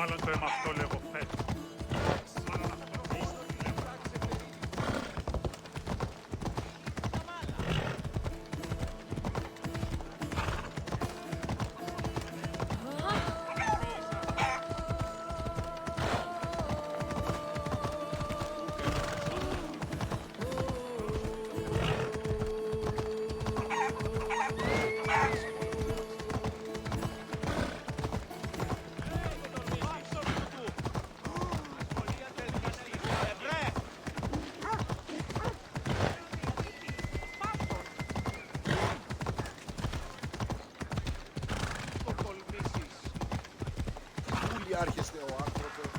Μάλλον το αίμα αυτό λέγω φέτο. Άρχεστε ο άνθρωπος.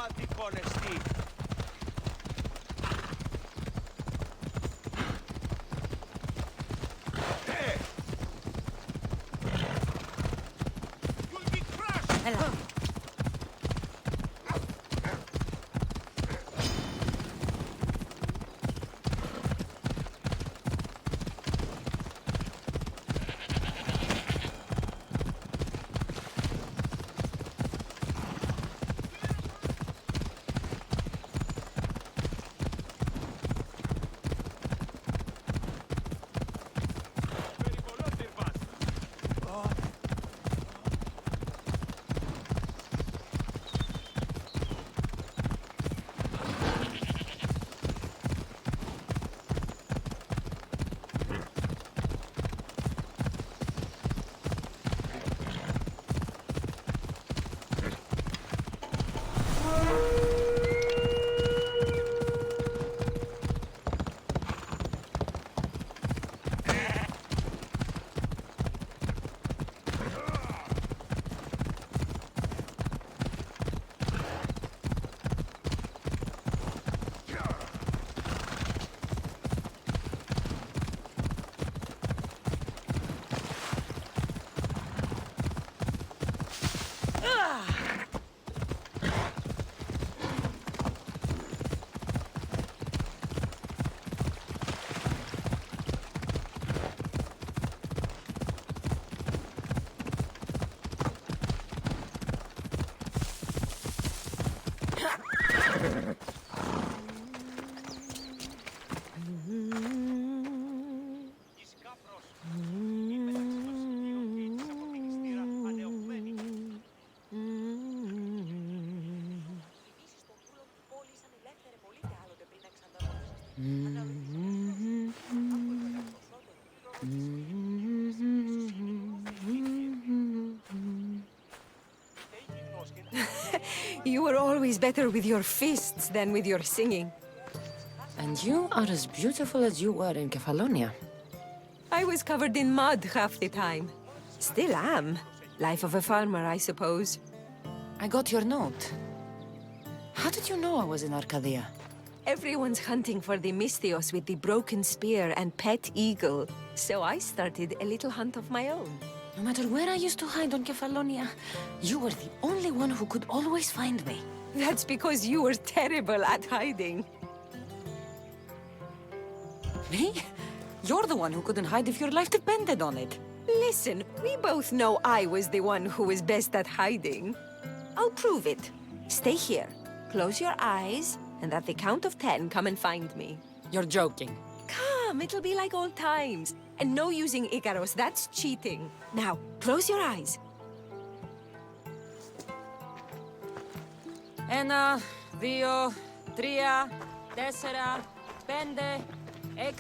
Αντιπονεστή. Έλα. You were always better with your fists than with your singing. And you are as beautiful as you were in Kefalonia. I was covered in mud half the time. Still am. Life of a farmer, I suppose. I got your note. How did you know I was in Arcadia? Everyone's hunting for the Mystios with the broken spear and pet eagle. So I started a little hunt of my own. No matter where I used to hide on Kefalonia, you were the only one who could always find me. That's because you were terrible at hiding. Me? You're the one who couldn't hide if your life depended on it. Listen, we both know I was the one who was best at hiding. I'll prove it. Stay here, close your eyes, and at the count of 10, come and find me. You're joking. Come, it'll be like old times. And no using Icaros, that's cheating. Now, close your eyes. 1, 2, 3, 4, 5, 6, 7, 8,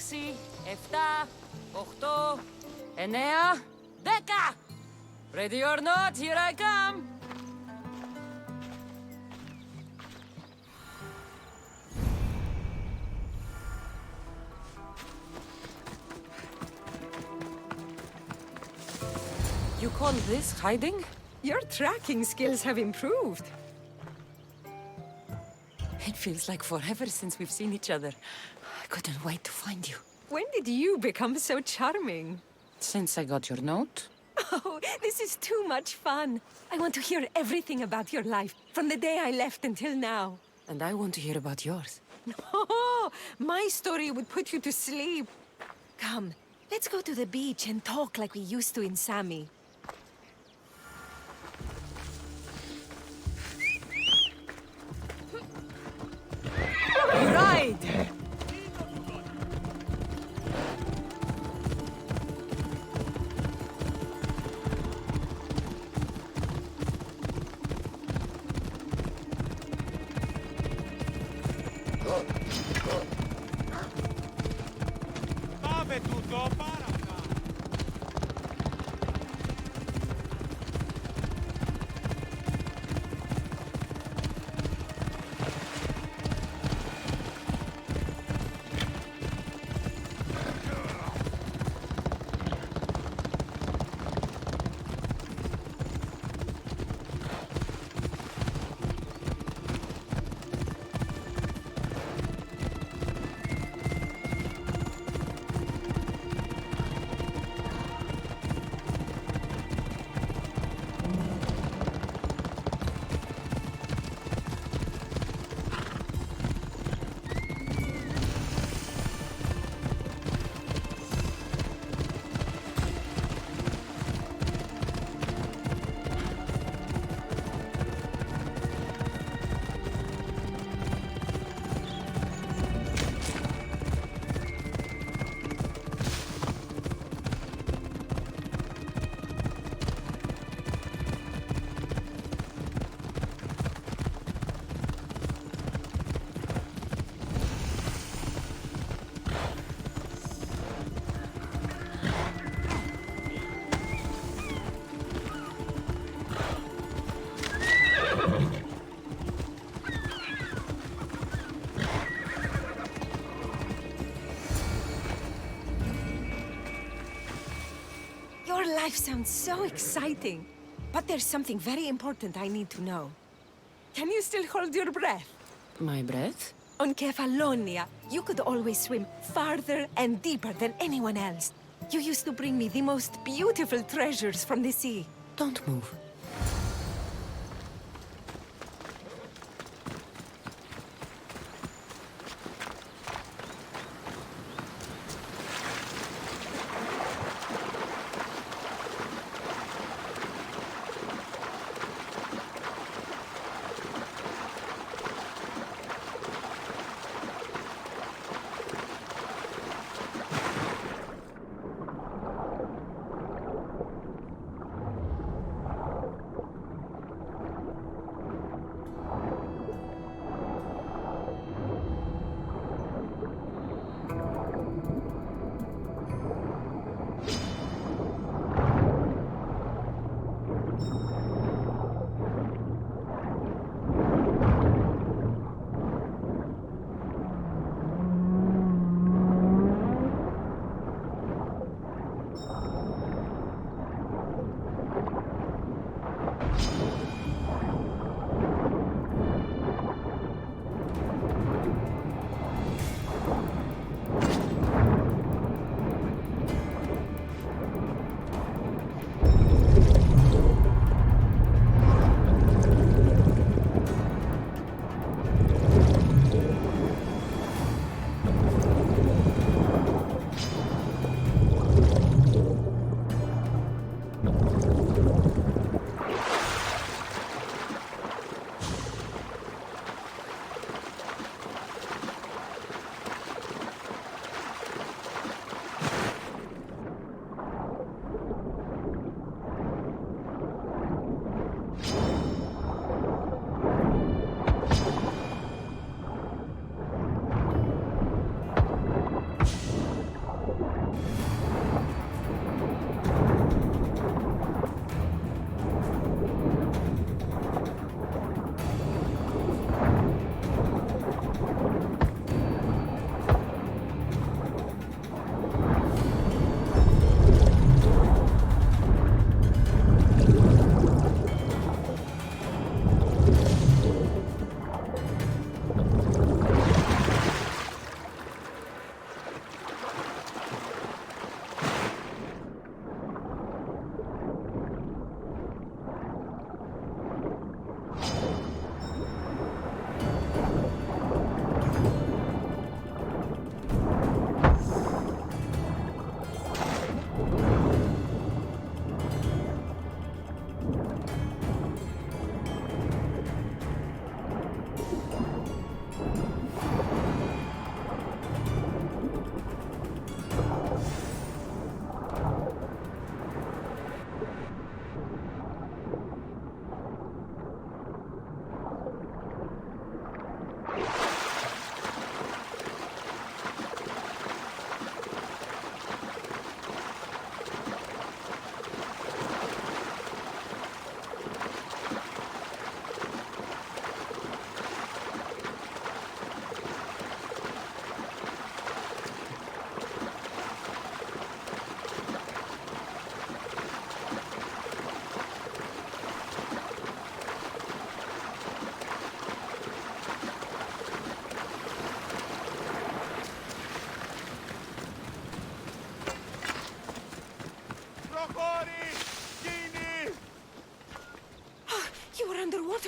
9, 10! Ready or not, here I come! You call this hiding? Your tracking skills have improved. It feels like forever since we've seen each other. I couldn't wait to find you. When did you become so charming? Since I got your note. Oh, this is too much fun. I want to hear everything about your life, from the day I left until now. And I want to hear about yours. Oh, my story would put you to sleep. Come, let's go to the beach and talk like we used to in Sami. Right! Dove tutto? Para! Your life sounds so exciting. But there's something very important I need to know. Can you still hold your breath? My breath? On Kefalonia, you could always swim farther and deeper than anyone else. You used to bring me the most beautiful treasures from the sea. Don't move.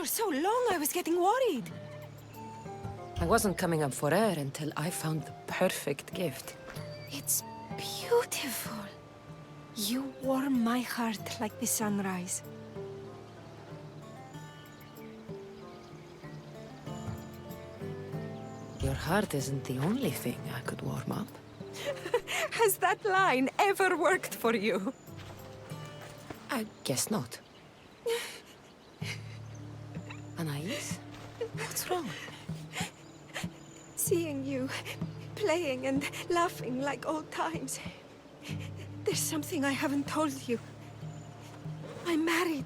so long, I was getting worried. I wasn't coming up for air until I found the perfect gift. It's beautiful. You warm my heart like the sunrise. Your heart isn't the only thing I could warm up. Has that line ever worked for you? I guess not. Anais? What's wrong? Seeing you playing and laughing like old times. There's something I haven't told you. I'm married.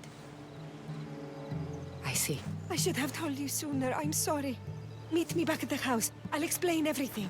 I see. I should have told you sooner. I'm sorry. Meet me back at the house. I'll explain everything.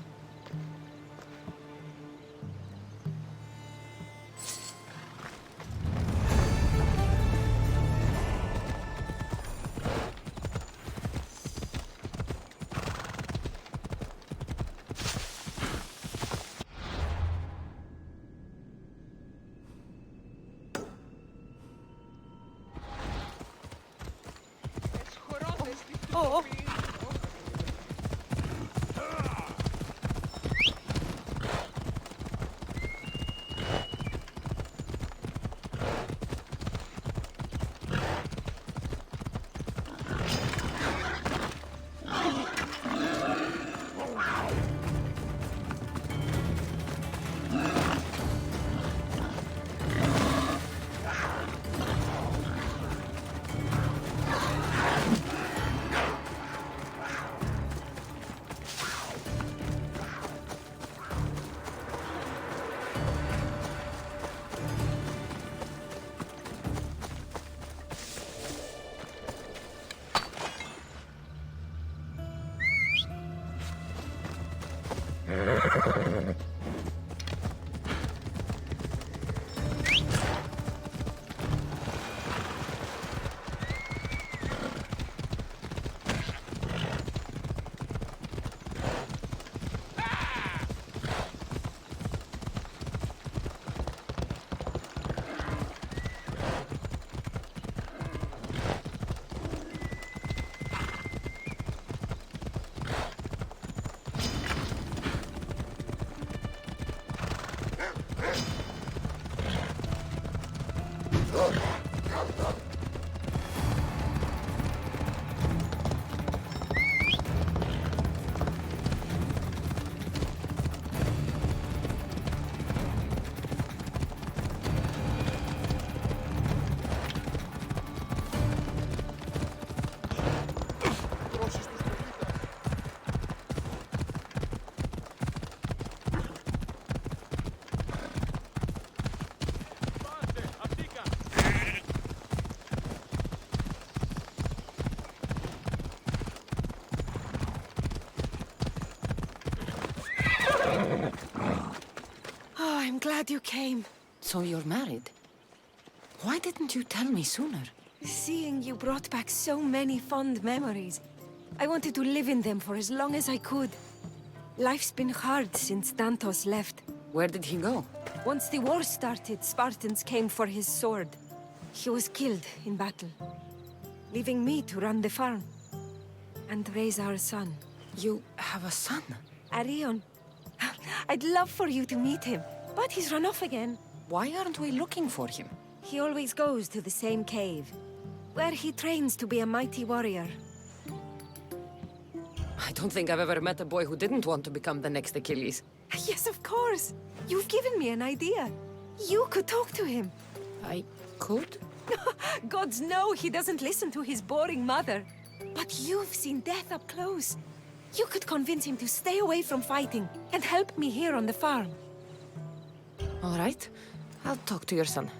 Oh. I'm glad you came. So you're married? Why didn't you tell me sooner? Seeing you brought back so many fond memories. I wanted to live in them for as long as I could. Life's been hard since Dantos left. Where did he go? Once the war started, Spartans came for his sword. He was killed in battle, leaving me to run the farm and raise our son. You have a son? Arion. I'd love for you to meet him, but he's run off again. Why aren't we looking for him? He always goes to the same cave, where he trains to be a mighty warrior. I don't think I've ever met a boy who didn't want to become the next Achilles. Yes, of course. You've given me an idea. You could talk to him. I could? Gods know he doesn't listen to his boring mother. But you've seen death up close. You could convince him to stay away from fighting and help me here on the farm. All right. I'll talk to your son.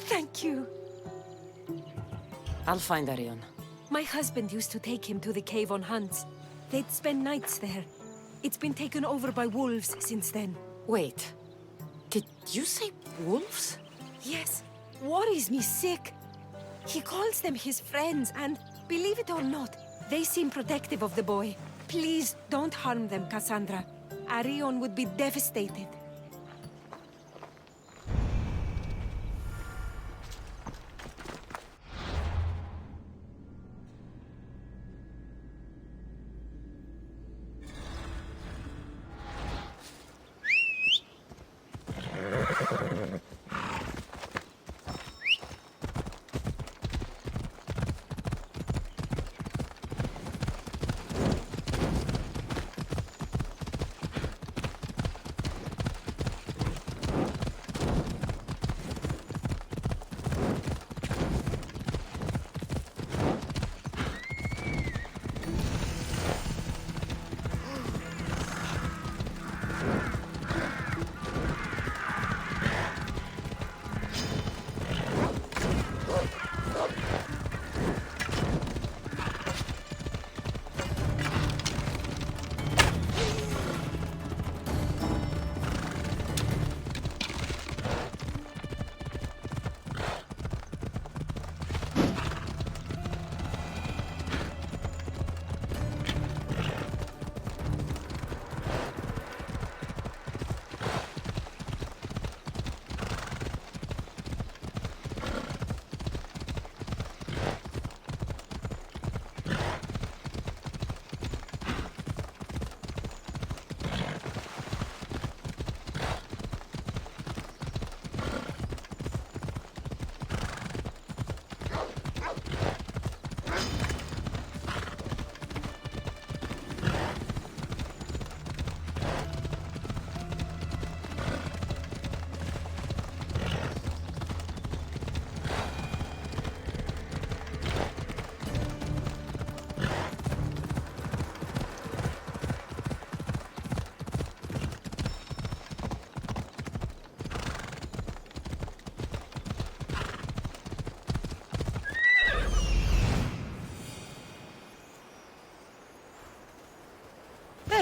Thank you. I'll find Arion. My husband used to take him to the cave on hunts. They'd spend nights there. It's been taken over by wolves since then. Wait. Did you say wolves? Yes. Worries me sick. He calls them his friends and, believe it or not, they seem protective of the boy. Please don't harm them, Cassandra. Arion would be devastated.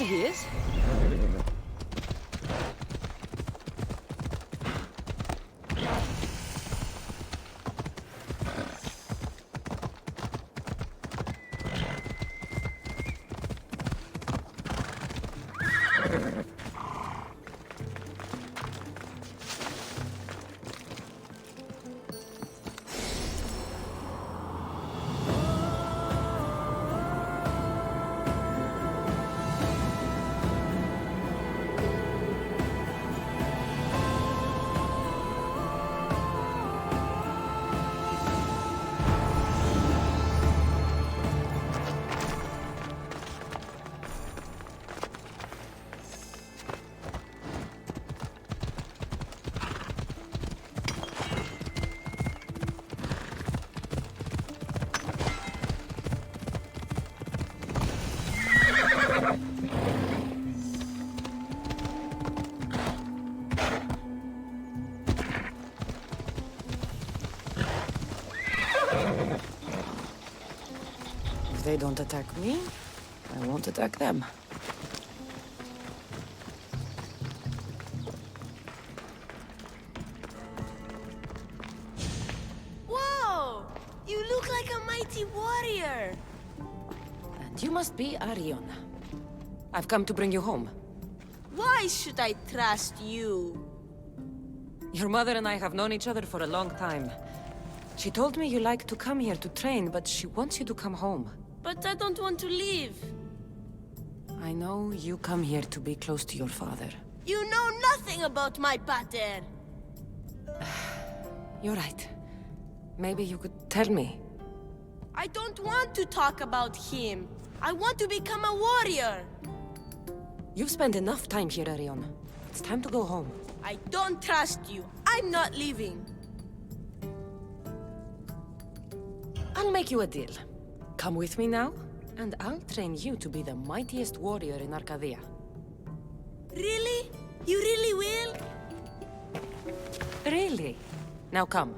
he is. If they don't attack me, I won't attack them. Whoa! You look like a mighty warrior! And you must be Arion. I've come to bring you home. Why should I trust you? Your mother and I have known each other for a long time. She told me you like to come here to train, but she wants you to come home. But I don't want to leave. I know you come here to be close to your father. You know nothing about my pater. You're right. Maybe you could tell me. I don't want to talk about him. I want to become a warrior. You've spent enough time here, Arion. It's time to go home. I don't trust you. I'm not leaving. I'll make you a deal. Come with me now, and I'll train you to be the mightiest warrior in Arcadia. Really? You really will? Really? Now come.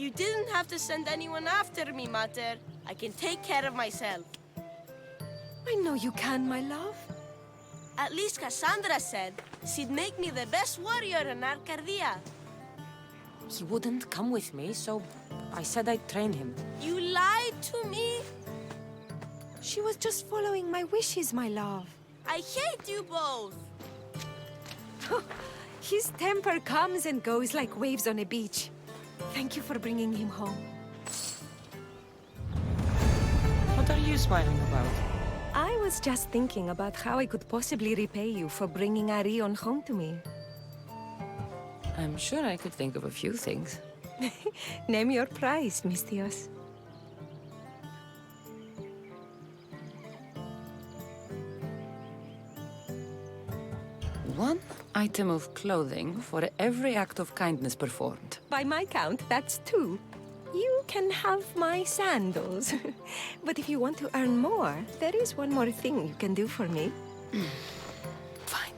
You didn't have to send anyone after me, Mater. I can take care of myself. I know you can, my love. At least Cassandra said she'd make me the best warrior in Arcadia. He wouldn't come with me, so I said I'd train him. You lied to me? She was just following my wishes, my love. I hate you both. His temper comes and goes like waves on a beach. Thank you for bringing him home. What are you smiling about? I was just thinking about how I could possibly repay you for bringing Arion home to me. I'm sure I could think of a few things. Name your price, Mistios. One item of clothing for every act of kindness performed. By my count, that's 2. You can have my sandals. But if you want to earn more, there is one more thing you can do for me. Fine.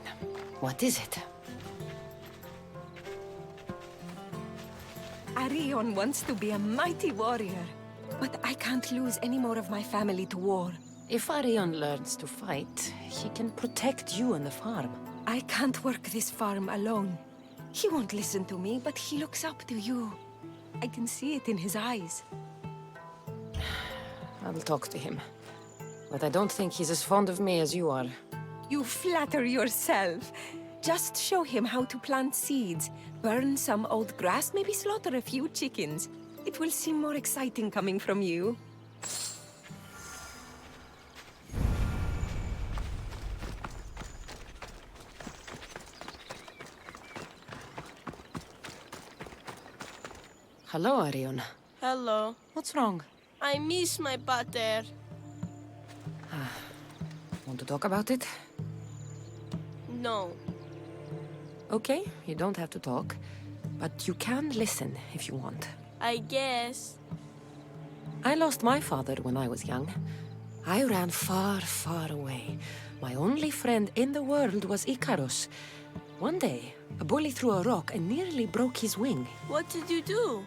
What is it? Arion wants to be a mighty warrior. But I can't lose any more of my family to war. If Arion learns to fight, he can protect you and the farm. I can't work this farm alone. He won't listen to me, but he looks up to you. I can see it in his eyes. I'll talk to him. But I don't think he's as fond of me as you are. You flatter yourself. Just show him how to plant seeds, burn some old grass, maybe slaughter a few chickens. It will seem more exciting coming from you. Hello, Arion. Hello. What's wrong? I miss my pater. Want to talk about it? No. Okay, you don't have to talk. But you can listen if you want. I guess. I lost my father when I was young. I ran far, far away. My only friend in the world was Icarus. One day, a bully threw a rock and nearly broke his wing. What did you do?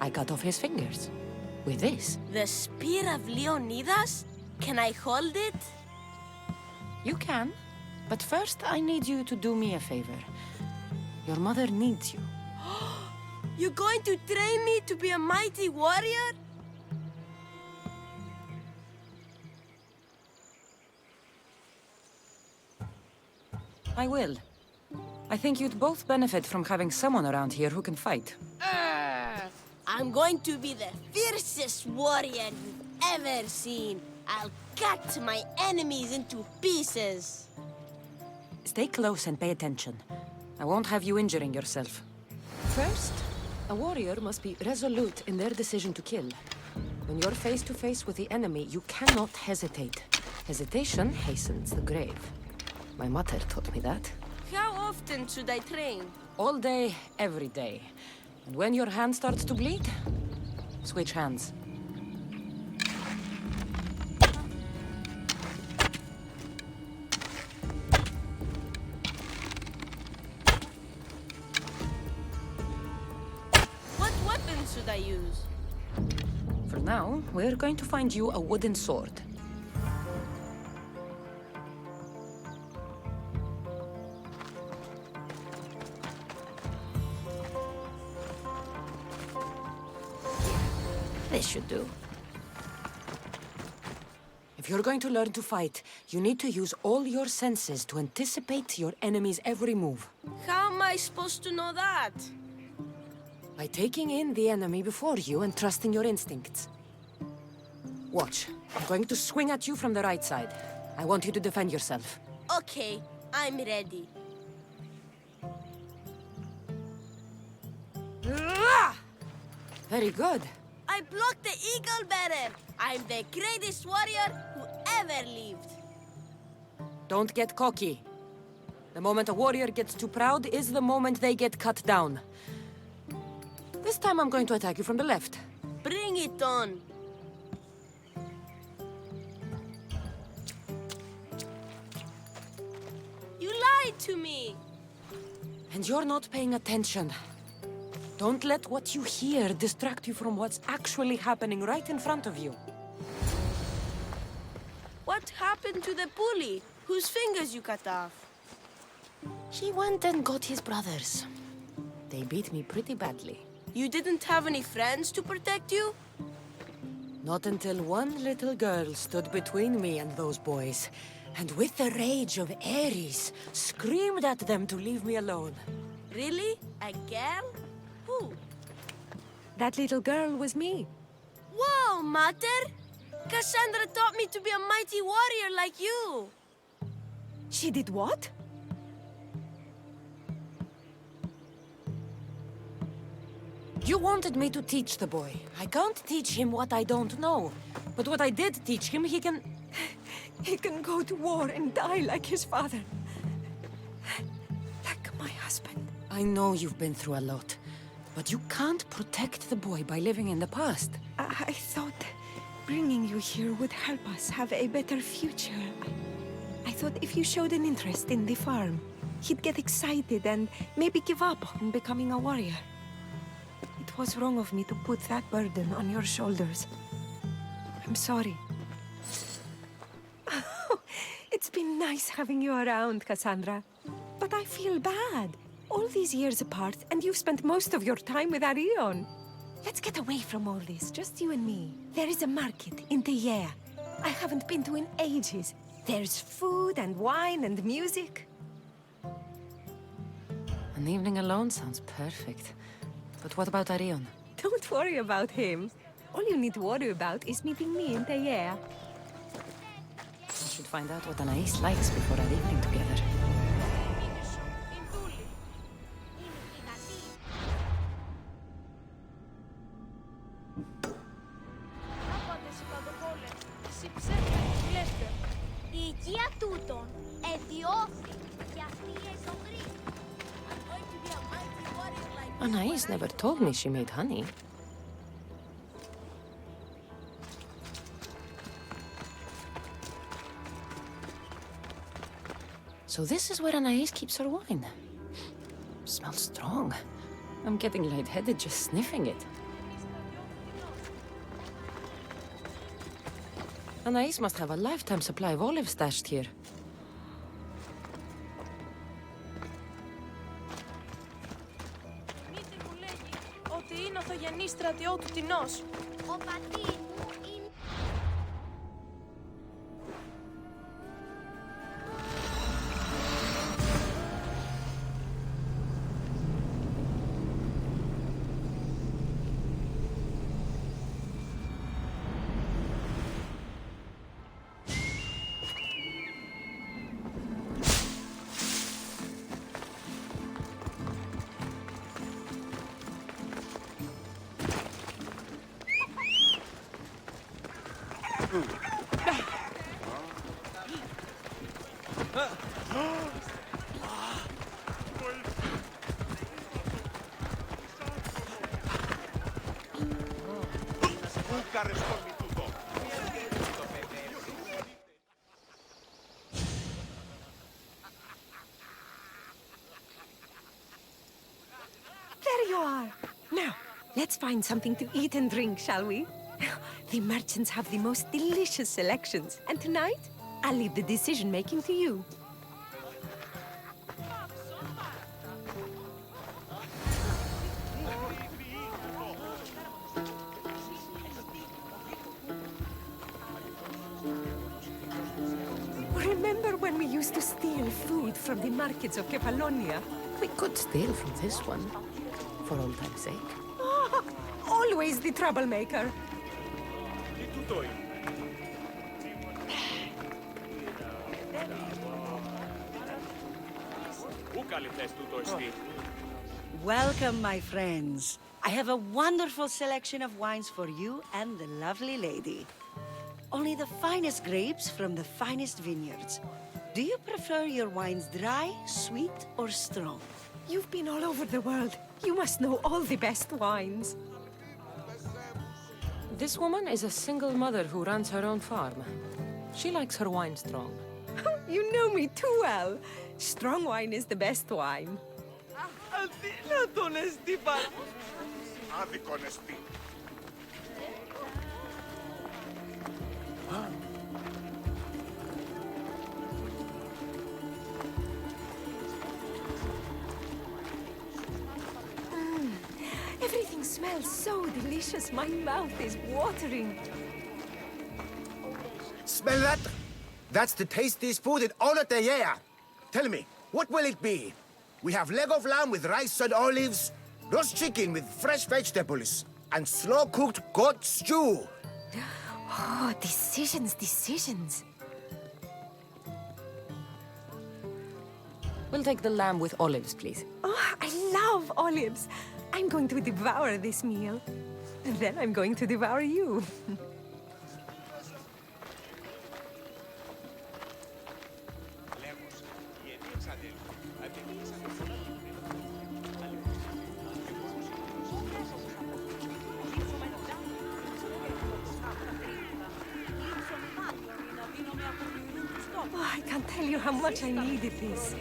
I cut off his fingers. With this. The spear of Leonidas? Can I hold it? You can. But first, I need you to do me a favor. Your mother needs you. You're going to train me to be a mighty warrior? I will. I think you'd both benefit from having someone around here who can fight. I'm going to be the fiercest warrior you've ever seen. I'll cut my enemies into pieces. Stay close and pay attention. I won't have you injuring yourself. First, a warrior must be resolute in their decision to kill. When you're face to face with the enemy, you cannot hesitate. Hesitation hastens the grave. My mother taught me that. How often should I train? All day, every day. And when your hand starts to bleed, switch hands. What weapon should I use? For now, we're going to find you a wooden sword. This should do. If you're going to learn to fight, you need to use all your senses to anticipate your enemy's every move. How am I supposed to know that? By taking in the enemy before you and trusting your instincts. Watch. I'm going to swing at you from the right side. I want you to defend yourself. Okay, I'm ready. Very good. I blocked the eagle better. I'm the greatest warrior who ever lived. Don't get cocky. The moment a warrior gets too proud is the moment they get cut down. This time I'm going to attack you from the left. Bring it on. You lied to me. And you're not paying attention. Don't let what you hear distract you from what's actually happening right in front of you. What happened to the bully whose fingers you cut off? He went and got his brothers. They beat me pretty badly. You didn't have any friends to protect you? Not until one little girl stood between me and those boys, and with the rage of Ares, screamed at them to leave me alone. Really? A girl? Who? That little girl was me. Whoa, Mater! Cassandra taught me to be a mighty warrior like you! She did what? You wanted me to teach the boy. I can't teach him what I don't know. But what I did teach him, he can... He can go to war and die like his father. Like my husband. I know you've been through a lot. But you can't protect the boy by living in the past. I thought bringing you here would help us have a better future. I thought if you showed an interest in the farm, he'd get excited and maybe give up on becoming a warrior. It was wrong of me to put that burden on your shoulders. I'm sorry. It's been nice having you around, Cassandra. But I feel bad. All these years apart, and you've spent most of your time with Arion. Let's get away from all this, just you and me. There is a market in Teyea. I haven't been to in ages. There's food and wine and music. An evening alone sounds perfect. But what about Arion? Don't worry about him. All you need to worry about is meeting me in Teyea. I should find out what Anais likes before our evening together. Η οικία τούτων εδιώθη κι αυτή η εσωγρή. Anais never told me she made honey. So this is where Anais keeps her wine. Smells strong. I'm getting lightheaded just sniffing it. Anais must have a lifetime supply of olives stashed here. Μήτη μου λέγει ότι είναι ο θογενής στρατιώτου Τινός. Ο πατήρ μου είναι... There you are. Now, let's find something to eat and drink, shall we? The merchants have the most delicious selections. And tonight, I'll leave the decision-making to you. Remember when we used to steal food from the markets of Kefalonia? We could steal from this one, for old time's sake. Ah, always the troublemaker. Τι τούτο είναι? Πού καλυφθες τούτο εστί? Welcome, my friends. I have a wonderful selection of wines for you and the lovely lady. Only the finest grapes from the finest vineyards. Do you prefer your wines dry, sweet, or strong? You've been all over the world. You must know all the best wines. This woman is a single mother who runs her own farm. She likes her wine strong. You know me too well. Strong wine is the best wine. Αδύνατον εστί άδικον εστί. Everything smells so delicious. My mouth is watering. Smell that? That's the tastiest food in all of the year. Tell me, what will it be? We have leg of lamb with rice and olives, roast chicken with fresh vegetables, and slow-cooked goat stew. Oh, decisions, decisions. We'll take the lamb with olives, please. Oh, I love olives. I'm going to devour this meal. And then I'm going to devour you. Oh, I can't tell you how much I needed this.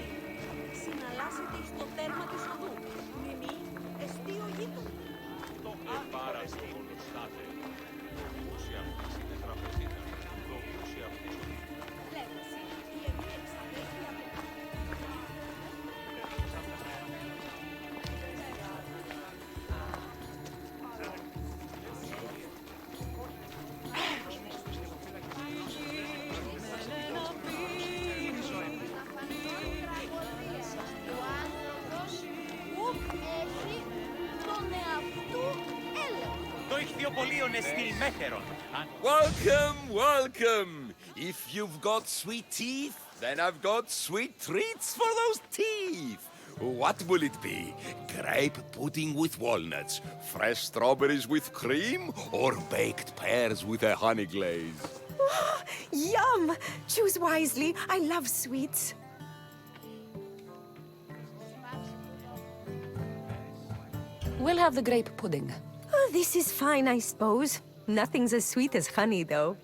Welcome, welcome. If you've got sweet teeth, then I've got sweet treats for those teeth. What will it be? Grape pudding with walnuts, fresh strawberries with cream, or baked pears with a honey glaze? Oh, yum! Choose wisely. I love sweets. We'll have the grape pudding. Oh, this is fine, I suppose. Nothing's as sweet as honey, though.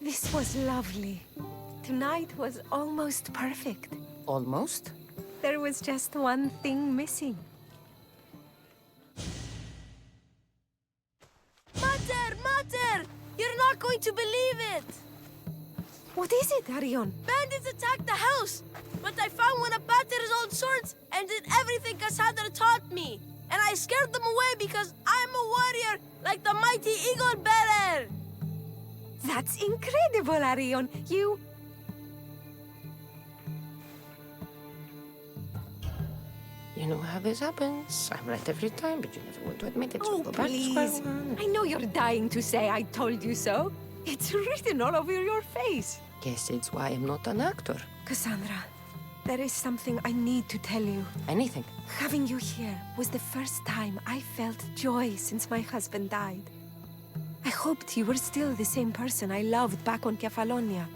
This was lovely. Tonight was almost perfect. Almost? There was just one thing missing. Mater! You're not going to believe it! What is it, Arion? Bandits attacked the house! But I found one of Pater's old swords and did everything Cassandra taught me. And I scared them away because I'm a warrior like the mighty eagle bearer! That's incredible, Arion. You... You know how this happens. I'm right every time, but you never want to admit it. So Oh, go back to please. square one. I know you're dying to say I told you so. It's written all over your face. Guess it's why I'm not an actor. Cassandra, there is something I need to tell you. Anything. Having you here was the first time I felt joy since my husband died. I hoped you were still the same person I loved back on Kefalonia.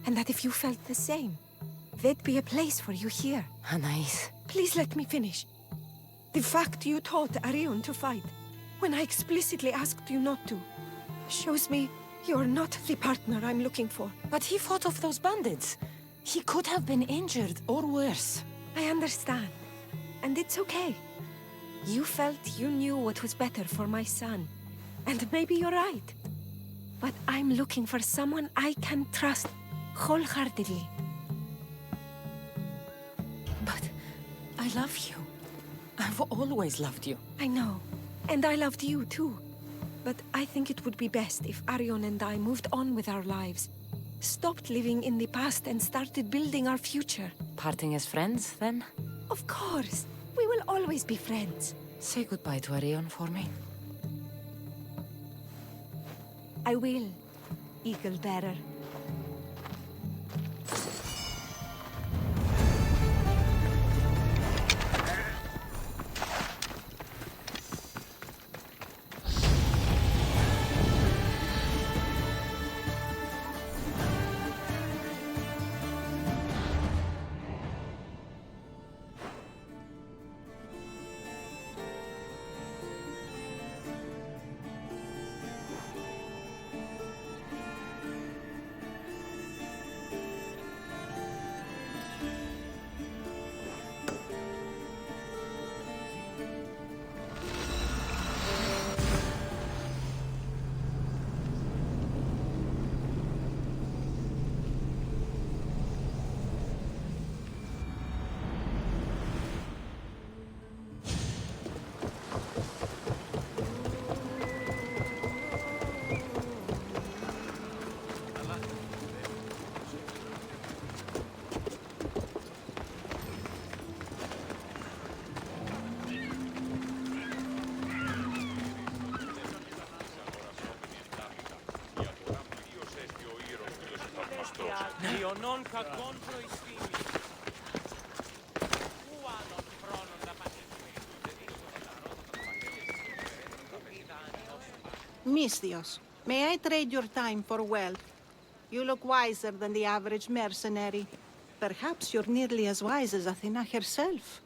And that if you felt the same, there'd be a place for you here. Anais. Please let me finish. The fact you taught Arion to fight, when I explicitly asked you not to, shows me you're not the partner I'm looking for. But he fought off those bandits. He could have been injured or worse. I understand. And it's okay. You felt you knew what was better for my son. And maybe you're right. But I'm looking for someone I can trust wholeheartedly. But I love you. I've always loved you. I know. And I loved you too. But I think it would be best if Arion and I moved on with our lives. Stopped living in the past and started building our future. Parting as friends, then? Of course. We will always be friends. Say goodbye to Arion for me. I will, Eagle Bearer. Io non ca contro i simili. Qua non prono da Misthios, may I trade your time for wealth? You look wiser than the average mercenary. Perhaps you're nearly as wise as Athena herself.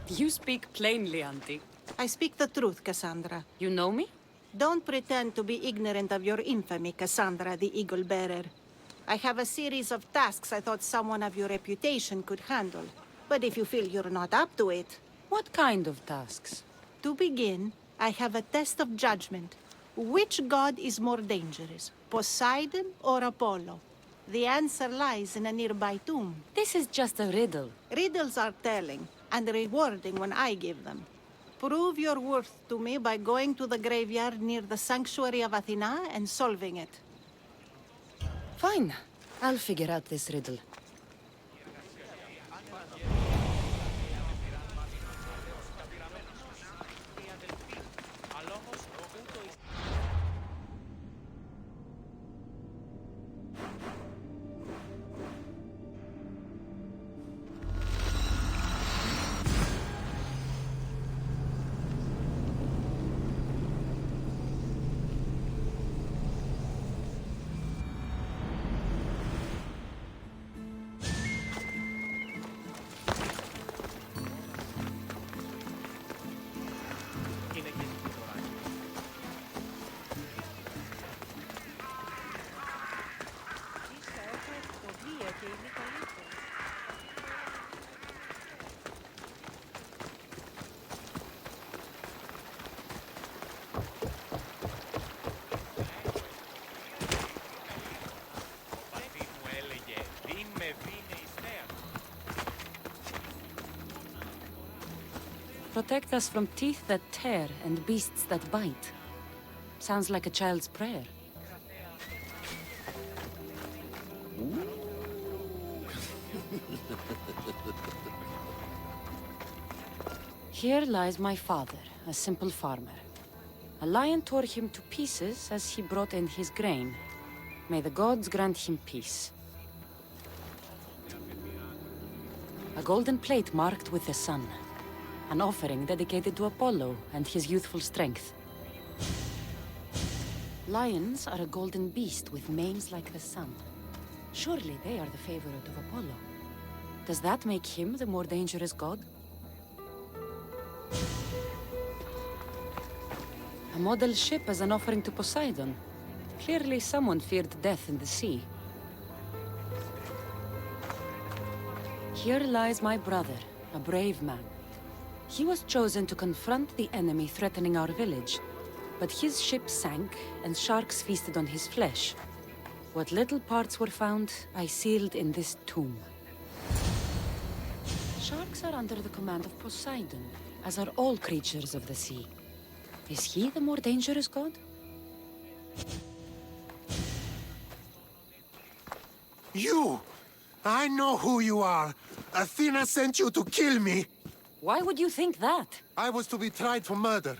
You speak plainly, Auntie. I speak the truth, Cassandra. You know me? Don't pretend to be ignorant of your infamy, Cassandra the Eagle Bearer. I have a series of tasks I thought someone of your reputation could handle. But if you feel you're not up to it... What kind of tasks? To begin, I have a test of judgment. Which god is more dangerous, Poseidon or Apollo? The answer lies in a nearby tomb. This is just a riddle. Riddles are telling, and rewarding when I give them. Prove your worth to me by going to the graveyard near the sanctuary of Athena and solving it. Fine. I'll figure out this riddle. Protect us from teeth that tear and beasts that bite. Sounds like a child's prayer. Here lies my father, a simple farmer. A lion tore him to pieces as he brought in his grain. May the gods grant him peace. A golden plate marked with the sun. An offering dedicated to Apollo and his youthful strength. Lions are a golden beast with manes like the sun. Surely they are the favorite of Apollo. Does that make him the more dangerous god? A model ship as an offering to Poseidon. Clearly someone feared death in the sea. Here lies my brother, a brave man. He was chosen to confront the enemy threatening our village, but his ship sank and sharks feasted on his flesh. What little parts were found, I sealed in this tomb. Sharks are under the command of Poseidon, as are all creatures of the sea. Is he the more dangerous god? You! I know who you are! Athena sent you to kill me! Why would you think that? I was to be tried for murder,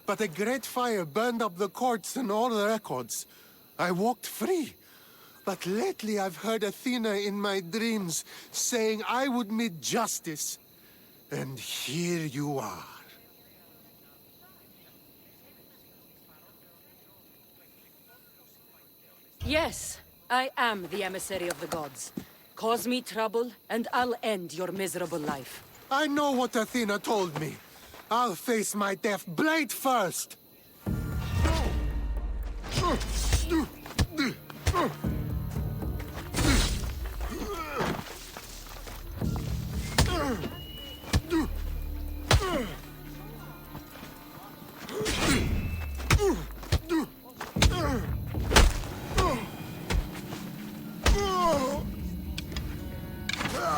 but a great fire burned up the courts and all the records. I walked free. But lately I've heard Athena in my dreams saying I would meet justice. And here you are. Yes, I am the emissary of the gods. Cause me trouble, and I'll end your miserable life. I know what Athena told me. I'll face my death blade first!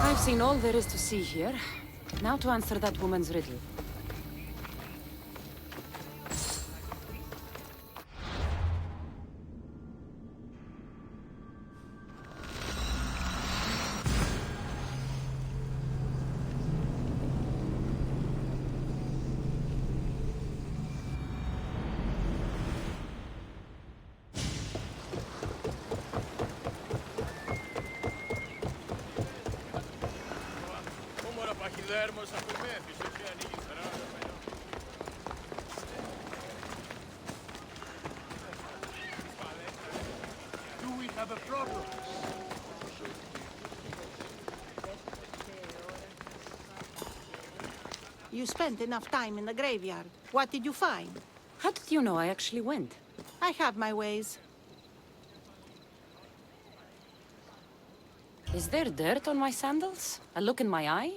I've seen all there is to see here. Now to answer that woman's riddle. Do we have a problem? You spent enough time in the graveyard. What did you find? How did you know I actually went? I have my ways. Is there dirt on my sandals? A look in my eye?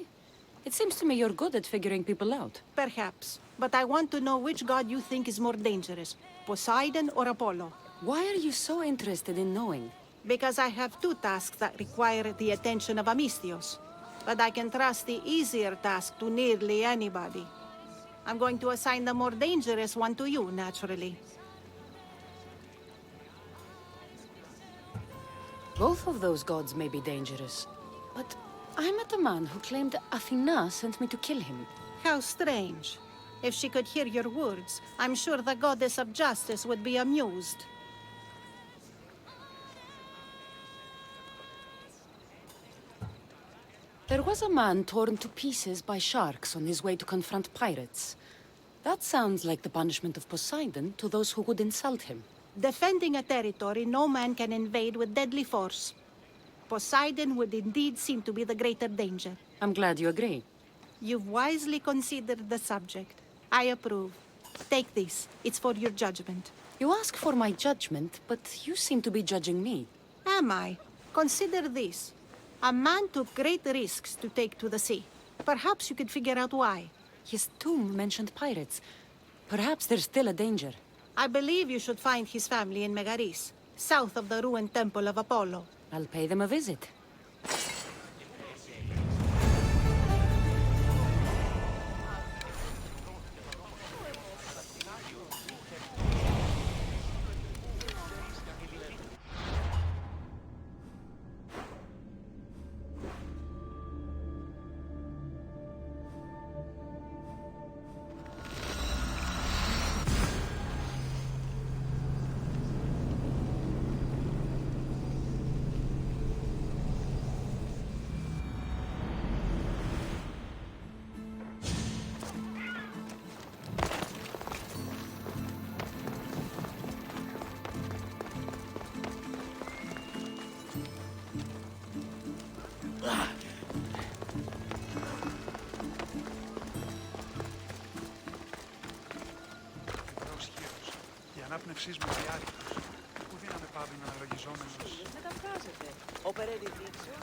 It seems to me you're good at figuring people out. Perhaps. But I want to know which god you think is more dangerous, Poseidon or Apollo. Why are you so interested in knowing? Because I have two tasks that require the attention of Amistios. But I can trust the easier task to nearly anybody. I'm going to assign the more dangerous one to you, naturally. Both of those gods may be dangerous, but I met a man who claimed Athena sent me to kill him. How strange. If she could hear your words, I'm sure the goddess of justice would be amused. There was a man torn to pieces by sharks on his way to confront pirates. That sounds like the punishment of Poseidon to those who would insult him. Defending a territory no man can invade with deadly force. Poseidon would indeed seem to be the greater danger. I'm glad you agree. You've wisely considered the subject. I approve. Take this. It's for your judgment. You ask for my judgment, but you seem to be judging me. Am I? Consider this. A man took great risks to take to the sea. Perhaps you could figure out why. His tomb mentioned pirates. Perhaps there's still a danger. I believe you should find his family in Megaris, south of the ruined temple of Apollo. I'll pay them a visit. Η ανάπνευσή μου διάρκεια. Πού δίναμε πάβει να αναλογιζόμενος. Μεταφράζεται. Operate fiction.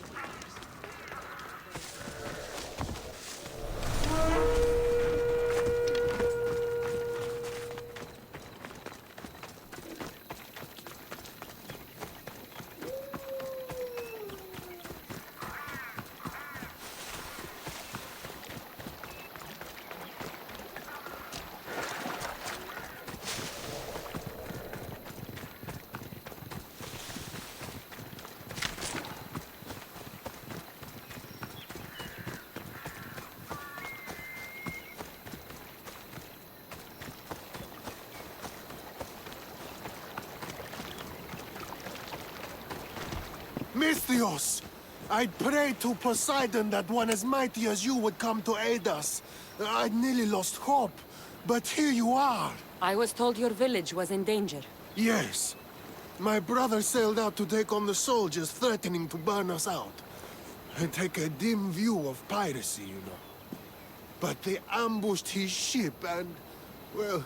Misthios! I prayed to Poseidon that one as mighty as you would come to aid us. I'd nearly lost hope, but here you are. I was told your village was in danger. Yes. My brother sailed out to take on the soldiers threatening to burn us out. I take a dim view of piracy, you know. But they ambushed his ship and, well,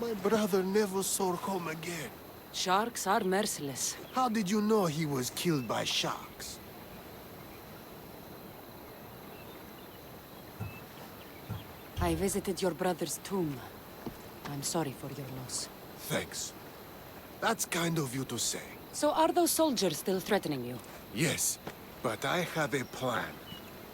my brother never saw home again. Sharks are merciless. How did you know he was killed by sharks? I visited your brother's tomb. I'm sorry for your loss. Thanks. That's kind of you to say. So are those soldiers still threatening you? Yes, but I have a plan.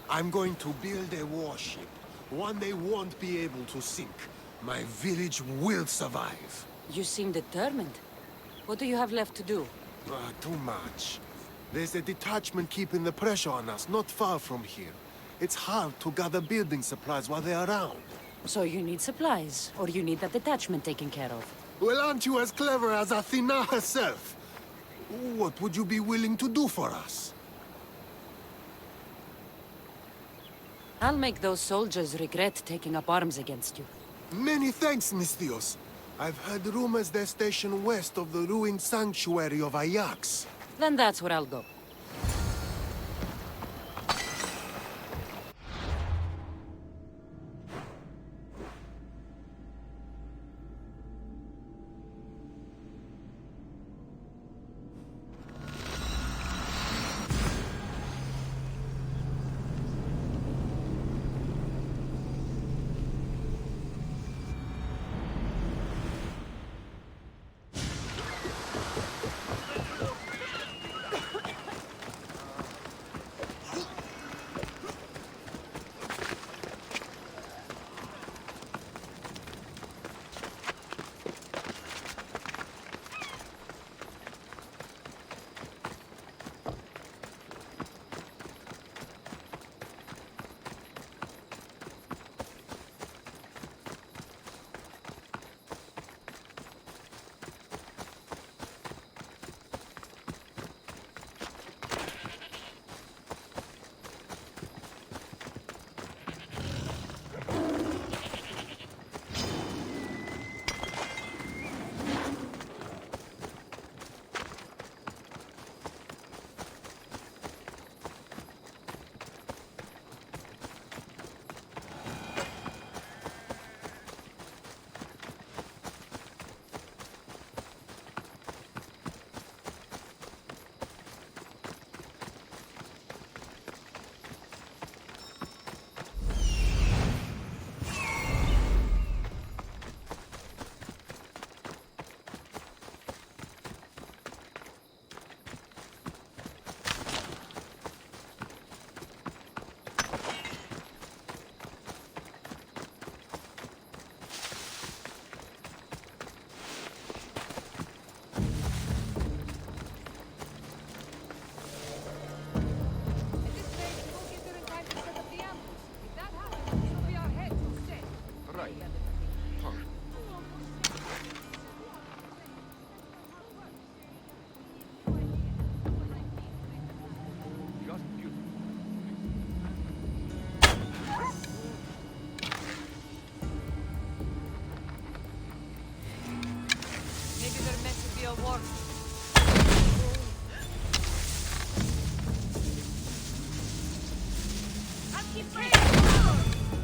I'm going to build a warship. One they won't be able to sink. My village will survive. You seem determined. What do you have left to do? Too much. There's a detachment keeping the pressure on us, not far from here. It's hard to gather building supplies while they're around. So you need supplies, or you need that detachment taken care of. Well, aren't you as clever as Athena herself? What would you be willing to do for us? I'll make those soldiers regret taking up arms against you. Many thanks, Mistios. I've heard rumors they're stationed west of the ruined sanctuary of Ajax. Then that's where I'll go.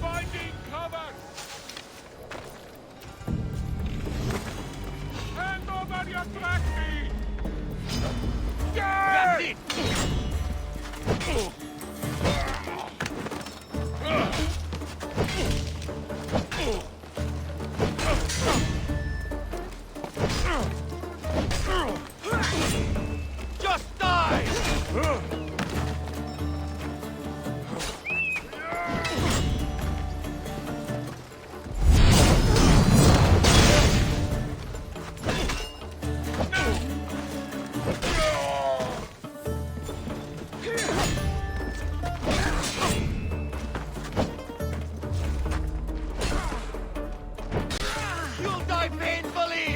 Finding cover! Hand over your black meat! That's it! Just die! You'll die painfully!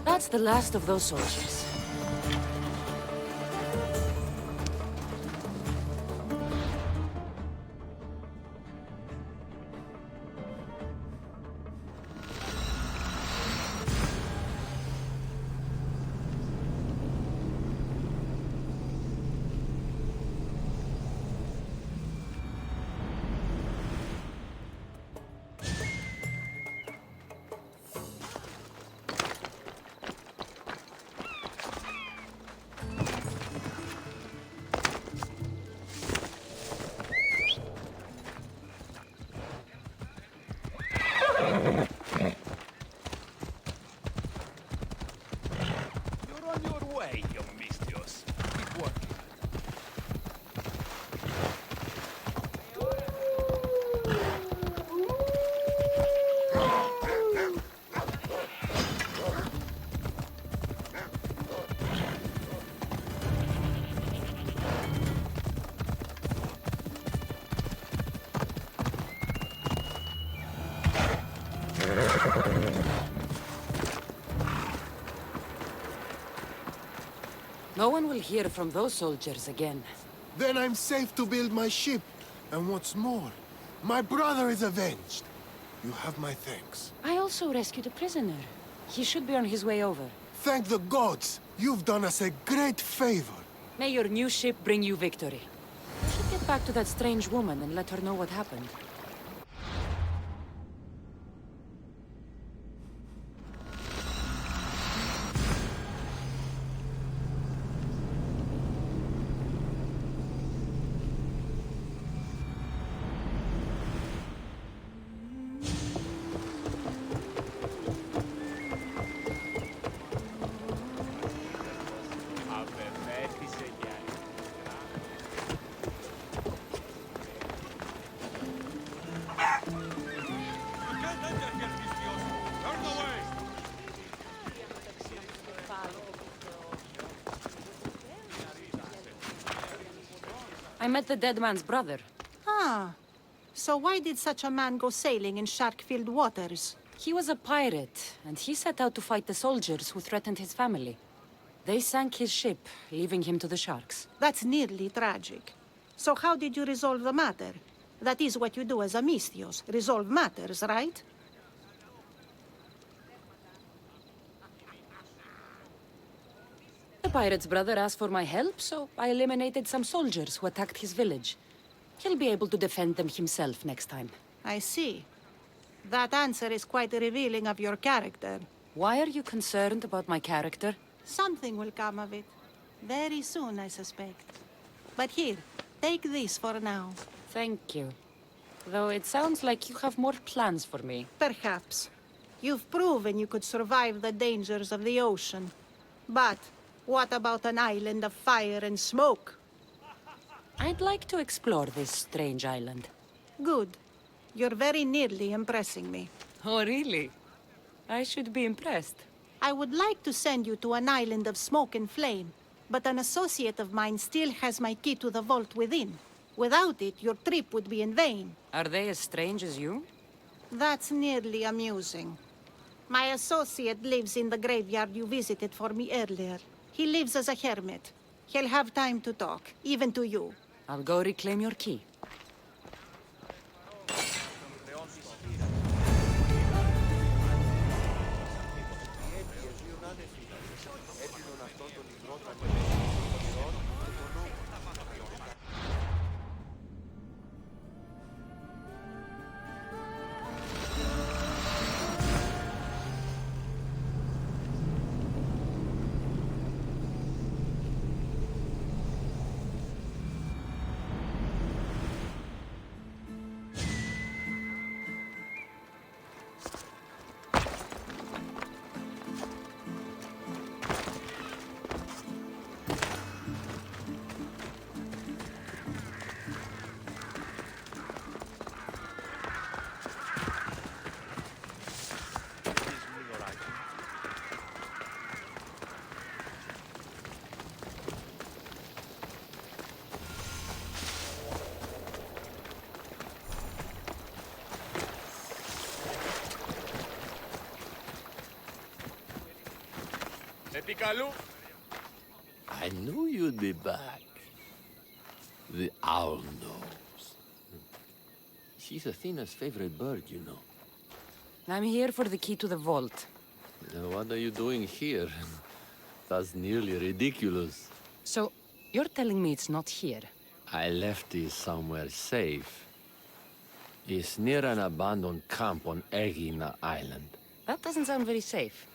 That's the last of those soldiers. No one will hear from those soldiers again. Then I'm safe to build my ship. And what's more, my brother is avenged. You have my thanks. I also rescued a prisoner. He should be on his way over. Thank the gods! You've done us a great favor. May your new ship bring you victory. You should get back to that strange woman and let her know what happened. I met the dead man's brother. Ah. So why did such a man go sailing in shark-filled waters? He was a pirate, and he set out to fight the soldiers who threatened his family. They sank his ship, leaving him to the sharks. That's nearly tragic. So how did you resolve the matter? That is what you do as a Misthios, resolve matters, right? The pirate's brother asked for my help, so I eliminated some soldiers who attacked his village. He'll be able to defend them himself next time. I see. That answer is quite revealing of your character. Why are you concerned about my character? Something will come of it. Very soon, I suspect. But here, take this for now. Thank you. Though it sounds like you have more plans for me. Perhaps. You've proven you could survive the dangers of the ocean. But what about an island of fire and smoke? I'd like to explore this strange island. Good. You're very nearly impressing me. Oh, really? I should be impressed. I would like to send you to an island of smoke and flame, but an associate of mine still has my key to the vault within. Without it, your trip would be in vain. Are they as strange as you? That's nearly amusing. My associate lives in the graveyard you visited for me earlier. He lives as a hermit. He'll have time to talk, even to you. I'll go reclaim your key. I knew you'd be back. The owl knows. She's Athena's favorite bird, you know. I'm here for the key to the vault. What are you doing here? That's nearly ridiculous. So, you're telling me it's not here? I left it somewhere safe. It's near an abandoned camp on Egina Island. That doesn't sound very safe.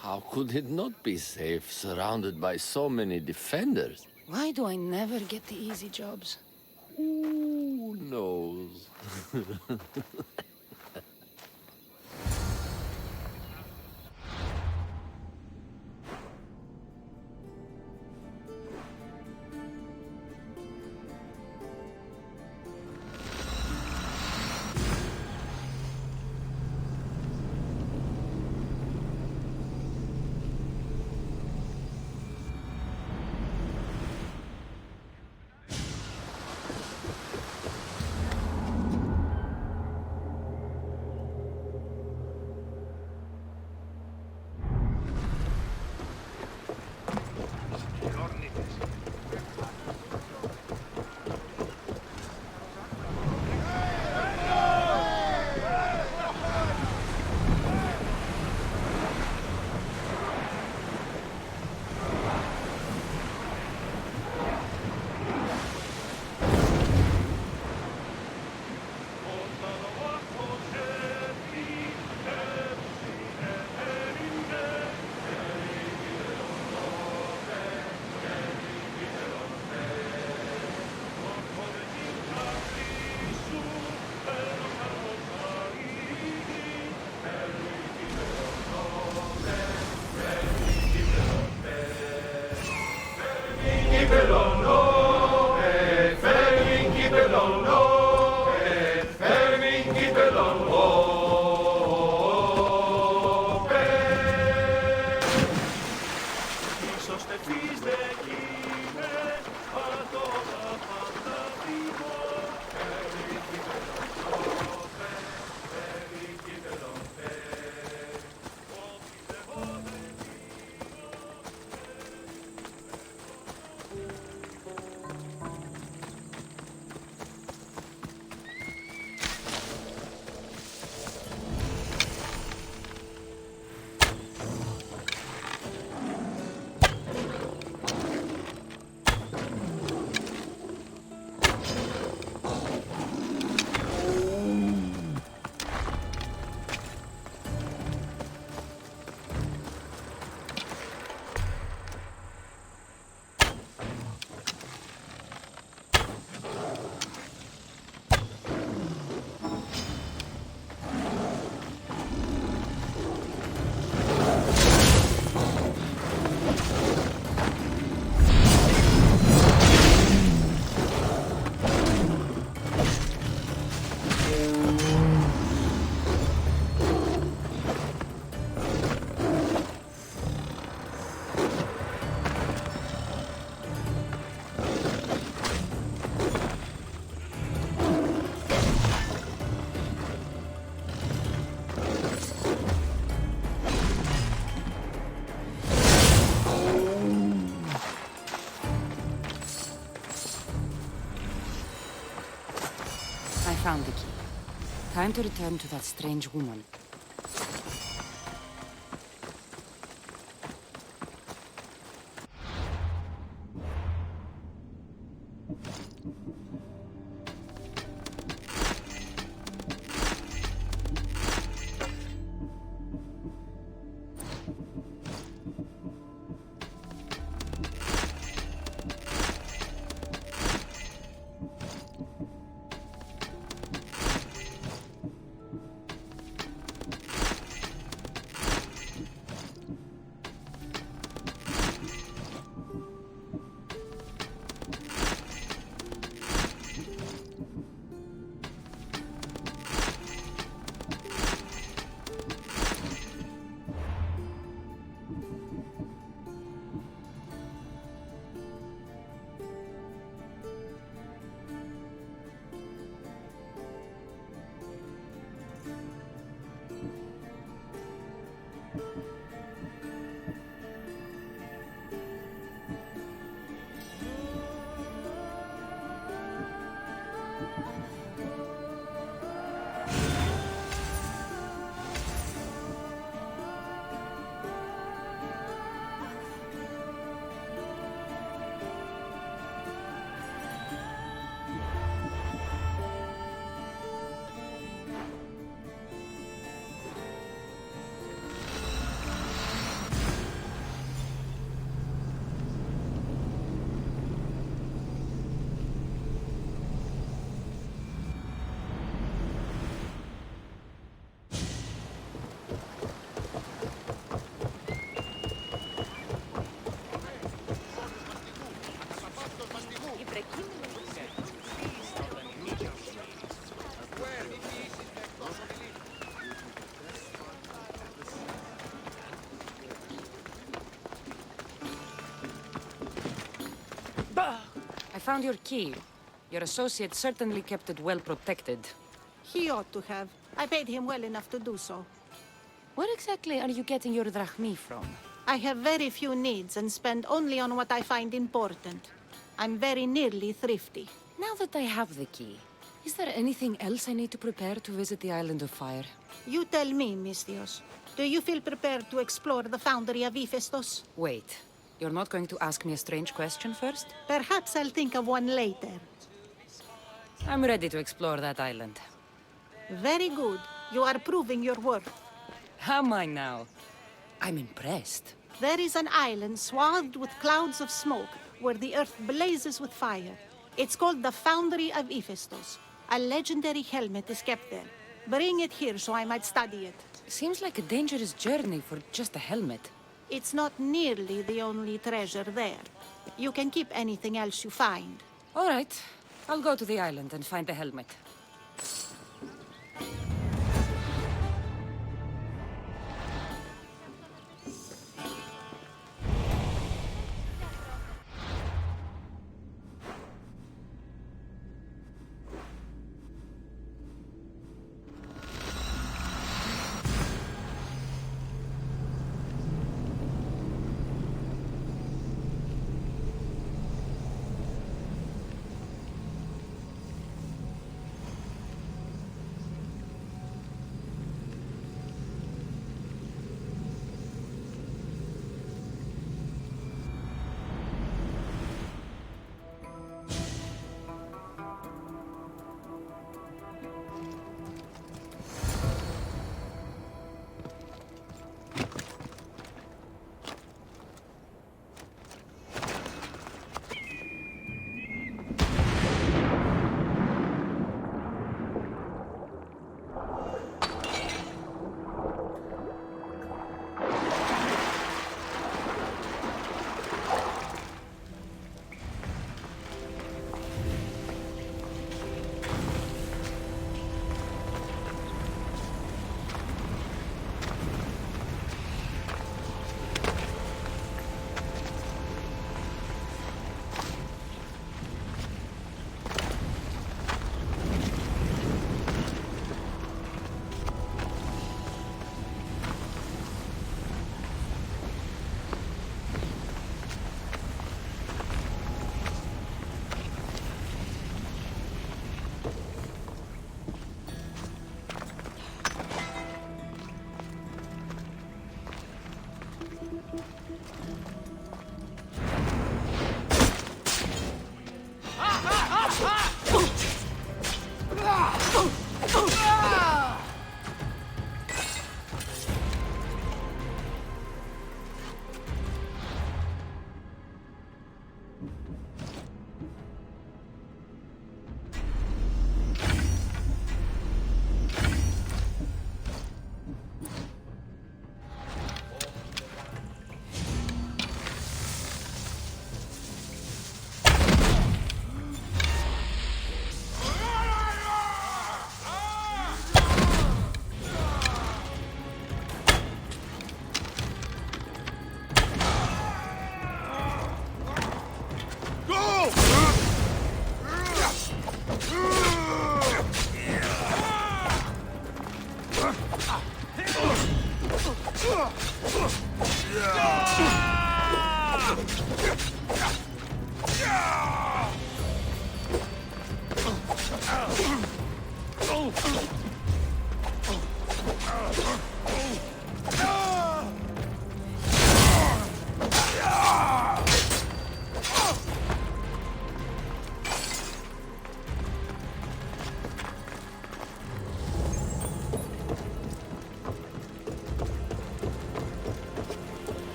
How could it not be safe, surrounded by so many defenders? Why do I never get the easy jobs? Who knows? found the key. Time to return to that strange woman. I found your key. Your associate certainly kept it well protected. He ought to have. I paid him well enough to do so. Where exactly are you getting your drachmi from? I have very few needs and spend only on what I find important. I'm very nearly thrifty. Now that I have the key, is there anything else I need to prepare to visit the Island of Fire? You tell me, Mistios. Do you feel prepared to explore the foundry of Hephaestus? Wait, you're not going to ask me a strange question first? Perhaps I'll think of one later. I'm ready to explore that island. Very good. You are proving your worth. Am I now? I'm impressed. There is an island swathed with clouds of smoke where the earth blazes with fire. It's called the Foundry of Hephaestus. A legendary helmet is kept there. Bring it here so I might study it. Seems like a dangerous journey for just a helmet. It's not nearly the only treasure there. You can keep anything else you find. All right. I'll go to the island and find the helmet.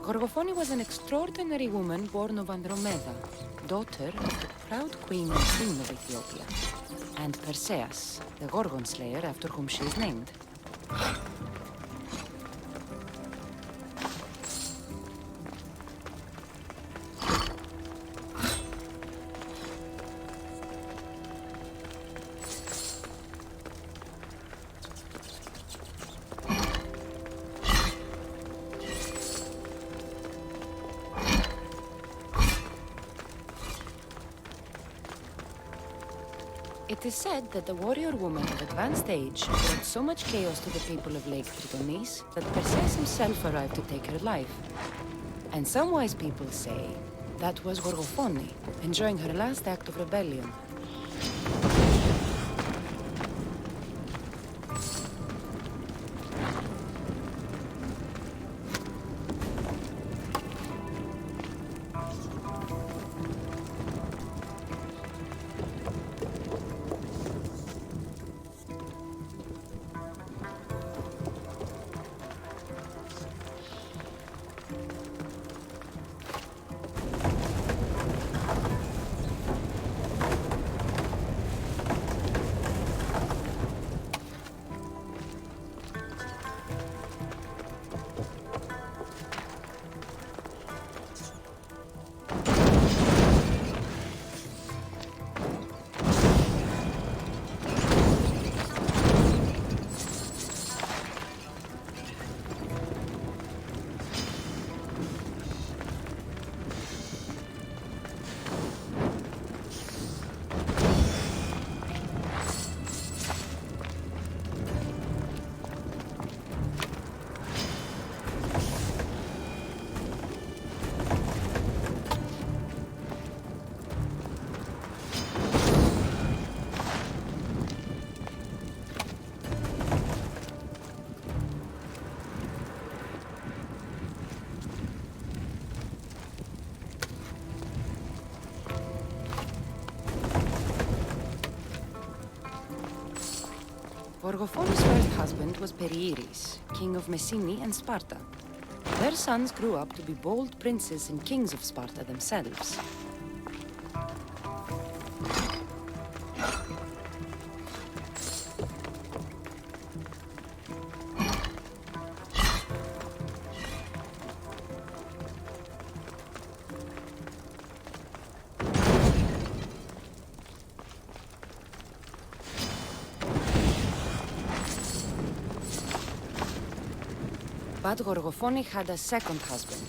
Gorgophone was an extraordinary woman born of Andromeda, daughter of the proud queen and queen of Ethiopia, and Perseus, the Gorgon slayer after whom she is named. It is said that the warrior woman of advanced age brought so much chaos to the people of Lake Tritonus that Perseus himself arrived to take her life. And some wise people say that was Gorgophone, enjoying her last act of rebellion. Gorgophone's first husband was Perieres, king of Messini and Sparta. Their sons grew up to be bold princes and kings of Sparta themselves. But Gorgophone had a second husband,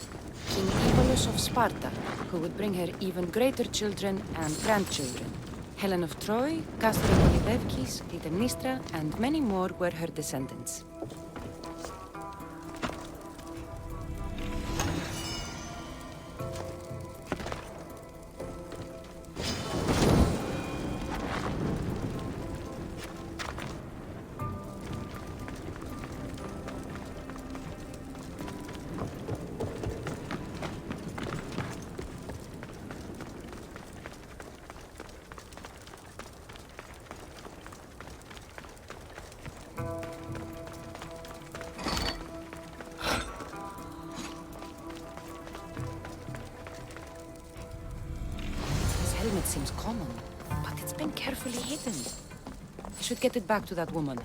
King Evolus of Sparta, who would bring her even greater children and grandchildren. Helen of Troy, Castor Polydevkis, Clytemnestra, and many more were her descendants. It seems common, but it's been carefully hidden. I should get it back to that woman.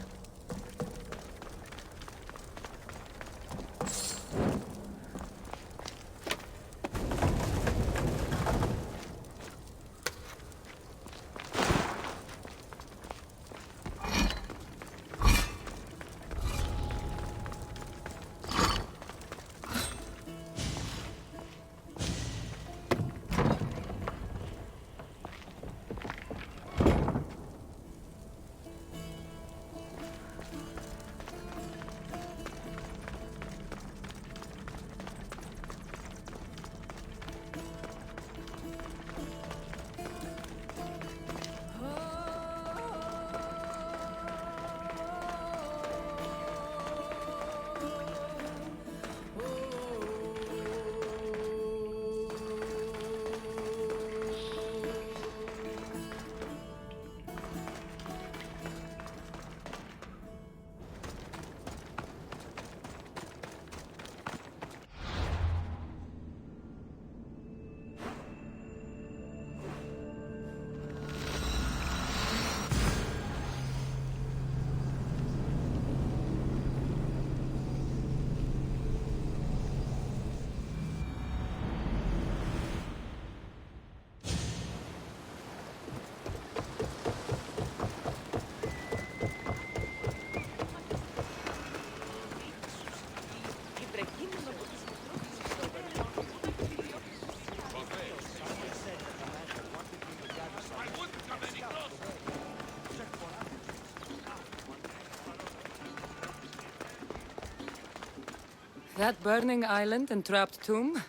That burning island and trapped tomb?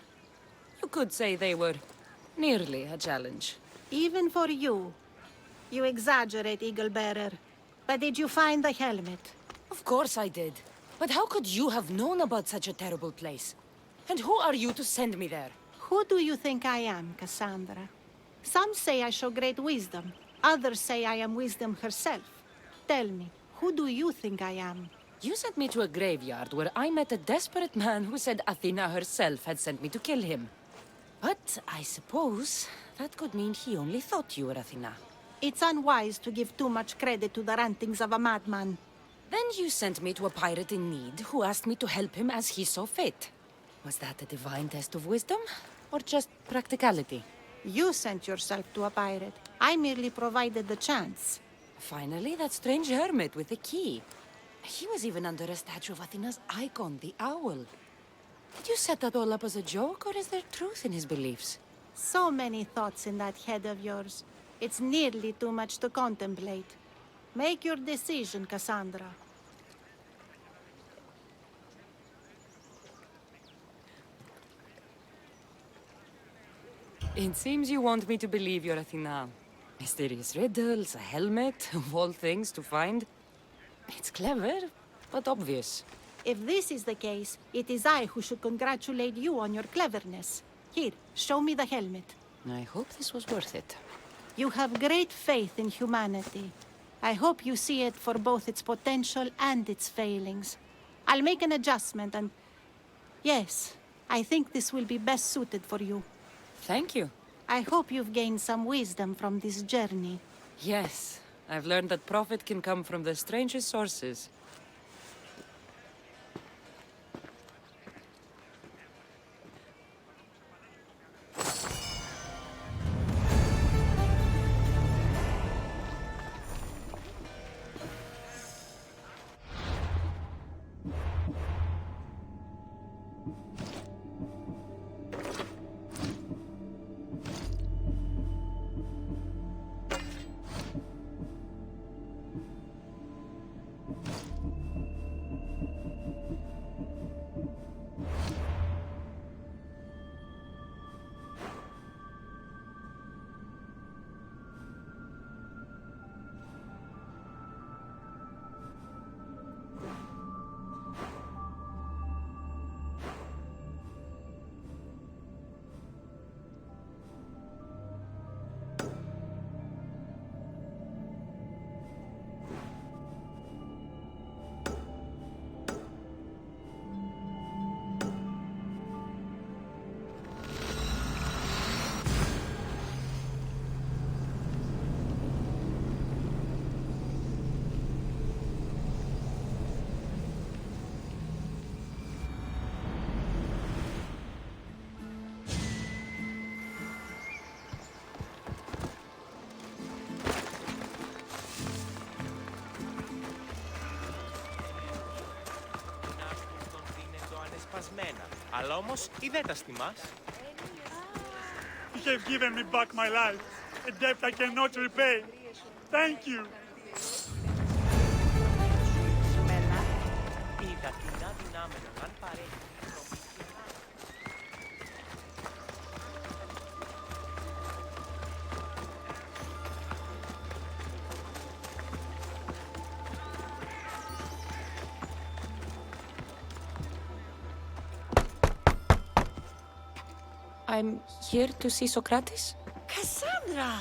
You could say they were nearly a challenge. Even for you. You exaggerate, Eagle Bearer. But did you find the helmet? Of course I did. But how could you have known about such a terrible place? And who are you to send me there? Who do you think I am, Cassandra? Some say I show great wisdom. Others say I am wisdom herself. Tell me, who do you think I am? You sent me to a graveyard where I met a desperate man who said Athena herself had sent me to kill him. But I suppose that could mean he only thought you were Athena. It's unwise to give too much credit to the rantings of a madman. Then you sent me to a pirate in need who asked me to help him as he saw fit. Was that a divine test of wisdom, or just practicality? You sent yourself to a pirate. I merely provided the chance. Finally, that strange hermit with the key. He was even under a statue of Athena's icon, the owl. Did you set that all up as a joke, or is there truth in his beliefs? So many thoughts in that head of yours. It's nearly too much to contemplate. Make your decision, Cassandra. It seems you want me to believe you're Athena. Mysterious riddles, a helmet, of all things to find. It's clever, but obvious. If this is the case, it is I who should congratulate you on your cleverness. Here, show me the helmet. I hope this was worth it. You have great faith in humanity. I hope you see it for both its potential and its failings. I'll make an adjustment and... Yes, I think this will be best suited for you. Thank you. I hope you've gained some wisdom from this journey. Yes, I've learned that profit can come from the strangest sources. Αλλά όμως είδε τα στιμάς. You have given me back my life, a debt I cannot repay. Thank you. Είδα κοινά δυνάμενα, αν παρέχει. I'm here to see Socrates. Cassandra!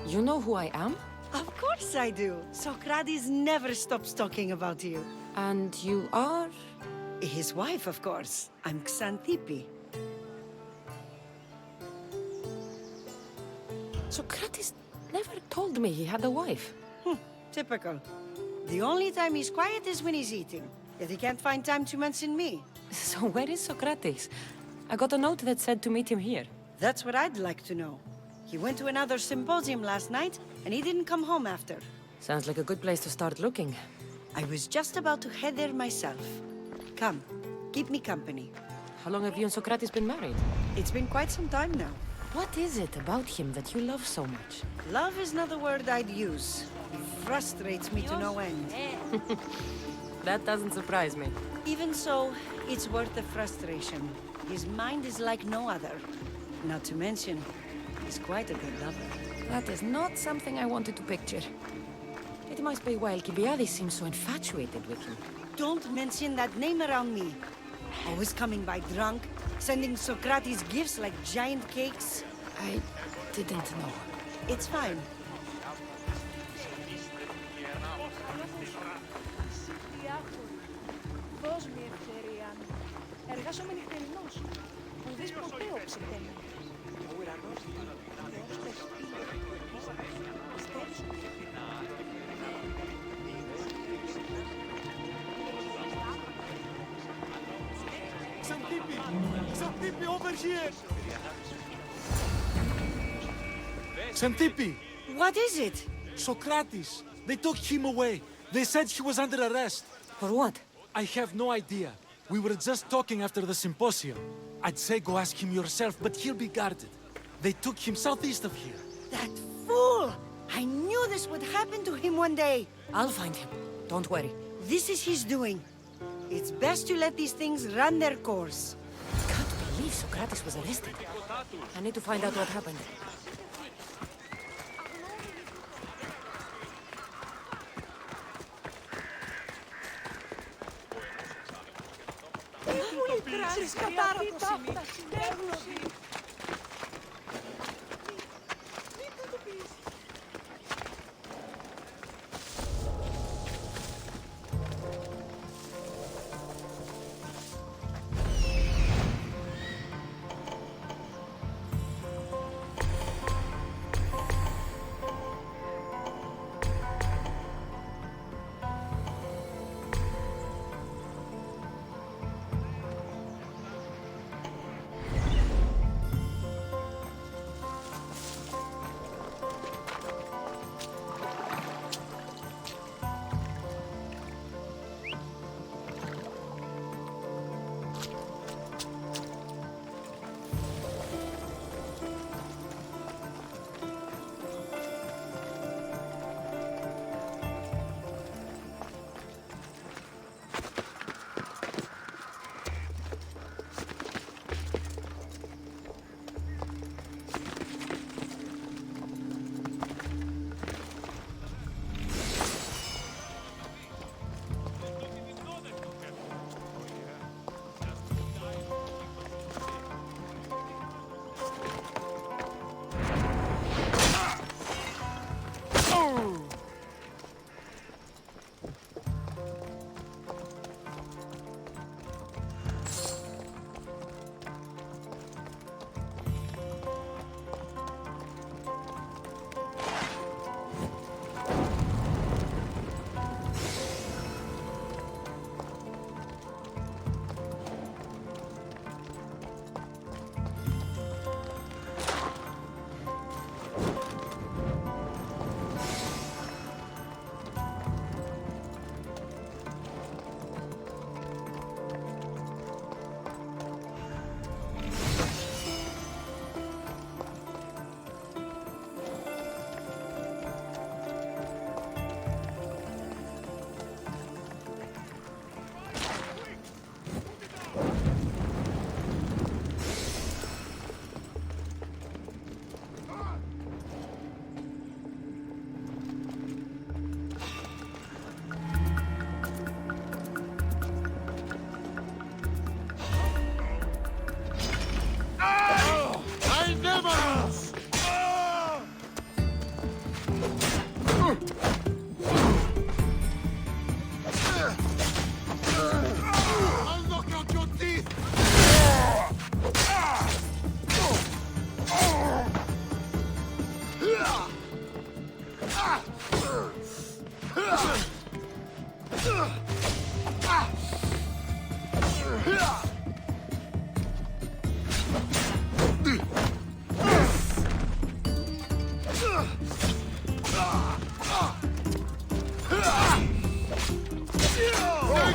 You know who I am? Of course I do. Socrates never stops talking about you. And you are? His wife, of course. I'm Xanthippe. Socrates never told me he had a wife. Typical. The only time he's quiet is when he's eating. Yet he can't find time to mention me. So where is Socrates? I got a note that said to meet him here. That's what I'd like to know. He went to another symposium last night, and he didn't come home after. Sounds like a good place to start looking. I was just about to head there myself. Come, keep me company. How long have you and Socrates been married? It's been quite some time now. What is it about him that you love so much? Love is not the word I'd use. He frustrates me to no end. That doesn't surprise me. Even so, it's worth the frustration. His mind is like no other. Not to mention, he's quite a good lover. That is not something I wanted to picture. It must be why Alcibiades seems so infatuated with him. Don't mention that name around me. Always coming by drunk, sending Socrates gifts like giant cakes. I didn't know. It's fine. Δώσ' μια ευκαιρία. Εργάζομαι νυχτερινός. Μου δεις ποτέ όψε τέμει. Ο ουρανός Xanthippe, over here! Xanthippe! What is it? Socrates. They took him away. They said he was under arrest. For what? I have no idea. We were just talking after the symposium. I'd say go ask him yourself, but he'll be guarded. They took him southeast of here. That fool! I knew this would happen to him one day. I'll find him. Don't worry. This is his doing. It's best to let these things run their course. I can't believe Socrates was arrested. I need to find out what happened. Κράτης κατάρροφος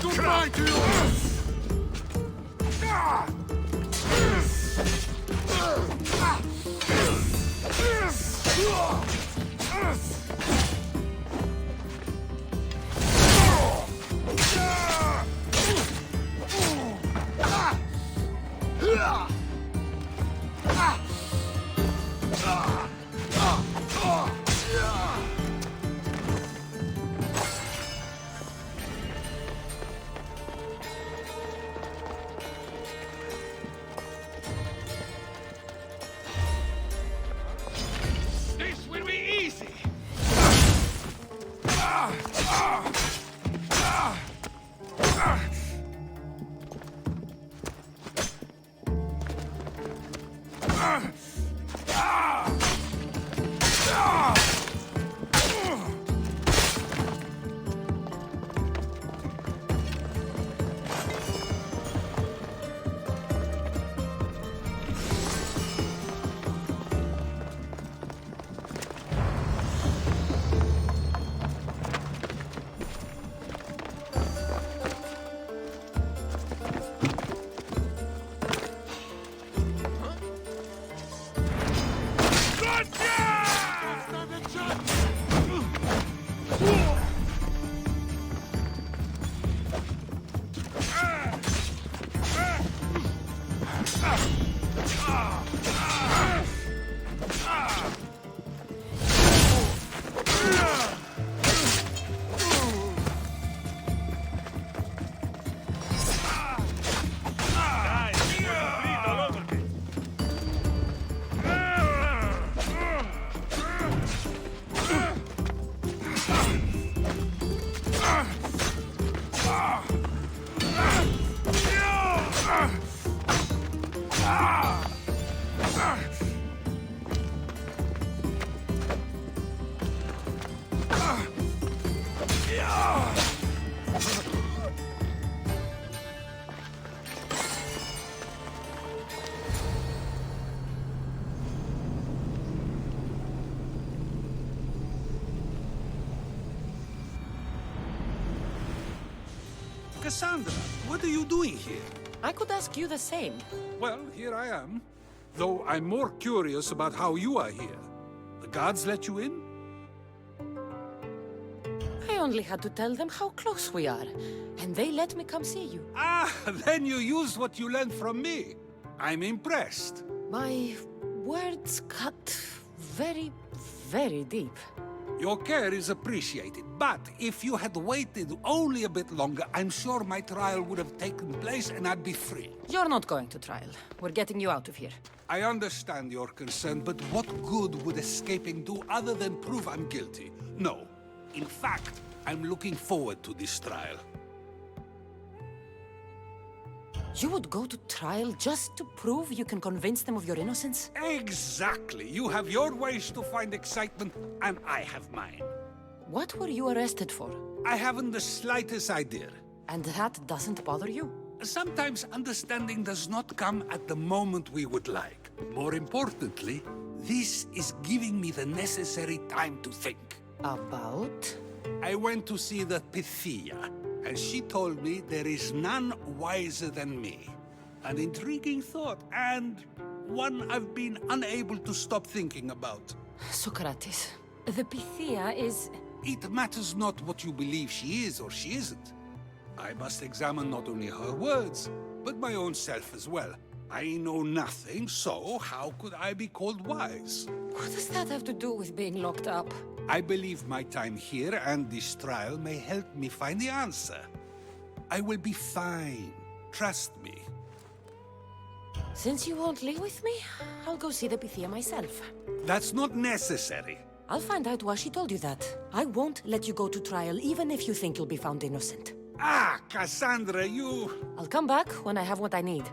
Goodbye to you! This will be easy! Cassandra, what are you doing here? I could ask you the same. Well, here I am. Though I'm more curious about how you are here. The guards let you in? I only had to tell them how close we are, and they let me come see you. Ah, then you used what you learned from me. I'm impressed. My words cut very, very deep. Your care is appreciated, but if you had waited only a bit longer, I'm sure my trial would have taken place and I'd be free. You're not going to trial. We're getting you out of here. I understand your concern, but what good would escaping do other than prove I'm guilty? No. In fact, I'm looking forward to this trial. You would go to trial just to prove you can convince them of your innocence? Exactly. You have your ways to find excitement, and I have mine. What were you arrested for? I haven't the slightest idea. And that doesn't bother you? Sometimes understanding does not come at the moment we would like. More importantly, this is giving me the necessary time to think. About? I went to see the Pythia, and she told me there is none wiser than me. An intriguing thought, and one I've been unable to stop thinking about. Socrates, the Pythia is... It matters not what you believe she is or she isn't. I must examine not only her words, but my own self as well. I know nothing, so how could I be called wise? What does that have to do with being locked up? I believe my time here and this trial may help me find the answer. I will be fine. Trust me. Since you won't leave with me, I'll go see the Pythia myself. That's not necessary. I'll find out why she told you that. I won't let you go to trial, even if you think you'll be found innocent. Ah, Cassandra, you... I'll come back when I have what I need.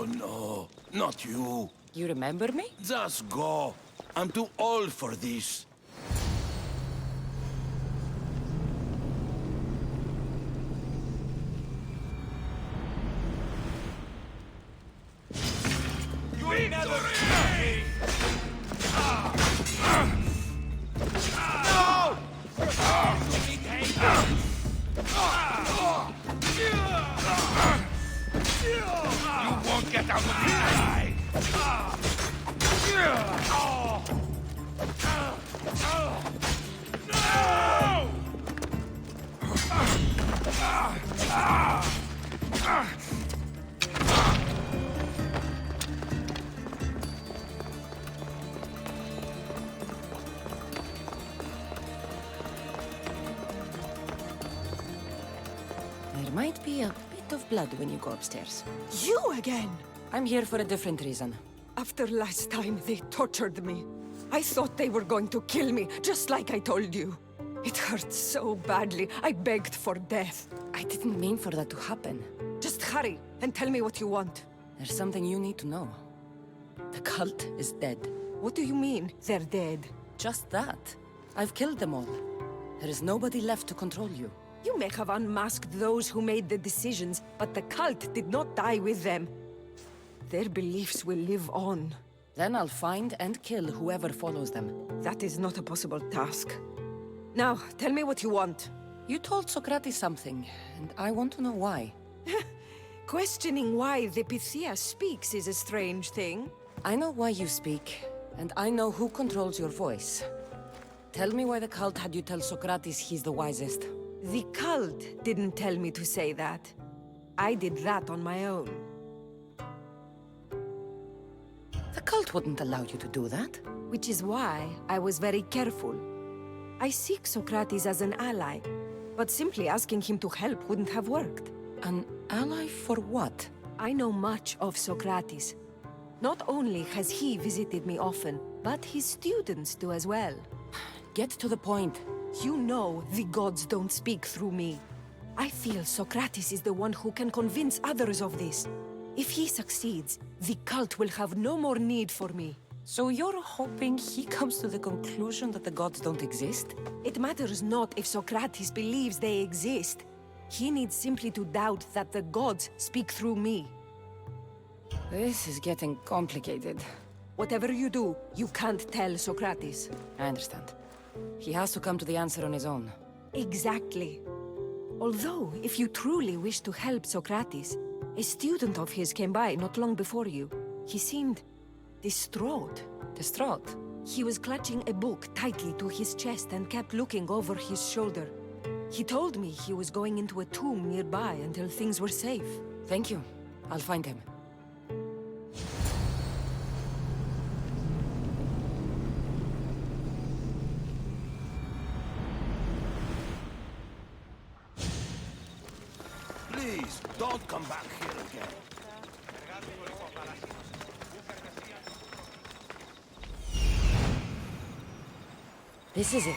no, not you. You remember me? Just go. I'm too old for this. You'll never You won't get out of this alive! There might be a bit of blood when you go upstairs. You again? I'm here for a different reason. After last time, they tortured me. I thought they were going to kill me, just like I told you. It hurt so badly, I begged for death. I didn't mean for that to happen. Just hurry, and tell me what you want. There's something you need to know. The cult is dead. What do you mean, they're dead? Just that. I've killed them all. There is nobody left to control you. You may have unmasked those who made the decisions, but the cult did not die with them. Their beliefs will live on. Then I'll find and kill whoever follows them. That is not a possible task. Now, tell me what you want. You told Socrates something, and I want to know why. Questioning why the Pythia speaks is a strange thing. I know why you speak, and I know who controls your voice. Tell me why the cult had you tell Socrates he's the wisest. The cult didn't tell me to say that. I did that on my own. The cult wouldn't allow you to do that. Which is why I was very careful. I seek Socrates as an ally, but simply asking him to help wouldn't have worked. An ally for what? I know much of Socrates. Not only has he visited me often, but his students do as well. Get to the point. You know the gods don't speak through me. I feel Socrates is the one who can convince others of this. If he succeeds, the cult will have no more need for me. So you're hoping he comes to the conclusion that the gods don't exist? It matters not if Socrates believes they exist. He needs simply to doubt that the gods speak through me. This is getting complicated. Whatever you do, you can't tell Socrates. I understand. He has to come to the answer on his own. Exactly. Although, if you truly wish to help Socrates, a student of his came by not long before you. He seemed distraught. Distraught? He was clutching a book tightly to his chest and kept looking over his shoulder. He told me he was going into a tomb nearby until things were safe. Thank you. I'll find him. Please, don't come back here again. This is it.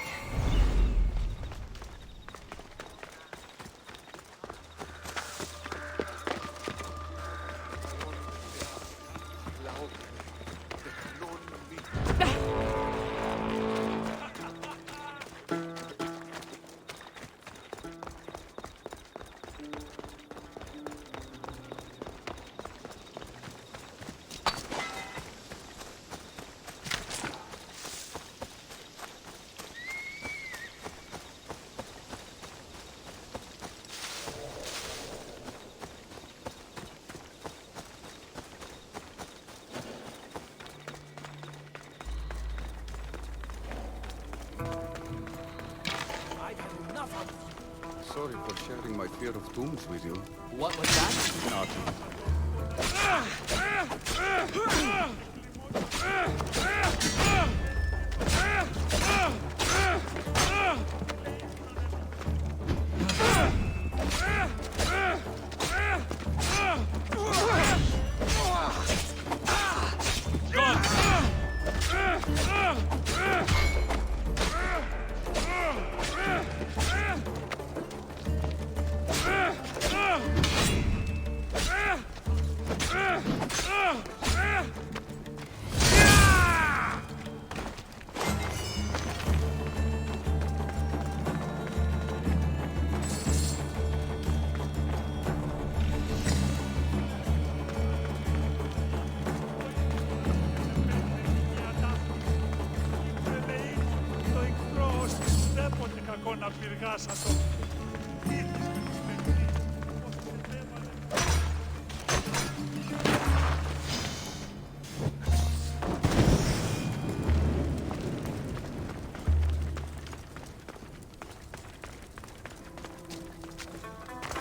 Sorry for sharing my fear of tombs with you. What was that? Nothing.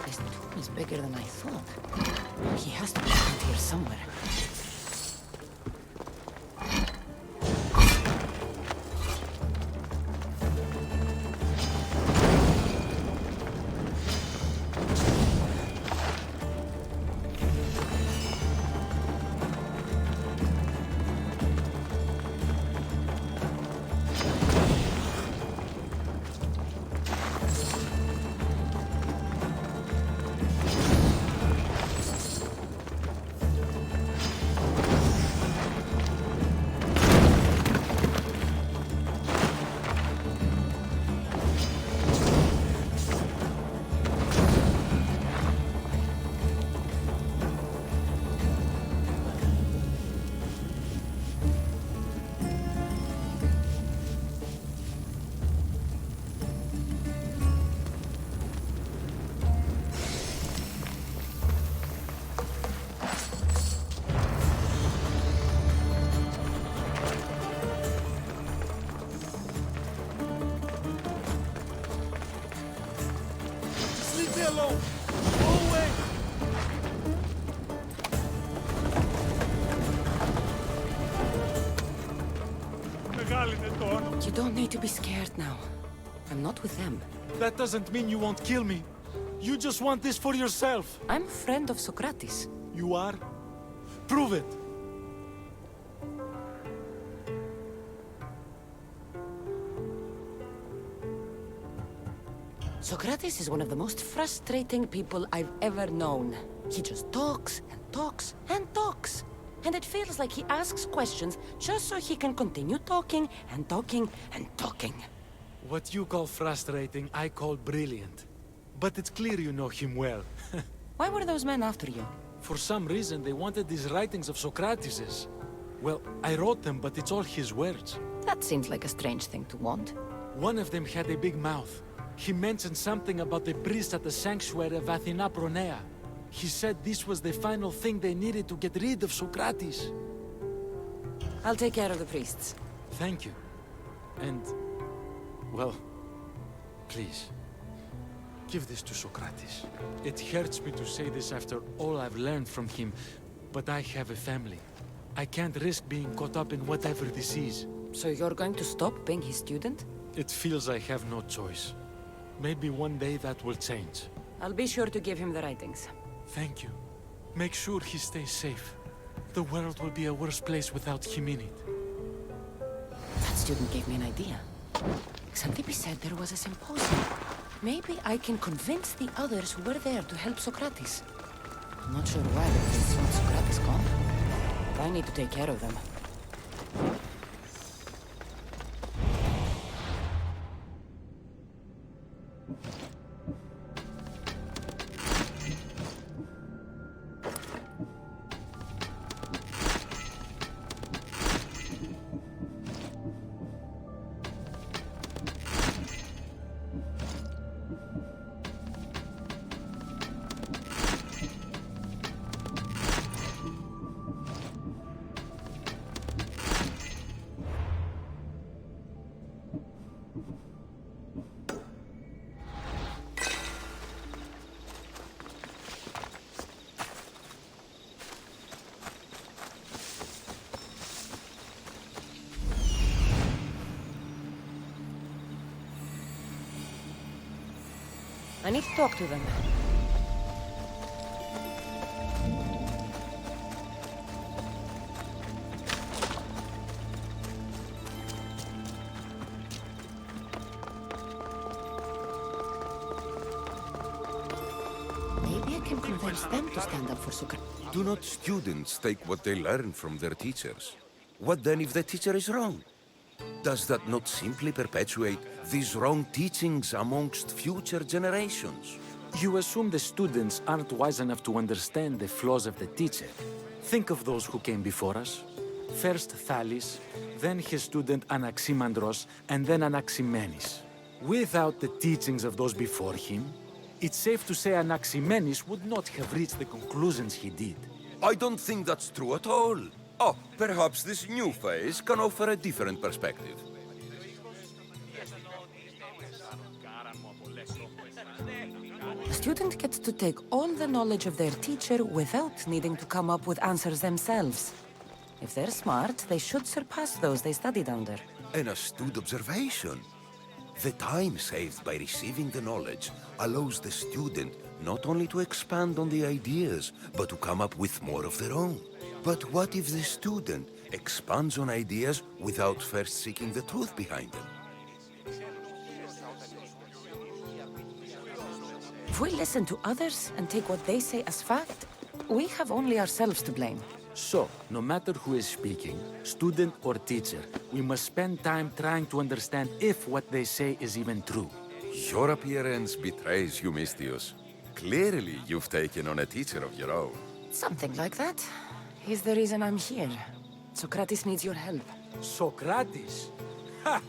This tomb is bigger than I thought. He has to be around here somewhere. You don't need to be scared now. I'm not with them. That doesn't mean you won't kill me. You just want this for yourself. I'm a friend of Socrates. You are? Prove it. Socrates is one of the most frustrating people I've ever known. He just talks and talks and talks. And it feels like he asks questions just so he can continue talking and talking and talking. What you call frustrating, I call brilliant. But it's clear you know him well. Why were those men after you? For some reason, they wanted these writings of Socrates's. Well, I wrote them, but it's all his words. That seems like a strange thing to want. One of them had a big mouth. He mentioned something about the priest at the sanctuary of Athena Pronea. He said this was the final thing they needed to get rid of Socrates. I'll take care of the priests. Thank you. And, well, please, give this to Socrates. It hurts me to say this after all I've learned from him, but I have a family. I can't risk being caught up in whatever this is. So you're going to stop being his student? It feels I have no choice. Maybe one day that will change. I'll be sure to give him the writings. Thank you. Make sure he stays safe. The world will be a worse place without him in it. That student gave me an idea. Xantippe said there was a symposium. Maybe I can convince the others who were there to help Socrates. I'm not sure why, but they want Socrates gone. But I need to take care of them. I need to talk to them. Maybe I can convince them to stand up for Socrates. Do not students take what they learn from their teachers? What then if the teacher is wrong? Does that not simply perpetuate these wrong teachings amongst future generations? You assume the students aren't wise enough to understand the flaws of the teacher. Think of those who came before us. First Thales, then his student Anaximandros, and then Anaximenes. Without the teachings of those before him, it's safe to say Anaximenes would not have reached the conclusions he did. I don't think that's true at all. Oh, perhaps this new phase can offer a different perspective. The student gets to take all the knowledge of their teacher without needing to come up with answers themselves. If they're smart, they should surpass those they studied under. An astute observation. The time saved by receiving the knowledge allows the student not only to expand on the ideas, but to come up with more of their own. But what if the student expands on ideas without first seeking the truth behind them? If we listen to others and take what they say as fact, we have only ourselves to blame. So, no matter who is speaking, student or teacher, we must spend time trying to understand if what they say is even true. Your appearance betrays you, Mystios. Clearly, you've taken on a teacher of your own. Something like that. He's the reason I'm here. Socrates needs your help. Socrates? Ha!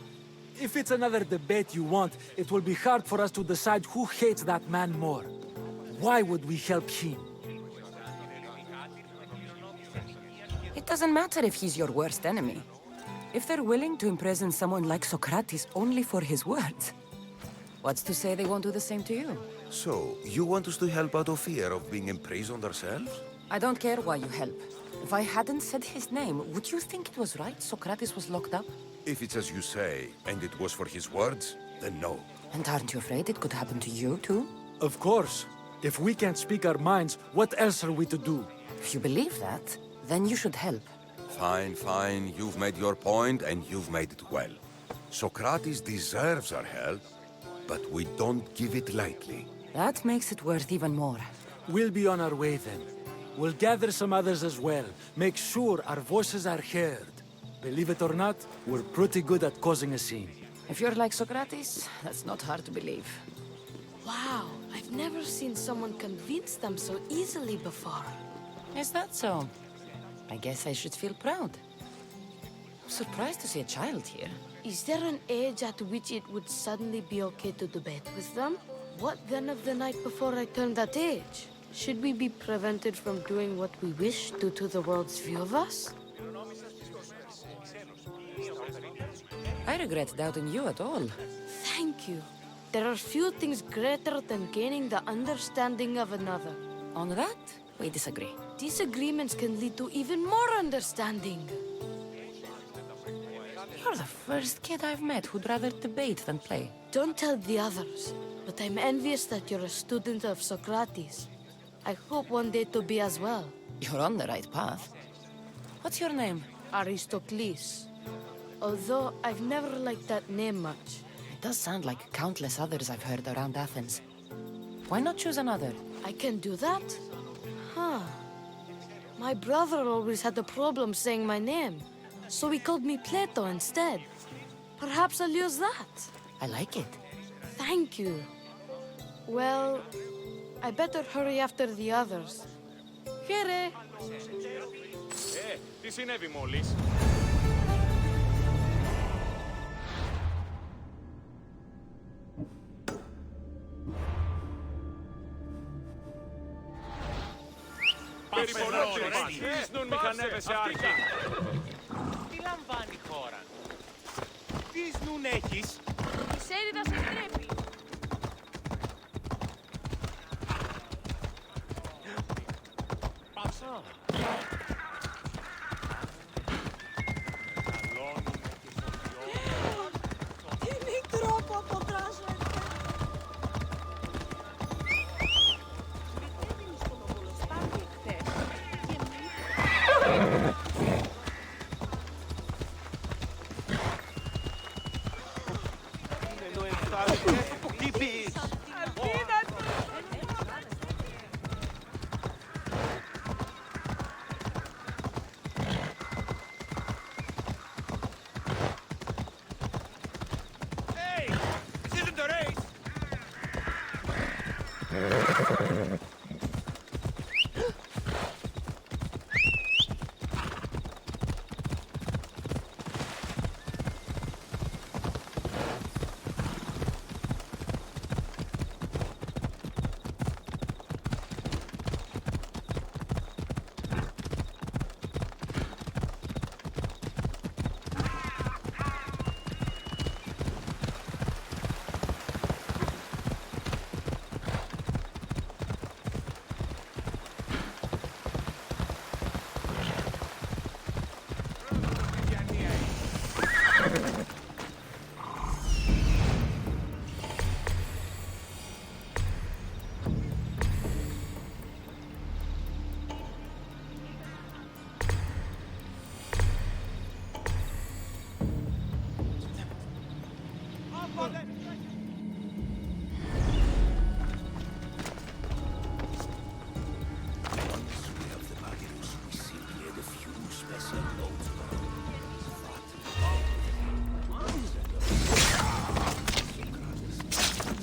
If it's another debate you want, it will be hard for us to decide who hates that man more. Why would we help him? It doesn't matter if he's your worst enemy. If they're willing to imprison someone like Socrates only for his words, what's to say they won't do the same to you? So, you want us to help out of fear of being imprisoned ourselves? I don't care why you help. If I hadn't said his name, would you think it was right Socrates was locked up? If it's as you say, and it was for his words, then no. And aren't you afraid it could happen to you, too? Of course. If we can't speak our minds, what else are we to do? If you believe that, then you should help. Fine, fine. You've made your point, and you've made it well. Socrates deserves our help, but we don't give it lightly. That makes it worth even more. We'll be on our way then. We'll gather some others as well. Make sure our voices are heard. Believe it or not, we're pretty good at causing a scene. If you're like Socrates, that's not hard to believe. Wow, I've never seen someone convince them so easily before. Is that so? I guess I should feel proud. I'm surprised to see a child here. Is there an age at which it would suddenly be okay to debate with them? What then of the night before I turned that age? Should we be prevented from doing what we wish due to the world's view of us? I regret doubting you at all. Thank you. There are few things greater than gaining the understanding of another. On that, we disagree. Disagreements can lead to even more understanding. You're the first kid I've met who'd rather debate than play. Don't tell the others, but I'm envious that you're a student of Socrates. I hope one day to be as well. You're on the right path. What's your name? Aristocles. Although I've never liked that name much. It does sound like countless others I've heard around Athens. Why not choose another? I can do that? Huh. My brother always had a problem saying my name, so he called me Plato instead. Perhaps I'll use that. I like it. Thank you. Well, I better hurry after the others. Here. Τι συνέβη μόλις? Σβήνουν μηχανές σε άρχη. Τι λαμβάνει η χώρα? Τι σνούν έχεις? Η σέριδα σε τρέπει. Πάψα. Τι μικρό που αποτράζω. Isn't there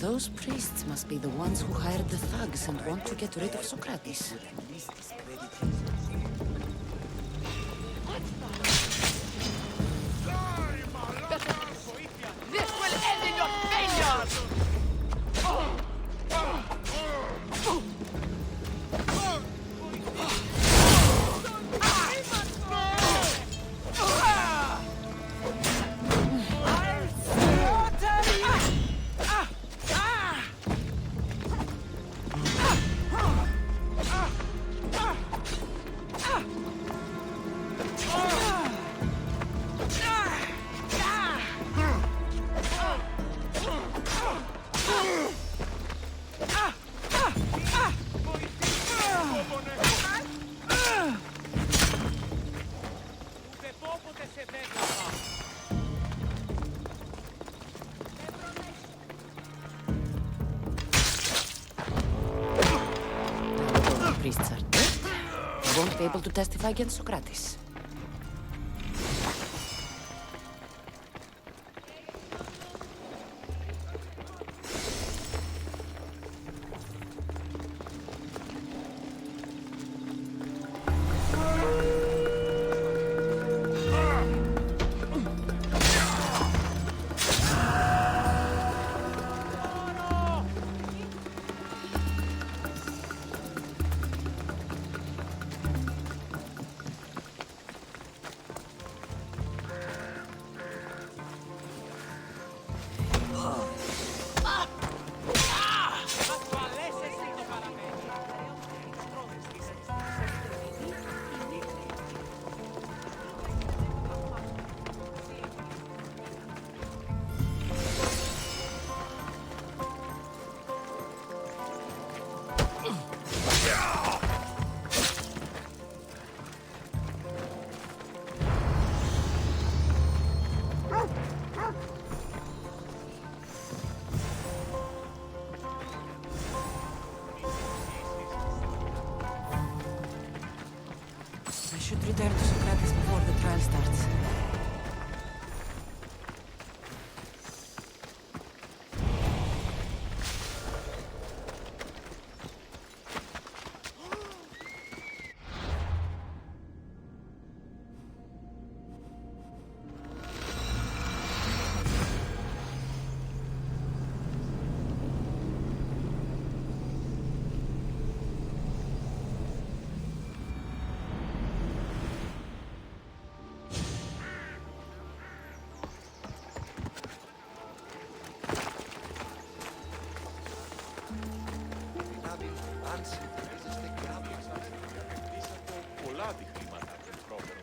Those priests must be the ones who hired the thugs and want to get rid of Socrates. This will end in your failure! Priests are dead. They won't be able to testify against Socrates. I should return to Socrates before the trial starts. Πολλά τη χρήματα από το πρόπερο.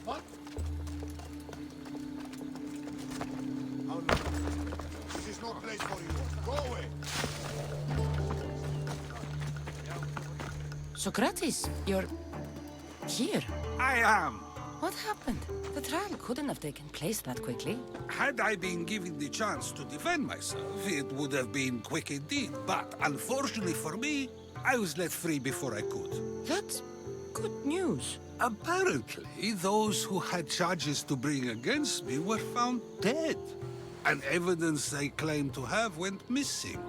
What? Oh no. This is no place for you. Go away. Socrates, you're here. I am. What happened? The trial couldn't have taken place that quickly. Had I been given the chance to defend myself, it would have been quick indeed. But unfortunately for me, I was let free before I could. That's good news. Apparently, those who had charges to bring against me were found dead. And evidence they claimed to have went missing.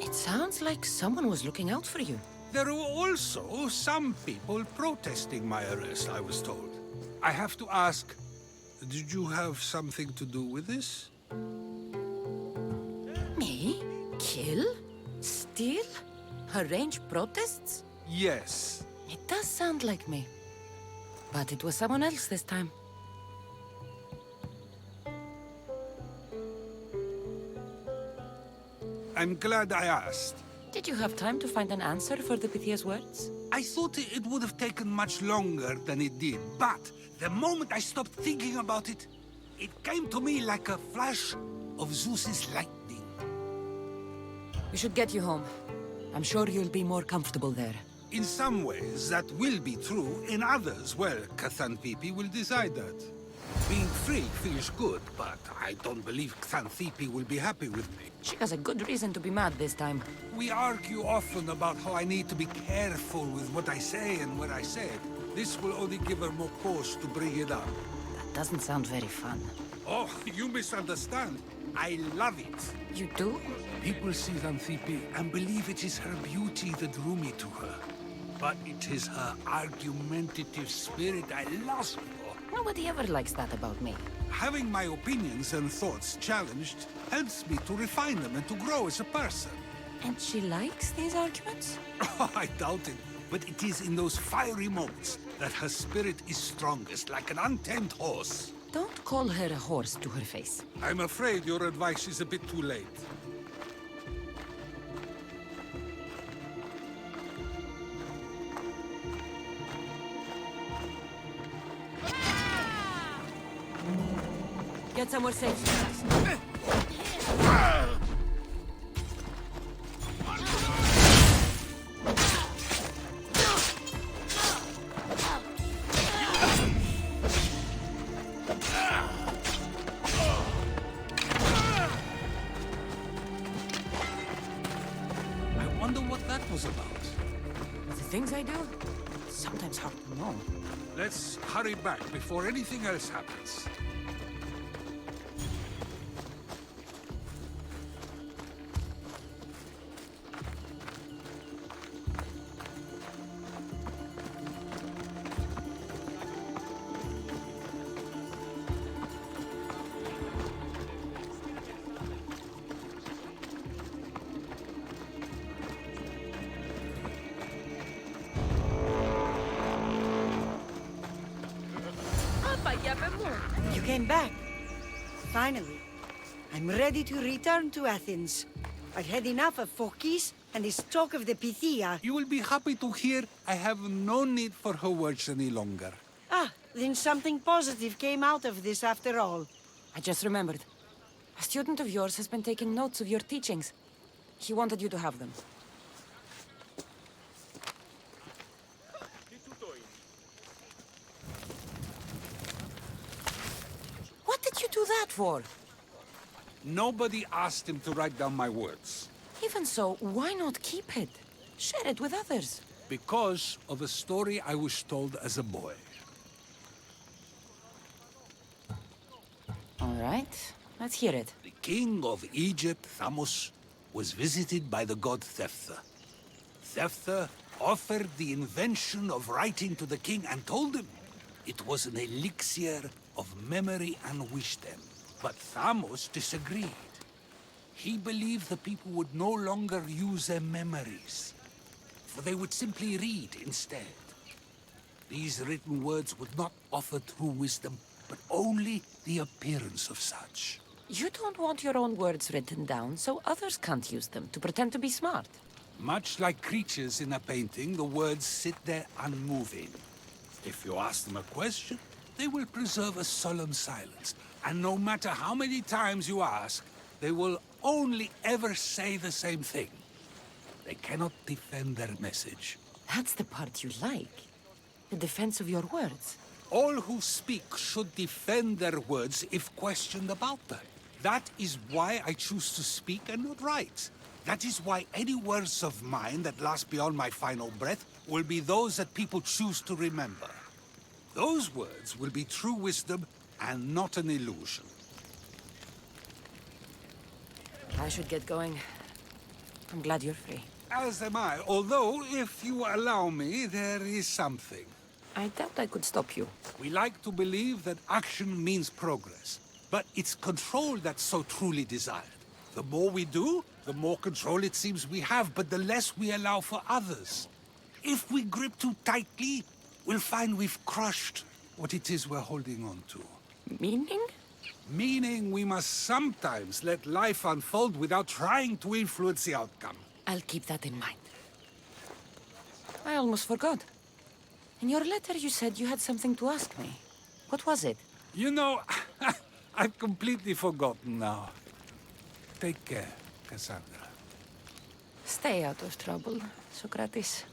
It sounds like someone was looking out for you. There were also some people protesting my arrest, I was told. I have to ask, did you have something to do with this? Me? Kill? Steal? Arrange protests? Yes. It does sound like me. But it was someone else this time. I'm glad I asked. Did you have time to find an answer for the Pythia's words? I thought it would have taken much longer than it did, but the moment I stopped thinking about it, it came to me like a flash of Zeus's lightning. We should get you home. I'm sure you'll be more comfortable there. In some ways, that will be true. In others, well, Cathan Pipi will decide that. Being free feels good, but I don't believe Xanthippe will be happy with me. She has a good reason to be mad this time. We argue often about how I need to be careful with what I say and where I say it. This will only give her more cause to bring it up. That doesn't sound very fun. Oh, you misunderstand. I love it. You do? People see Xanthippe and believe it is her beauty that drew me to her. But it is her argumentative spirit I lust for. Nobody ever likes that about me. Having my opinions and thoughts challenged helps me to refine them and to grow as a person. And she likes these arguments? Oh, I doubt it. But it is in those fiery moments that her spirit is strongest, like an untamed horse. Don't call her a horse to her face. I'm afraid your advice is a bit too late. Get somewhere safe. I wonder what that was about. The things I do? It's sometimes hard to know. Let's hurry back before anything else happens. You came back. Finally. I'm ready to return to Athens. I've had enough of Phokis and this talk of the Pythia. You will be happy to hear I have no need for her words any longer. Ah, then something positive came out of this after all. I just remembered. A student of yours has been taking notes of your teachings. He wanted you to have them. What did you do that for? Nobody asked him to write down my words. Even so, why not keep it? Share it with others. Because of a story I was told as a boy. All right, let's hear it. The king of Egypt, Thamos, was visited by the god Thephtha. Thephtha offered the invention of writing to the king and told him it was an elixir of memory and wisdom. But Thamos disagreed. He believed the people would no longer use their memories, for they would simply read instead. These written words would not offer true wisdom, but only the appearance of such. You don't want your own words written down, so others can't use them to pretend to be smart. Much like creatures in a painting, the words sit there unmoving. If you ask them a question, they will preserve a solemn silence. And no matter how many times you ask, they will only ever say the same thing. They cannot defend their message. That's the part you like. The defense of your words. All who speak should defend their words if questioned about them. That is why I choose to speak and not write. That is why any words of mine that last beyond my final breath will be those that people choose to remember. Those words will be true wisdom and not an illusion. I should get going. I'm glad you're free. As am I, although, if you allow me, there is something. I doubt I could stop you. We like to believe that action means progress, but it's control that's so truly desired. The more we do, the more control it seems we have, but the less we allow for others. If we grip too tightly, we'll find we've crushed what it is we're holding on to. Meaning? Meaning we must sometimes let life unfold without trying to influence the outcome. I'll keep that in mind. I almost forgot. In your letter you said you had something to ask me. What was it? You know, I've completely forgotten now. Take care, Cassandra. Stay out of trouble, Socrates.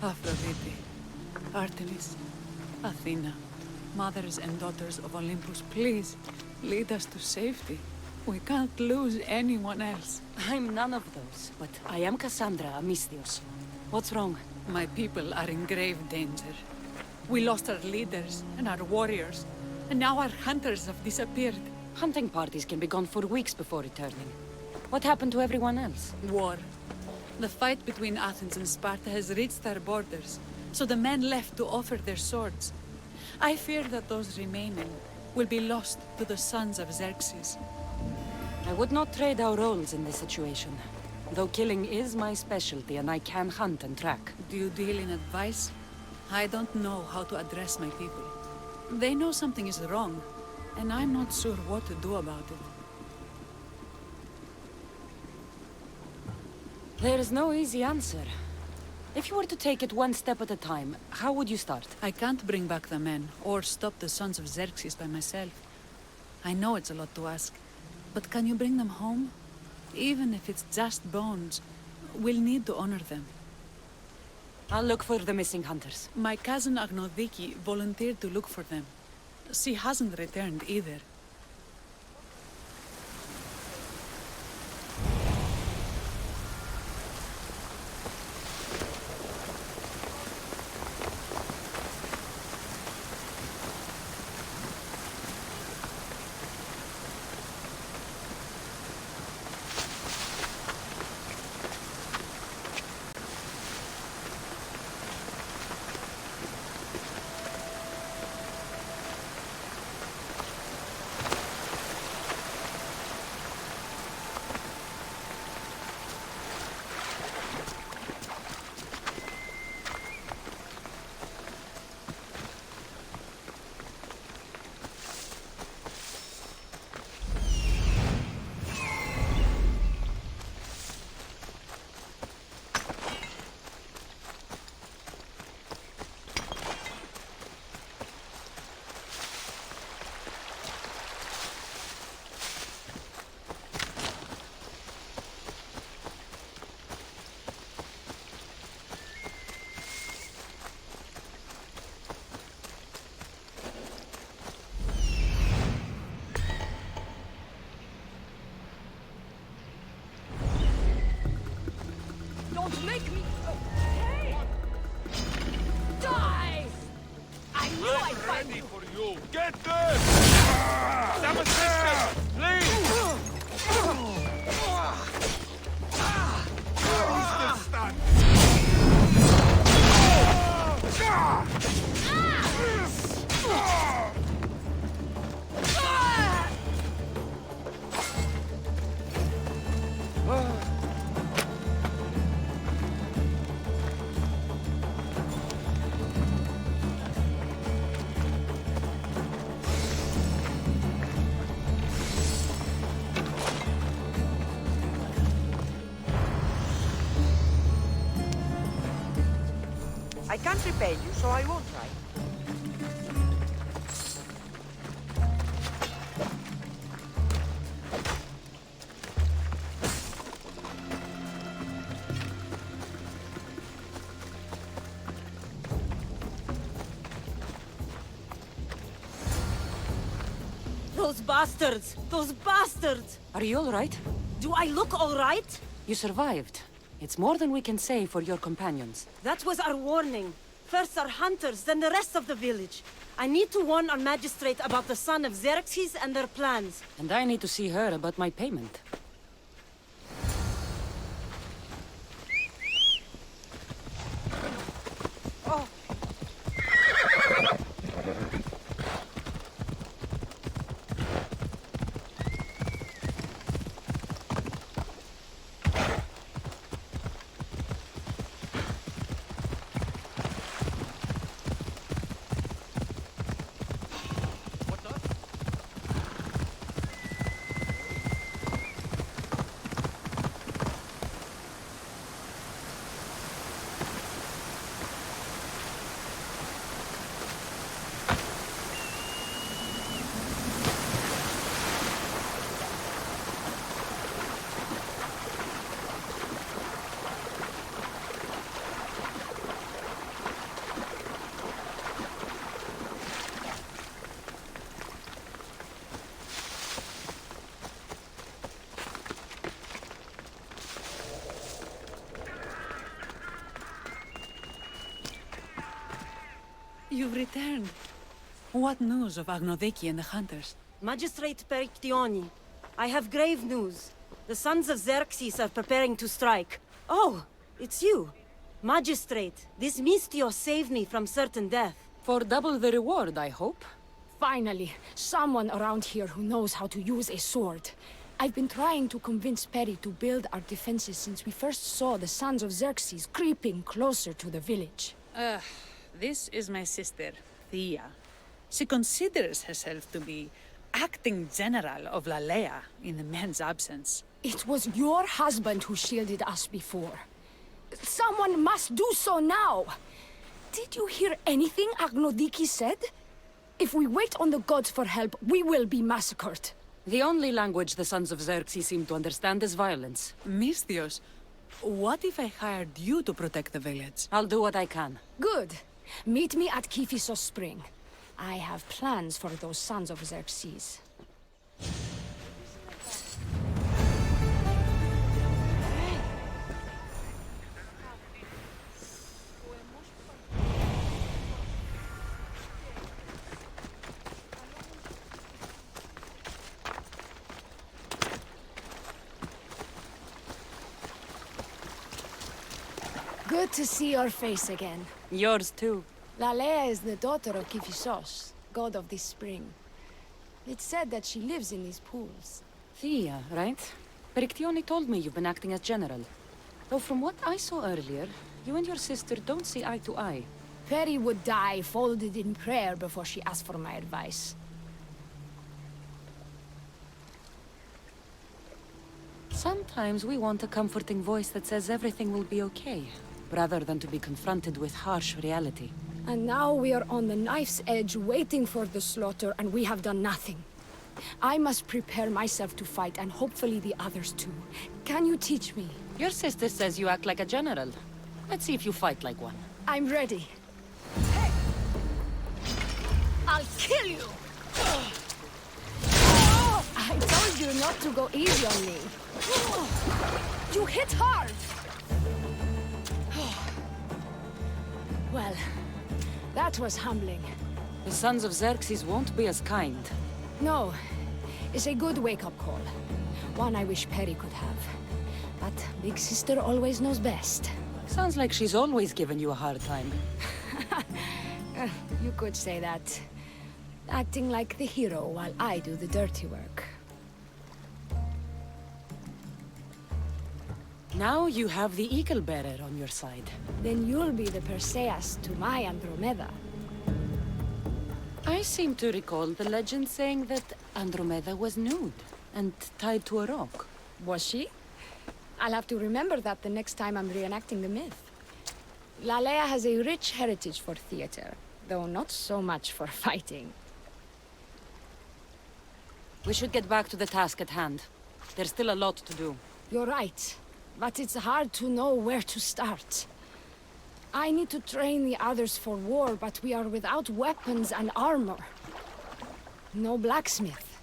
Aphrodite, Artemis, Athena, mothers and daughters of Olympus, please, lead us to safety. We can't lose anyone else. I'm none of those, but I am Cassandra Amistios. What's wrong? My people are in grave danger. We lost our leaders and our warriors, and now our hunters have disappeared. Hunting parties can be gone for weeks before returning. What happened to everyone else? War. The fight between Athens and Sparta has reached our borders, so the men left to offer their swords. I fear that those remaining will be lost to the sons of Xerxes. I would not trade our roles in this situation. Though killing is my specialty and I can hunt and track. Do you deal in advice? I don't know how to address my people. They know something is wrong, and I'm not sure what to do about it. There is no easy answer. If you were to take it one step at a time, how would you start? I can't bring back the men, or stop the sons of Xerxes by myself. I know it's a lot to ask, but can you bring them home? Even if it's just bones, we'll need to honor them. I'll look for the missing hunters. My cousin Agnodiki volunteered to look for them. She hasn't returned either. knew I'd find you! For you. Get this! Some assistance, please! Who's this stunt? I can't repay you, so I won't try. Those bastards! Those bastards! Are you all right? Do I look all right? You survived. It's more than we can say for your companions. That was our warning. First our hunters, then the rest of the village. I need to warn our magistrate about the son of Xerxes and their plans. And I need to see her about my payment. Oh. You've returned. What news of Agnodeki and the hunters? Magistrate Perictioni, I have grave news. The sons of Xerxes are preparing to strike. Oh, it's you. Magistrate, this Mystios saved me from certain death. For double the reward, I hope. Finally, someone around here who knows how to use a sword. I've been trying to convince Peri to build our defenses since we first saw the sons of Xerxes creeping closer to the village. This is my sister, Thea. She considers herself to be acting general of Lalea in the men's absence. It was your husband who shielded us before. Someone must do so now! Did you hear anything Agnodiki said? If we wait on the gods for help, we will be massacred. The only language the sons of Xerxes seem to understand is violence. Mystios, what if I hired you to protect the village? I'll do what I can. Good. Meet me at Kiphisos Spring. I have plans for those sons of Xerxes. Good to see your face again. Yours too. Lalea is the daughter of Kiphisos, god of this spring. It's said that she lives in these pools. Thea, right? Perictioni told me you've been acting as general. Though from what I saw earlier, you and your sister don't see eye to eye. Peri would die folded in prayer before she asked for my advice. Sometimes we want a comforting voice that says everything will be okay, rather than to be confronted with harsh reality. And now we are on the knife's edge waiting for the slaughter, and we have done nothing. I must prepare myself to fight, and hopefully the others too. Can you teach me? Your sister says you act like a general. Let's see if you fight like one. I'm ready. Hey! I'll kill you! I told you not to go easy on me. You hit hard! Well, that was humbling. The sons of Xerxes won't be as kind. No, it's a good wake-up call. One I wish Perry could have. But Big Sister always knows best. Sounds like she's always given you a hard time. You could say that. Acting like the hero while I do the dirty work. Now you have the Eagle Bearer on your side. Then you'll be the Perseus to my Andromeda. I seem to recall the legend saying that Andromeda was nude and tied to a rock. Was she? I'll have to remember that the next time I'm reenacting the myth. Lalea has a rich heritage for theater, though not so much for fighting. We should get back to the task at hand. There's still a lot to do. You're right, but it's hard to know where to start. I need to train the others for war, but we are without weapons and armor. No blacksmith.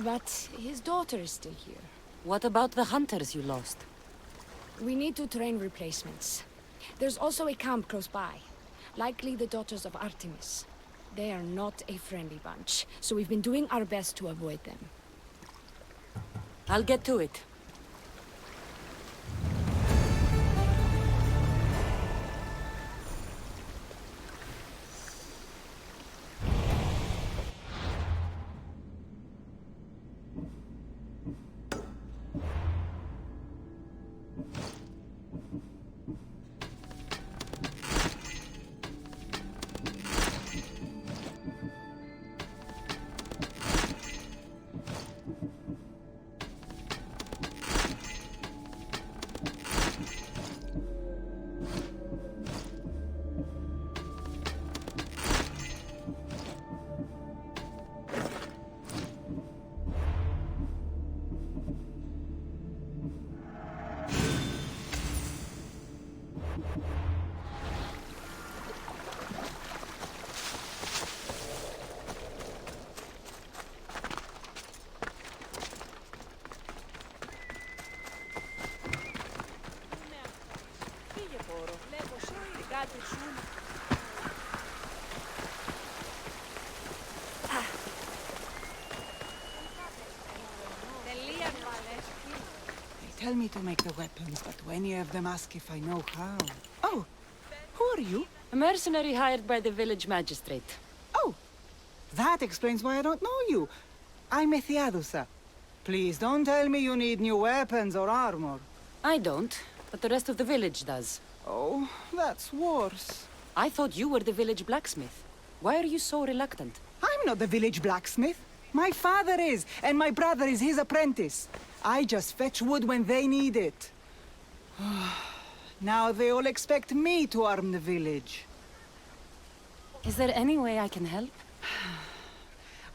But his daughter is still here. What about the hunters you lost? We need to train replacements. There's also a camp close by. Likely the daughters of Artemis. They are not a friendly bunch, so we've been doing our best to avoid them. I'll get to it. They tell me to make the weapons, but any of them ask if I know how. Oh, who are you? A mercenary hired by the village magistrate. Oh, that explains why I don't know you. I'm Ethiadusa. Please don't tell me you need new weapons or armor. I don't, but the rest of the village does. Oh, that's worse. I thought you were the village blacksmith. Why are you so reluctant? I'm not the village blacksmith. My father is, and my brother is his apprentice. I just fetch wood when they need it. Now they all expect me to arm the village. Is there any way I can help?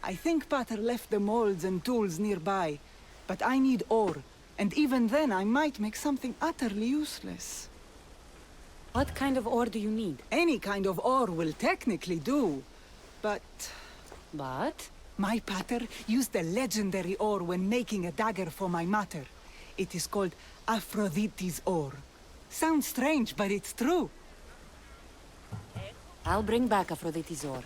I think Pater left the molds and tools nearby, but I need ore, and even then I might make something utterly useless. What kind of ore do you need? Any kind of ore will technically do, but... But? My pater used the legendary ore when making a dagger for my mater. It is called Aphrodite's ore. Sounds strange, but it's true. I'll bring back Aphrodite's ore.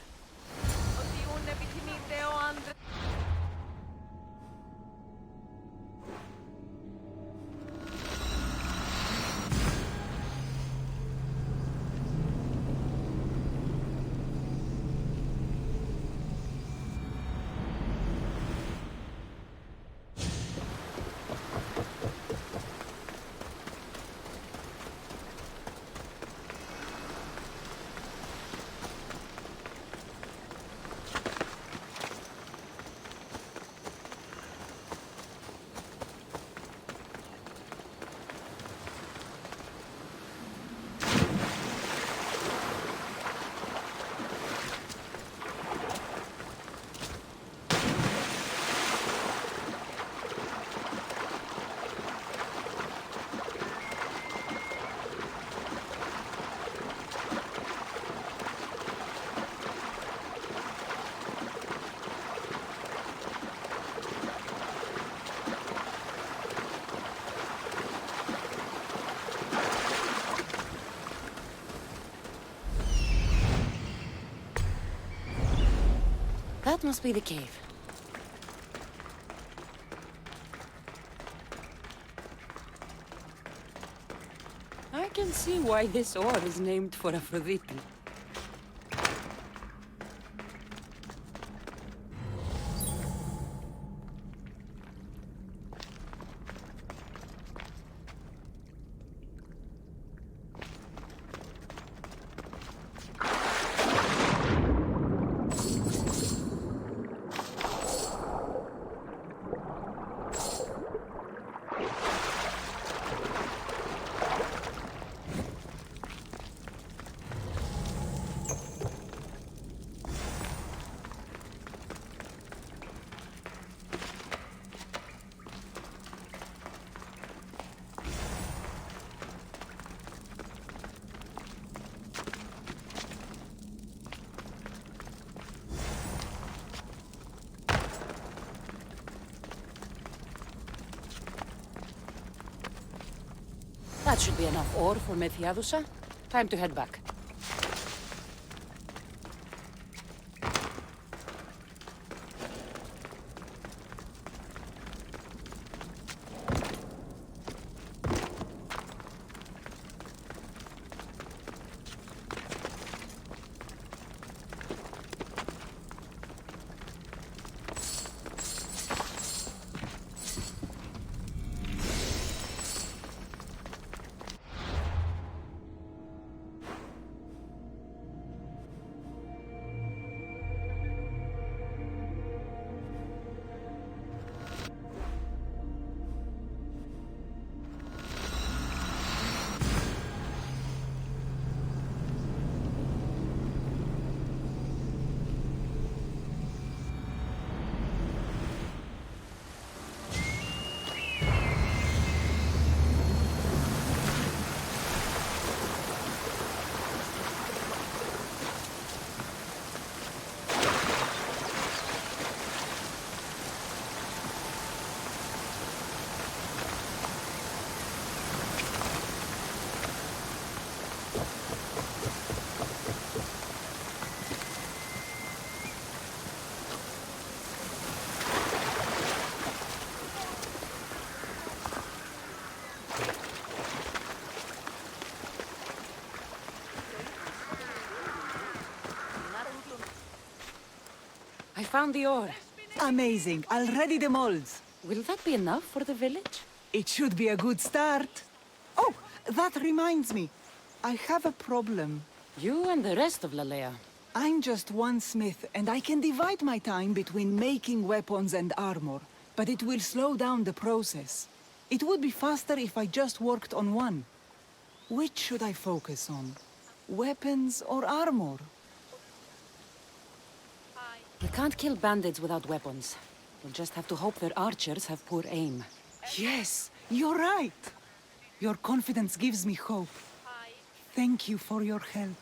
That must be the cave. I can see why this ore is named for Aphrodite. That should be enough ore for Methiadusa. Time to head back. I found the ore. Amazing. I'll ready the molds. Will that be enough for the village? It should be a good start. Oh, that reminds me. I have a problem. You and the rest of Lalea. I'm just one smith, and I can divide my time between making weapons and armor, but it will slow down the process. It would be faster if I just worked on one. Which should I focus on? Weapons or armor? You can't kill bandits without weapons. You'll just have to hope their archers have poor aim. Yes, you're right. Your confidence gives me hope. Thank you for your help.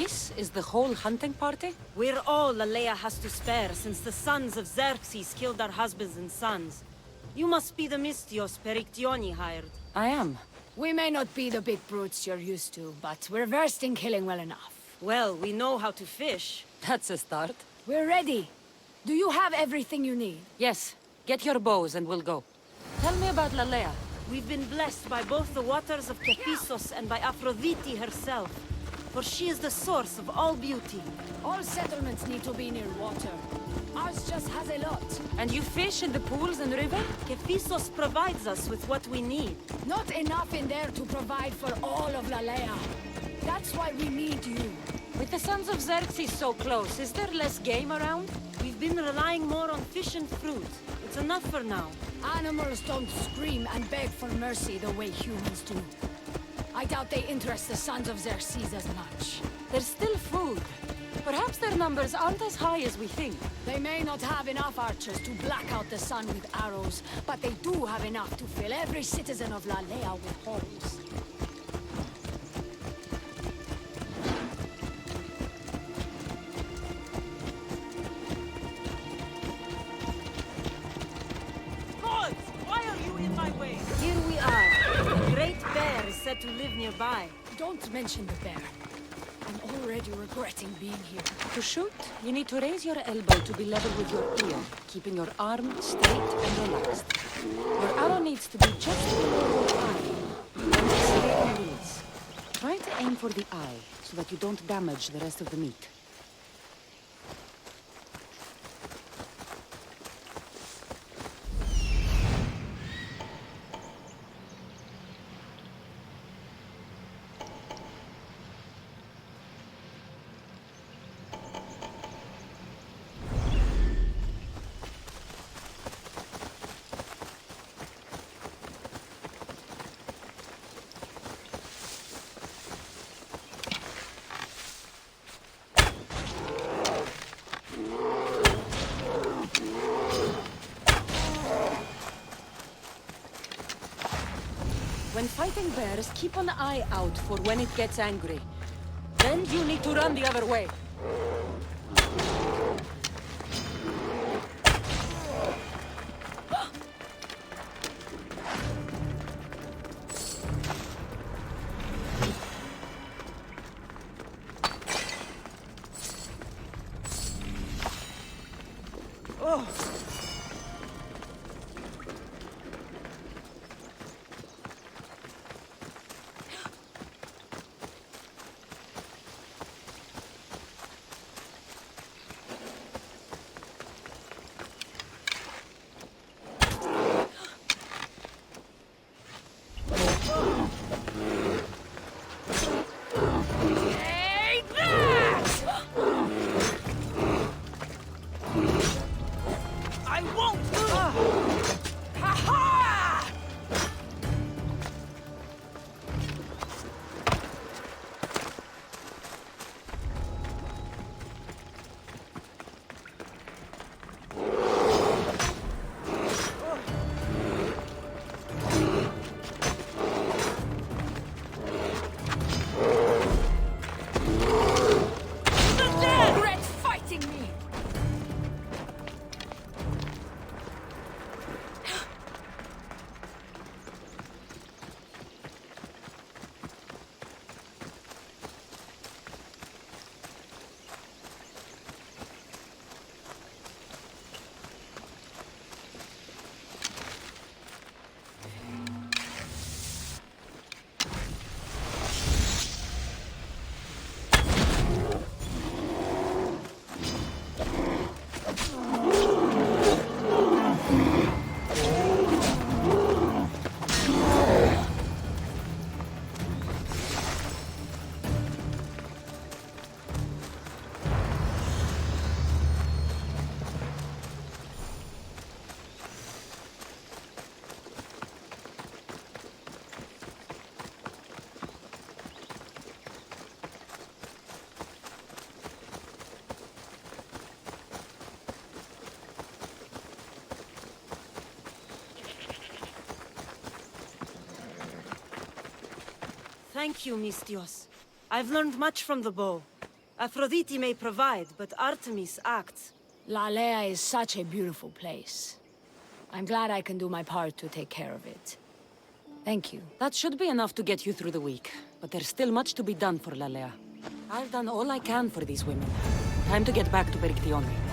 This is the whole hunting party? We're all Lalea has to spare since the sons of Xerxes killed our husbands and sons. You must be the Mistios Perictioni hired. I am. We may not be the big brutes you're used to, but we're versed in killing well enough. Well, we know how to fish. That's a start. We're ready. Do you have everything you need? Yes. Get your bows and we'll go. Tell me about Lalea. We've been blessed by both the waters of Kephisos and by Aphrodite herself. For she is the source of all beauty. All settlements need to be near water. Ours just has a lot. And you fish in the pools and river? Kephisos provides us with what we need. Not enough in there to provide for all of Lalea. That's why we need you. With the sons of Xerxes so close, is there less game around? We've been relying more on fish and fruit. It's enough for now. Animals don't scream and beg for mercy the way humans do. I doubt they interest the sons of Xerxes as much. There's still food. Perhaps their numbers aren't as high as we think. They may not have enough archers to black out the sun with arrows, but they do have enough to fill every citizen of Lalea with holes. Gods! Why are you in my way? Here we are. A great bear is said to live nearby. Don't mention the bear. I'm already regretting being here. To shoot, you need to raise your elbow to be level with your ear, keeping your arm straight and relaxed. Your arrow needs to be just below your eye. Then stay on release. Try to aim for the eye, so that you don't damage the rest of the meat. When fighting bears, keep an eye out for when it gets angry. Then you need to run the other way. Thank you, Mistios. I've learned much from the bow. Aphrodite may provide, but Artemis acts. Lalea is such a beautiful place. I'm glad I can do my part to take care of it. Thank you. That should be enough to get you through the week. But there's still much to be done for Lalea. I've done all I can for these women. Time to get back to Perictione.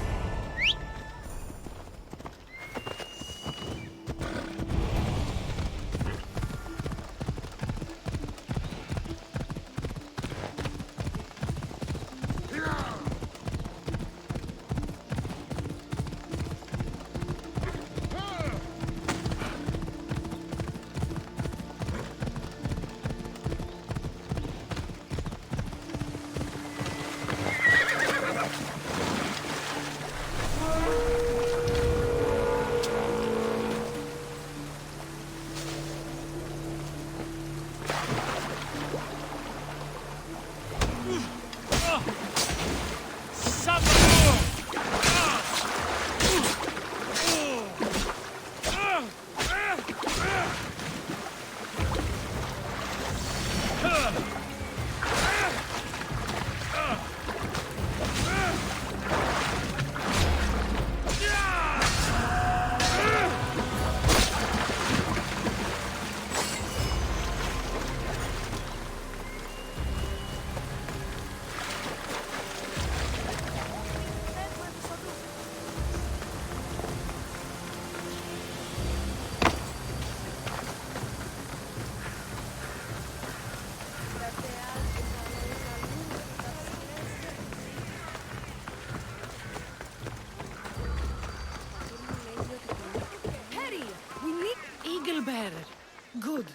Good.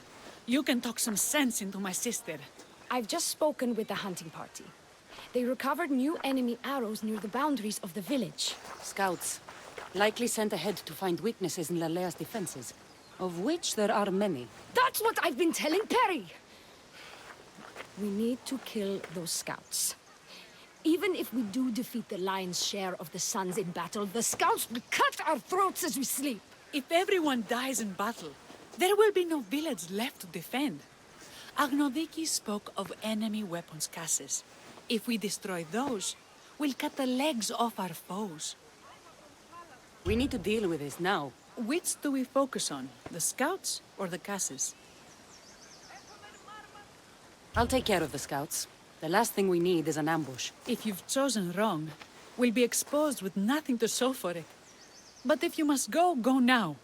You can talk some sense into my sister. I've just spoken with the hunting party. They recovered new enemy arrows near the boundaries of the village. Scouts. Likely sent ahead to find weaknesses in Lalea's defenses. Of which there are many. That's what I've been telling Perry! We need to kill those scouts. Even if we do defeat the lion's share of the Suns in battle, the scouts will cut our throats as we sleep. If everyone dies in battle, there will be no village left to defend. Agnodiki spoke of enemy weapons caches. If we destroy those, we'll cut the legs off our foes. We need to deal with this now. Which do we focus on? The scouts or the caches? I'll take care of the scouts. The last thing we need is an ambush. If you've chosen wrong, we'll be exposed with nothing to show for it. But if you must go, go now.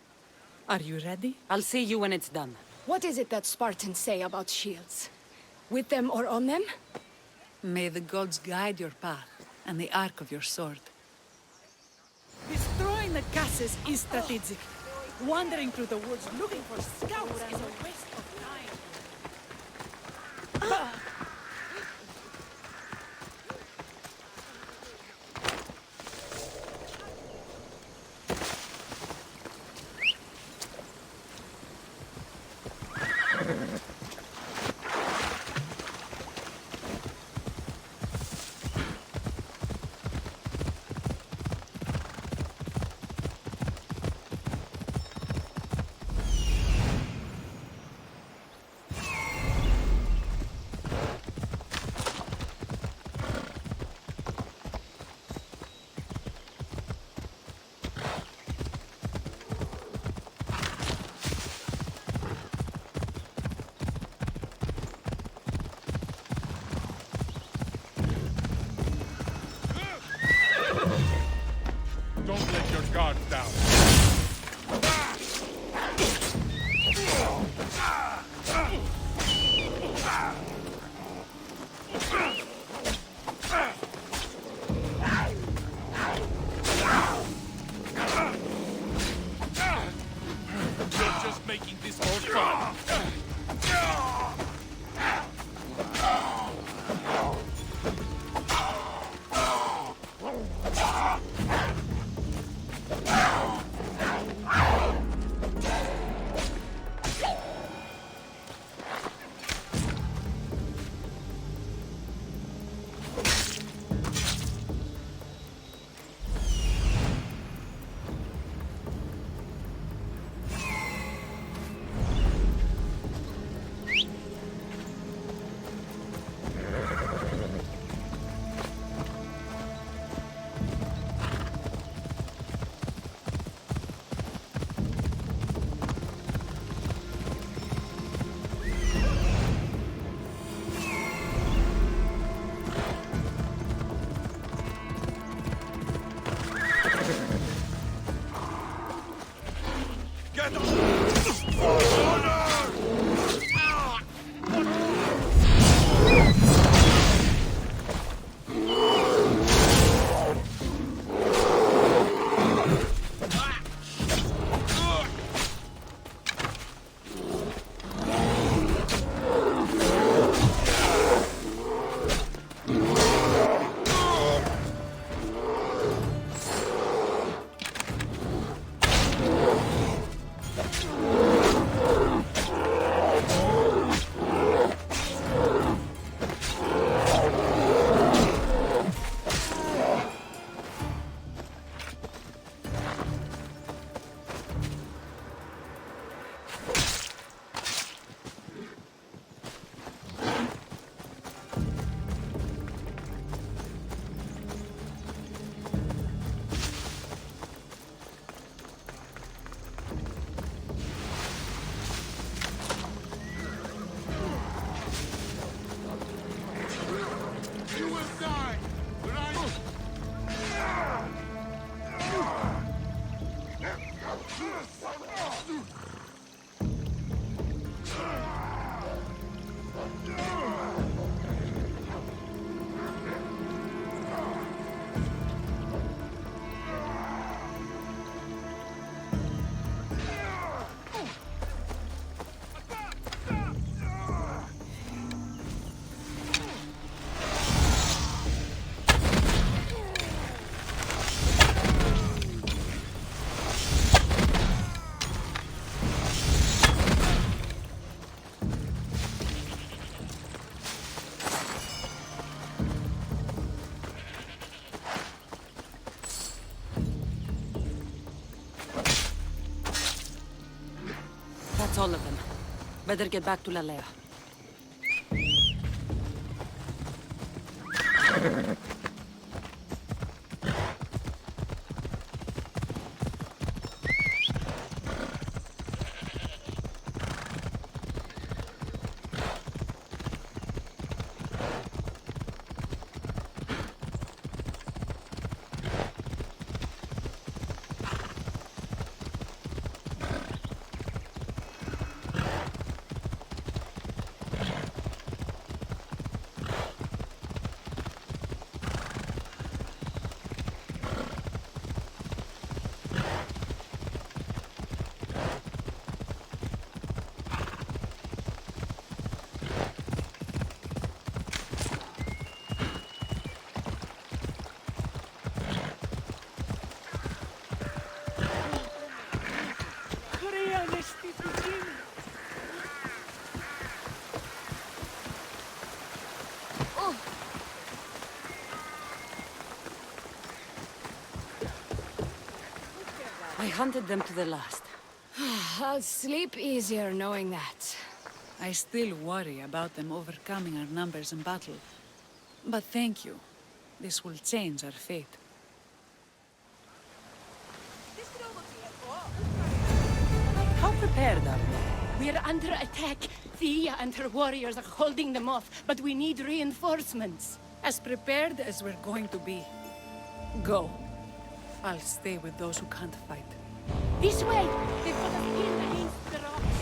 Are you ready? I'll see you when it's done. What is it that Spartans say about shields? With them or on them? May the gods guide your path and the arc of your sword. Destroying the caches is strategic. Wandering through the woods looking for scouts is a waste of time. Better get back to Lalea. I hunted them to the last. I'll sleep easier knowing that. I still worry about them overcoming our numbers in battle. But thank you. This will change our fate. How prepared are we? We're under attack. Thea and her warriors are holding them off, but we need reinforcements. As prepared as we're going to be. Go. I'll stay with those who can't fight. This way! They've got us pinned against the rocks.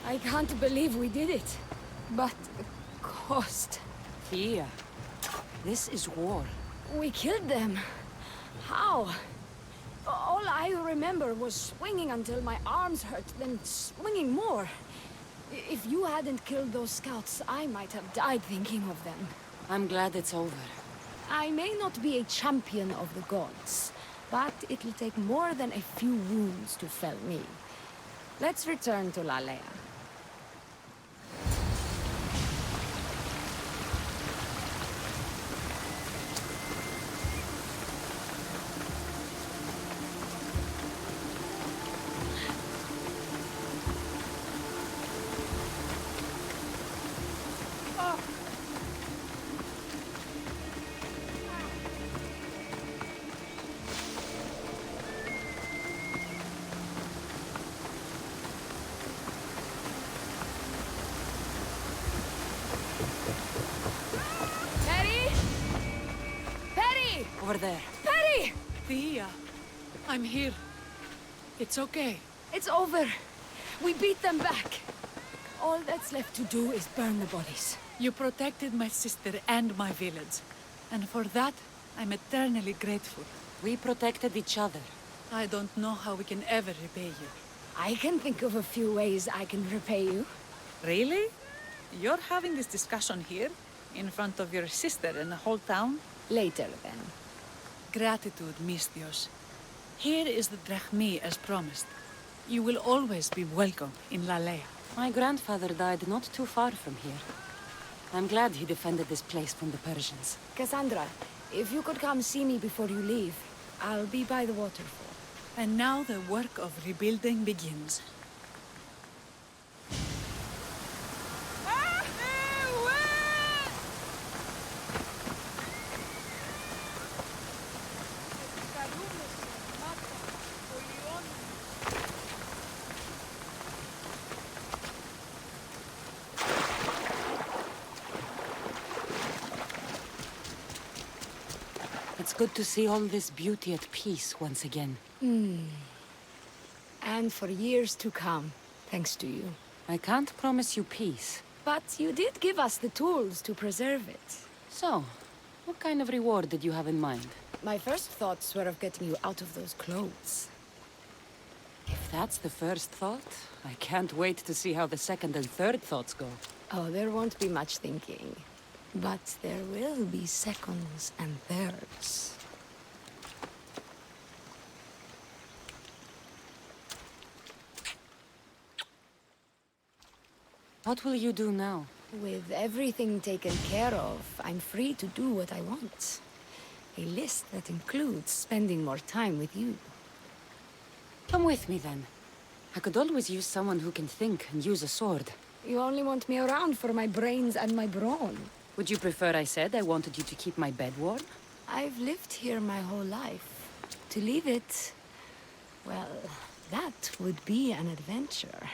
I can't believe we did it. But the cost. Thea, this is war. We killed them. How? All I remember was swinging until my arms hurt, then swinging more. If you hadn't killed those scouts, I might have died thinking of them. I'm glad it's over. I may not be a champion of the gods, but it'll take more than a few wounds to fell me. Let's return to Lalea. Over there. Perry! Thea, I'm here. It's okay. It's over. We beat them back. All that's left to do is burn the bodies. You protected my sister and my village. And for that, I'm eternally grateful. We protected each other. I don't know how we can ever repay you. I can think of a few ways I can repay you. Really? You're having this discussion here? In front of your sister and the whole town? Later, then. Gratitude, Mistios. Here is the drachmi as promised. You will always be welcome in Lalea. My grandfather died not too far from here. I'm glad he defended this place from the Persians. Cassandra, if you could come see me before you leave, I'll be by the waterfall. And now the work of rebuilding begins. It's good to see all this beauty at peace once again. And for years to come, thanks to you. I can't promise you peace. But you did give us the tools to preserve it. So, what kind of reward did you have in mind? My first thoughts were of getting you out of those clothes. If that's the first thought, I can't wait to see how the second and third thoughts go. Oh, there won't be much thinking. But there will be seconds and thirds. What will you do now? With everything taken care of, I'm free to do what I want. A list that includes spending more time with you. Come with me, then. I could always use someone who can think and use a sword. You only want me around for my brains and my brawn. Would you prefer I said I wanted you to keep my bed warm? I've lived here my whole life. To leave it... well, that would be an adventure.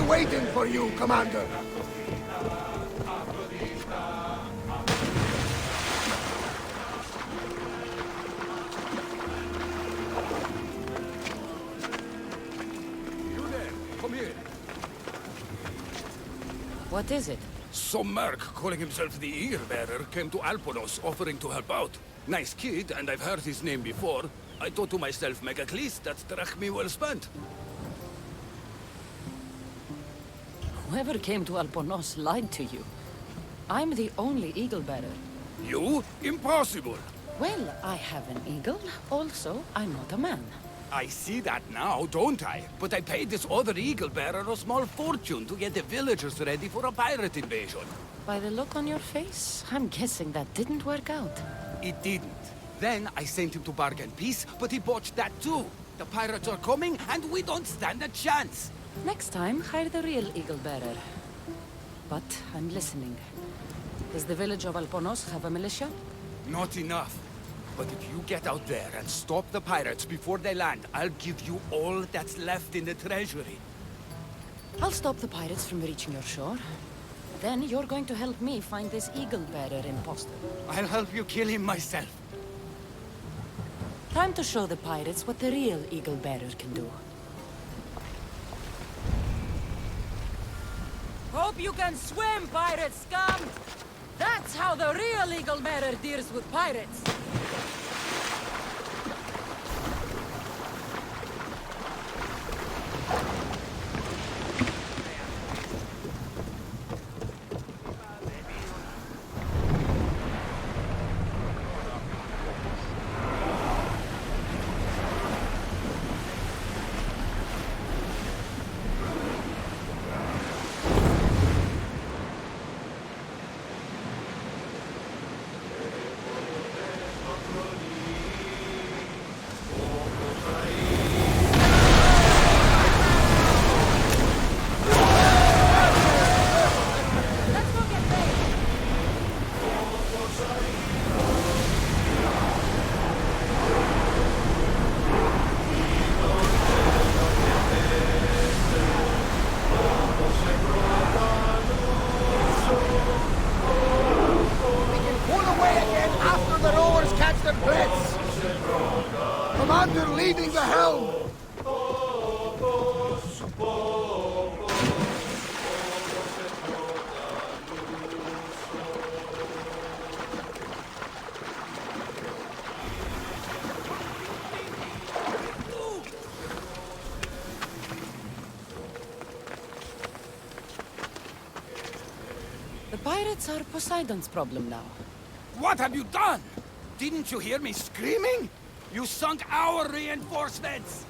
waiting for you, Commander. You there, come here. What is it? Some merc calling himself the Eagle Bearer came to Alponos offering to help out. Nice kid, and I've heard his name before. I thought to myself, Megacles, that's drachmi well spent. Whoever came to Alponos lied to you. I'm the only eagle bearer. You? Impossible! Well, I have an eagle. Also, I'm not a man. I see that now, don't I? But I paid this other Eagle Bearer a small fortune to get the villagers ready for a pirate invasion. By the look on your face, I'm guessing that didn't work out. It didn't. Then I sent him to bargain peace, but he botched that too. The pirates are coming, and we don't stand a chance. Next time, hire the real eagle bearer. But I'm listening. Does the village of Alponos have a militia? Not enough. But if you get out there and stop the pirates before they land, I'll give you all that's left in the treasury. I'll stop the pirates from reaching your shore. Then you're going to help me find this eagle bearer imposter. I'll help you kill him myself. Time to show the pirates what the real eagle bearer can do. Hope you can swim, pirate scum! That's how the real eagle bearer deals with pirates! Commander leading the helm! The pirates are Poseidon's problem now. What have you done? Didn't you hear me screaming? You sunk our reinforcements!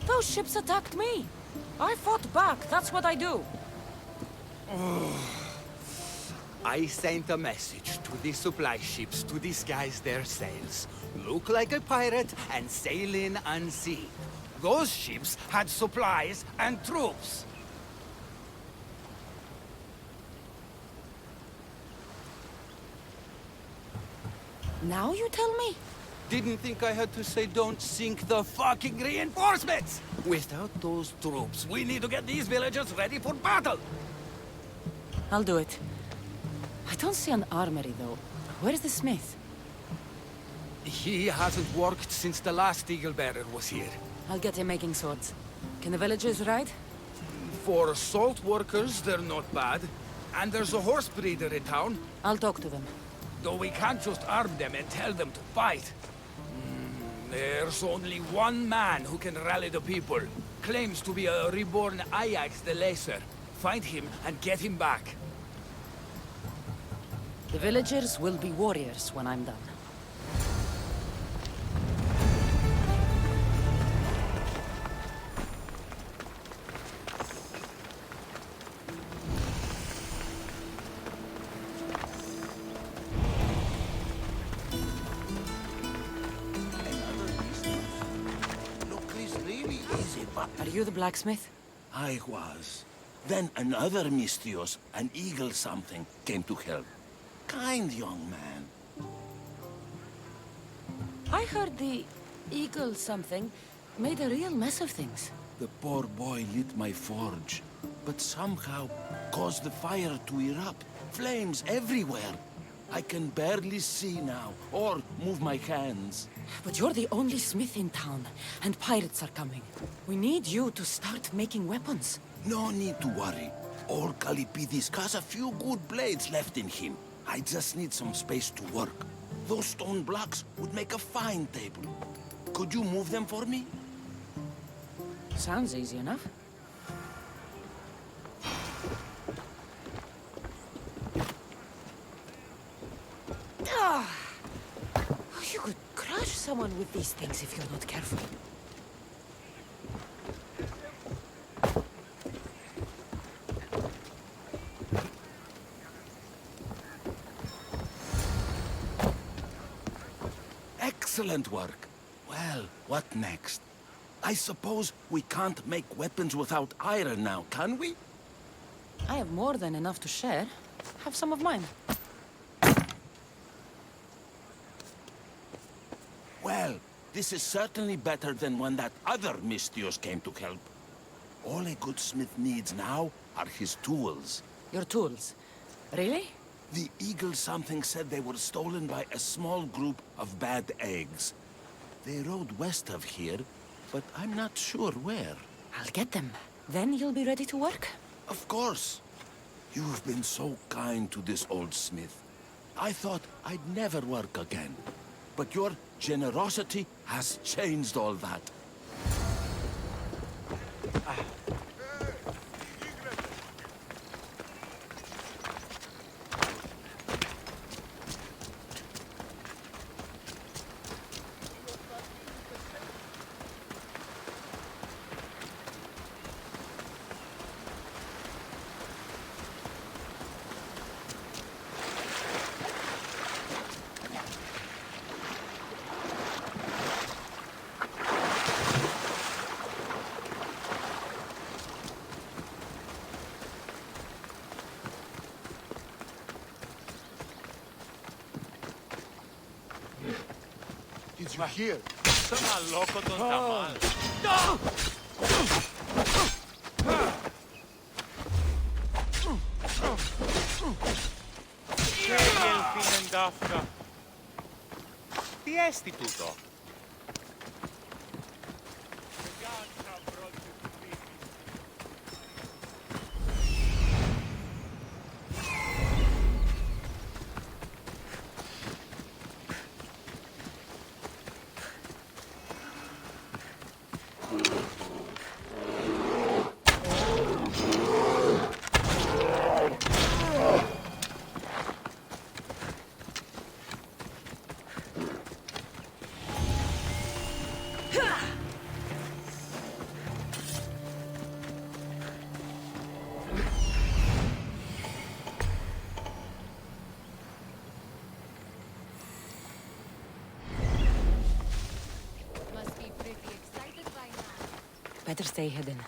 Those ships attacked me. I fought back, that's what I do. I sent a message to the supply ships to disguise their sails. Look like a pirate and sail in unseen. Those ships had supplies and troops. Now you tell me? Didn't think I had to say don't sink the fucking reinforcements! Without those troops, we need to get these villagers ready for battle! I'll do it. I don't see an armory, though. Where's the smith? He hasn't worked since the last Eagle Bearer was here. I'll get him making swords. Can the villagers ride? For salt workers, they're not bad. And there's a horse breeder in town. I'll talk to them. Though we can't just arm them and tell them to fight. There's only one man who can rally the people. Claims to be a reborn Ajax the Lesser. Find him and get him back. The villagers will be warriors when I'm done. Are you the blacksmith? I was. Then another Mystios, an eagle something, came to help. Kind young man. I heard the Eagle something made a real mess of things. The poor boy lit my forge, but somehow caused the fire to erupt. Flames everywhere. I can barely see now, or move my hands. But you're the only smith in town, and pirates are coming. We need you to start making weapons. No need to worry. Old Kalipidis has a few good blades left in him. I just need some space to work. Those stone blocks would make a fine table. Could you move them for me? Sounds easy enough. You could crush someone with these things if you're not careful. Excellent work. Well, what next? I suppose we can't make weapons without iron now, can we? I have more than enough to share. Have some of mine. Well, this is certainly better than when that other Mystios came to help. All a good smith needs now are his tools. Your tools? Really? The Eagle something said they were stolen by a small group of bad eggs. They rode west of here, but I'm not sure where. I'll get them. Then you'll be ready to work? Of course. You've been so kind to this old smith. I thought I'd never work again. But your generosity has changed all that. Did you hear? Sono loco con tamal. Scegli il fine in dafca. Ti esti tutto. Better stay hidden.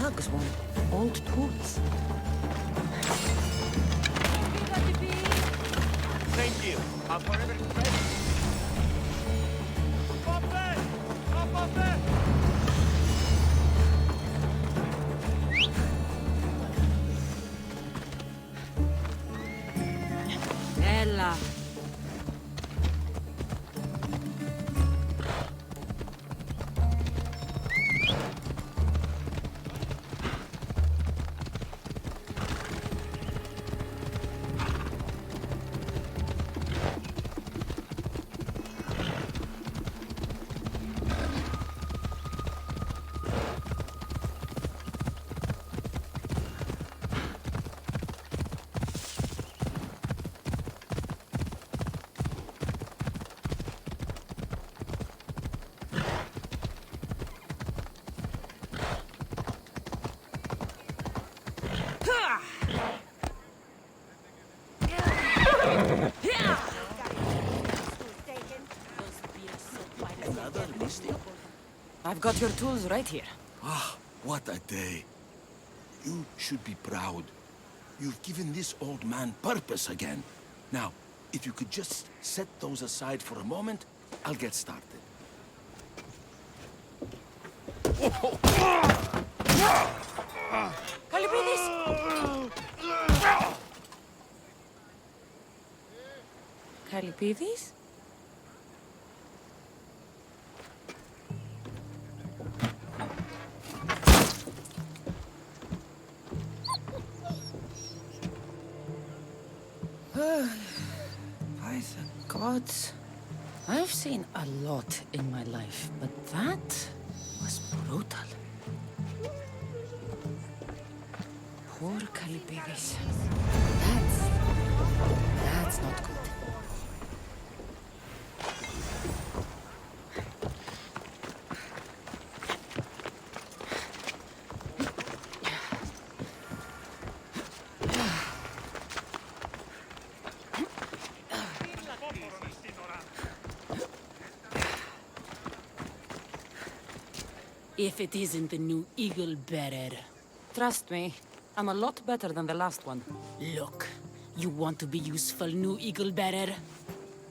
thugs want old tools. Thank you. I'm forever grateful. Up there! Up there! Ella. I've got your tools right here. Ah, what a day. You should be proud. You've given this old man purpose again. Now, if you could just set those aside for a moment, I'll get started. Kalipidis? By the gods. I've seen a lot in my life, but that was brutal. Poor Kalipidis. That's not good. If it isn't the new Eagle Bearer. Trust me, I'm a lot better than the last one. Look, you want to be useful, new Eagle Bearer?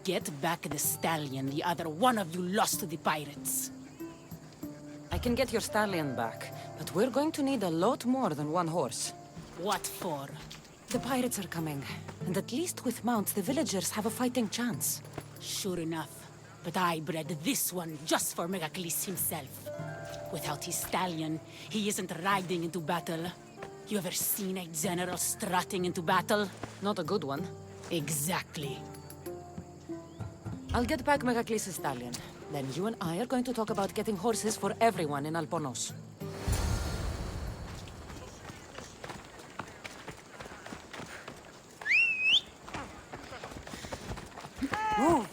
Get back the stallion the other one of you lost to the pirates. I can get your stallion back, but we're going to need a lot more than one horse. What for? The pirates are coming, and at least with mounts, the villagers have a fighting chance. Sure enough, but I bred this one just for Megacles himself. Without his stallion, he isn't riding into battle. You ever seen a general strutting into battle? Not a good one. Exactly. I'll get back Megacles' stallion. Then you and I are going to talk about getting horses for everyone in Alponos. Move!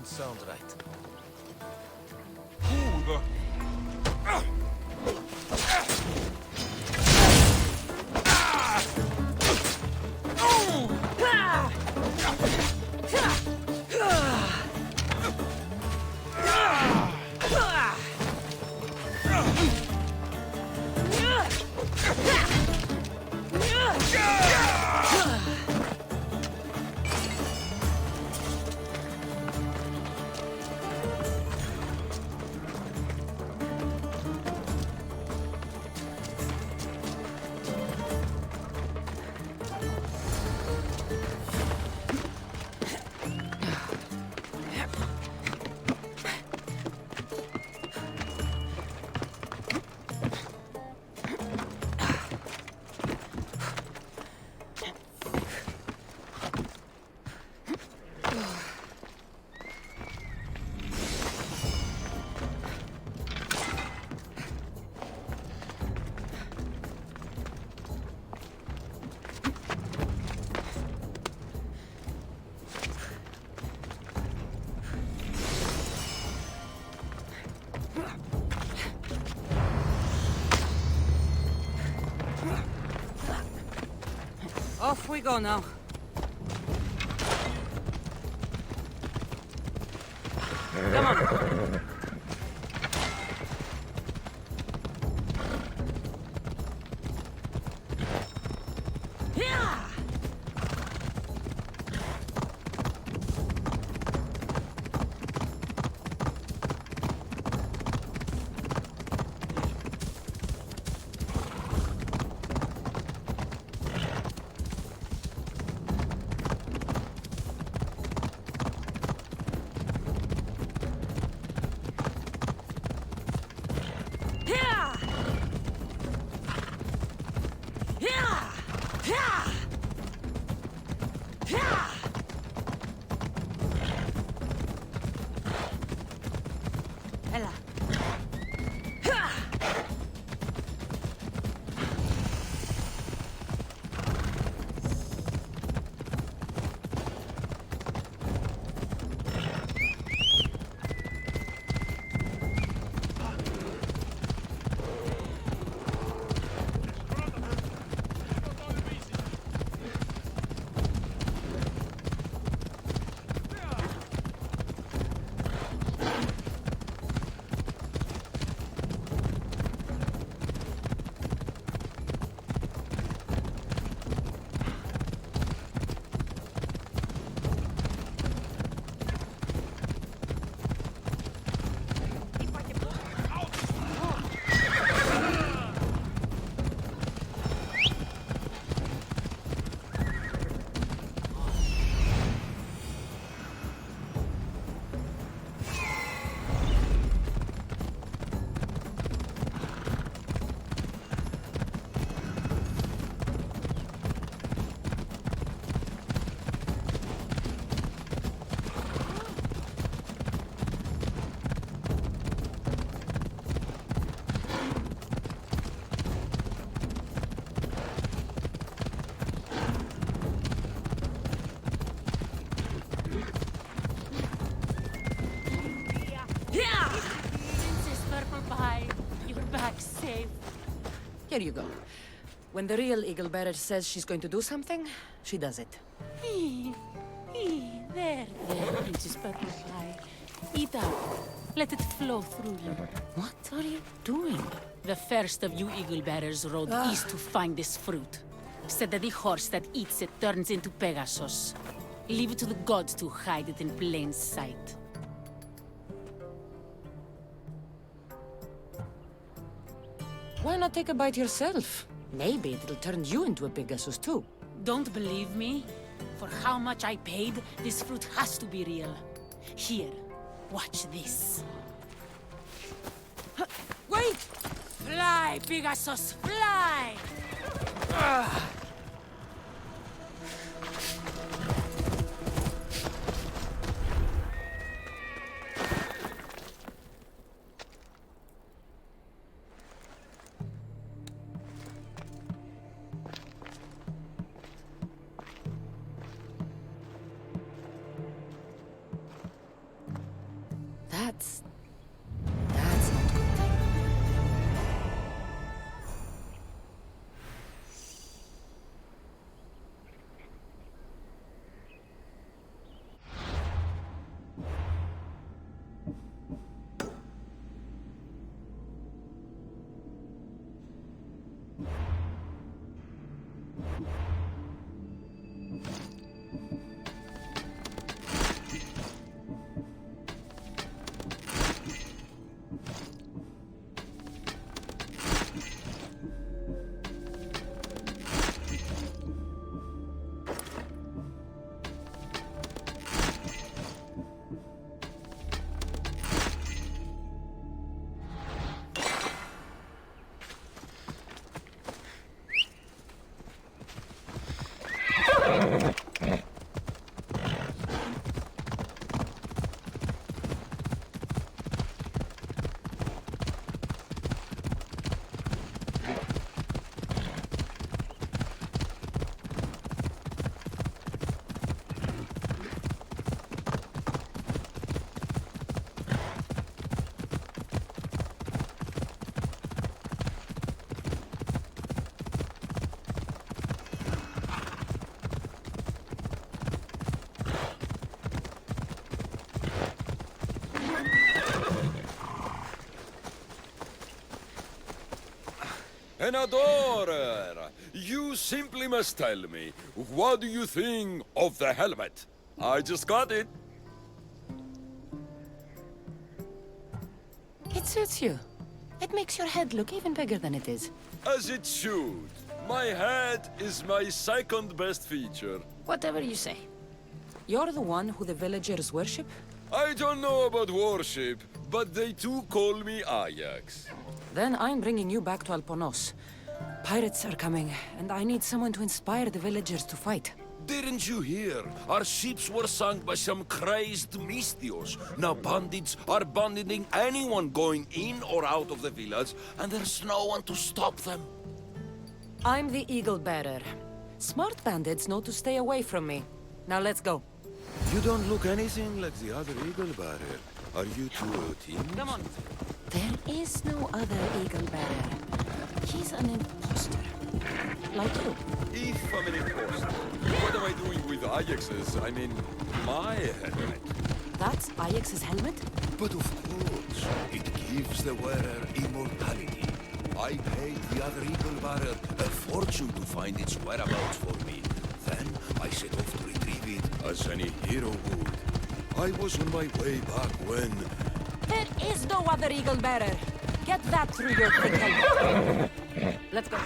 doesn't sound right. Who the... Off we go now. Come on. Here you go. When the real Eagle Bearer says she's going to do something, she does it. There, Princess Purple Pie. Eat up. Let it flow through you. What are you doing? The first of you Eagle Bearers rode east to find this fruit. Said that the horse that eats it turns into Pegasus. Leave it to the gods to hide it in plain sight. Why not take a bite yourself? Maybe it'll turn you into a Pegasus too. Don't believe me? For how much I paid, this fruit has to be real. Here, watch this. Wait! Fly, Pegasus, fly! An adorer! You simply must tell me, what do you think of the helmet? I just got it. It suits you. It makes your head look even bigger than it is. As it should. My head is my second best feature. Whatever you say. You're the one who the villagers worship? I don't know about worship, but they too call me Ajax. Then I'm bringing you back to Alponos. Pirates are coming, and I need someone to inspire the villagers to fight. Didn't you hear? Our ships were sunk by some crazed Mystios. Now bandits are abandoning anyone going in or out of the village, and there's no one to stop them. I'm the Eagle Bearer. Smart bandits know to stay away from me. Now let's go. You don't look anything like the other Eagle Bearer. Are you two teams? Come on. There is no other Eagle Bearer. He's an imposter. Like you. If I'm an imposter, what am I doing with Ajax's, my helmet? That's Ajax's helmet? But of course, it gives the wearer immortality. I paid the other Eagle Bearer a fortune to find its whereabouts for me. Then I set off to retrieve it as any hero would. I was on my way back when... There is no other Eagle Bearer. Get that through your thick head. Let's go.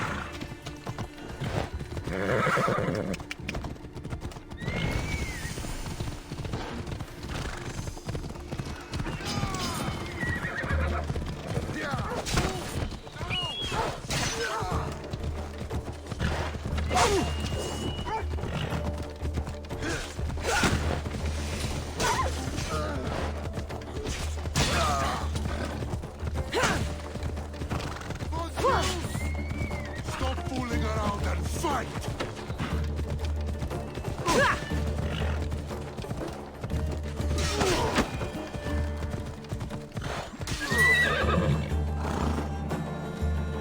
Stop fooling around and fight!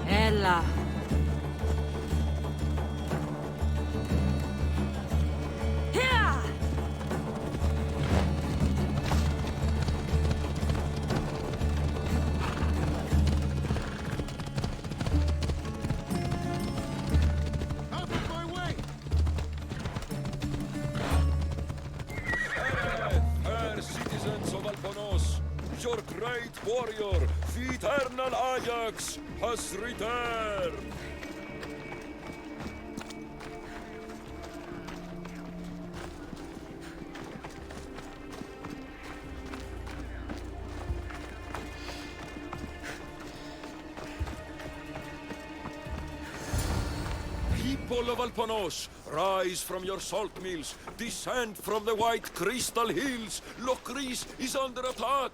Ella. Your great warrior, the eternal Ajax, has returned! People of Alponos, rise from your salt mills, descend from the white crystal hills. Lokris is under attack.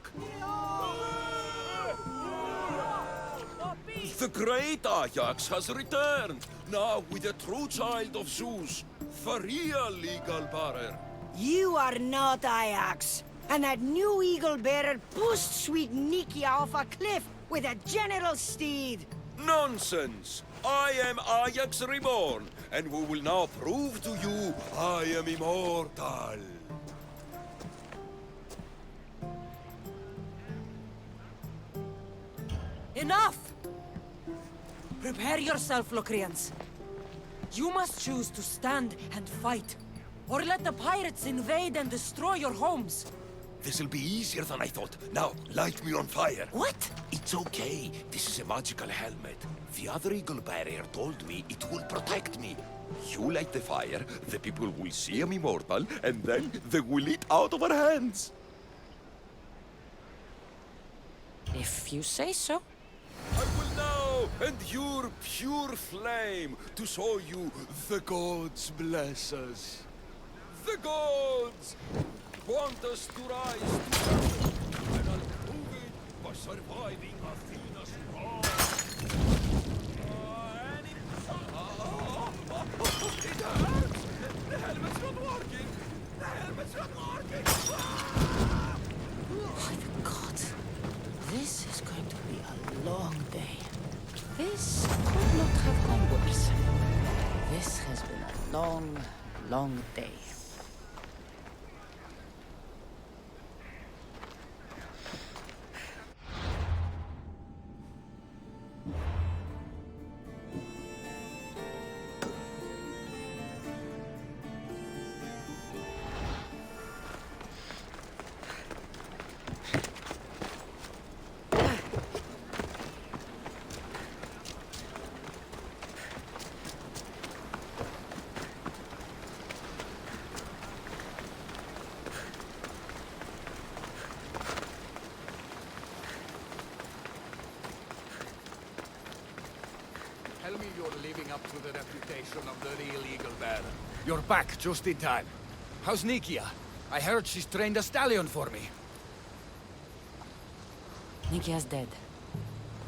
The great Ajax has returned, now with the true child of Zeus, the real Eagle Bearer. You are not Ajax, and that new Eagle Bearer pushed sweet Nikia off a cliff with a general steed. Nonsense! I am Ajax Reborn, and we will now prove to you I am immortal. Enough! Prepare yourself, Locrians. You must choose to stand and fight, or let the pirates invade and destroy your homes. This'll be easier than I thought. Now, light me on fire. What? It's okay. This is a magical helmet. The other eagle barrier told me it will protect me. You light the fire, the people will see I'm immortal, and then they will eat out of our hands. If you say so. I will now endure pure flame to show you the gods bless us. The gods want us to rise to purpose, and I'll prove it by surviving Athena's wrath. It hurts! The helmet's not working! The helmet's not working! My God. This is going to be a long day. This could not have gone worse. This has been a long, long day. Tell me you're living up to the reputation of the real Eagle Bearer. You're back just in time. How's Nikia? I heard she's trained a stallion for me. Nikia's dead.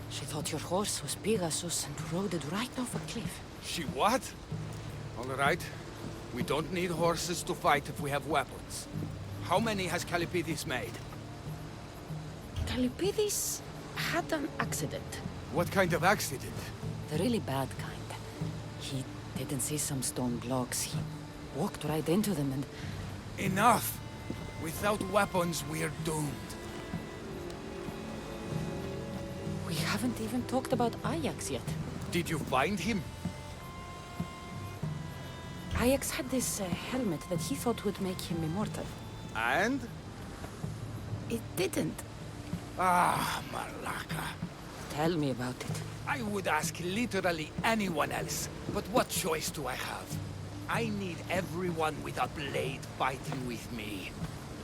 She thought your horse was Pegasus and rode it right off a cliff. She what? All right. We don't need horses to fight if we have weapons. How many has Calipidis made? Calipidis had an accident. What kind of accident? The really bad kind. He didn't see some stone blocks. He walked right into them and... Enough! Without weapons, we're doomed. We haven't even talked about Ajax yet. Did you find him? Ajax had this helmet that he thought would make him immortal. And? It didn't. Ah, Malaka. Tell me about it. I would ask literally anyone else, but what choice do I have? I need everyone with a blade fighting with me.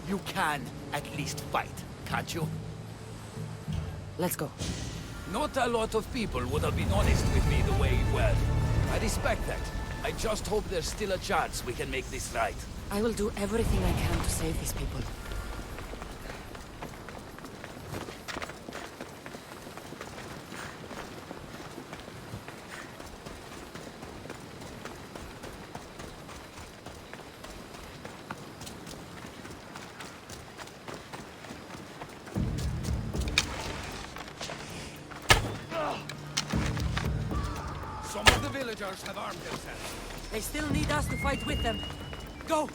You can at least fight, can't you? Let's go. Not a lot of people would have been honest with me the way you were. I respect that. I just hope there's still a chance we can make this right. I will do everything I can to save these people. Some of the villagers have armed themselves. They still need us to fight with them. Go!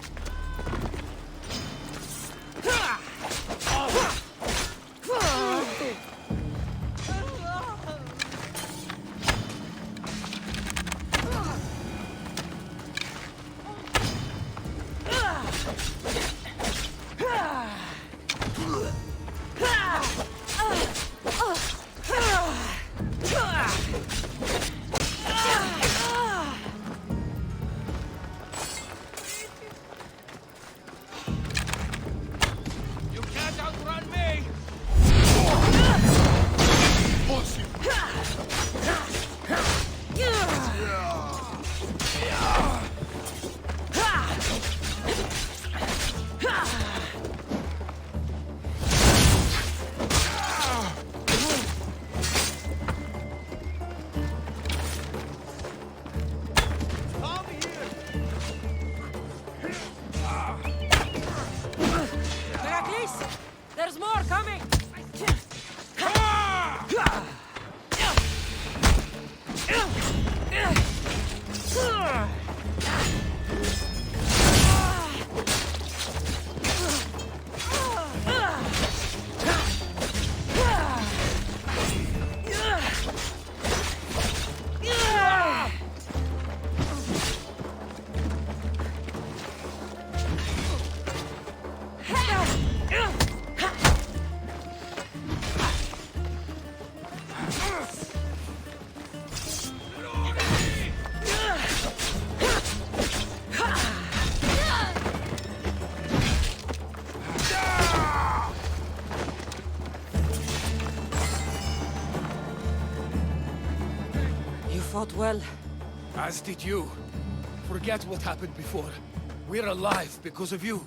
fought well. As did you. Forget what happened before. We're alive because of you.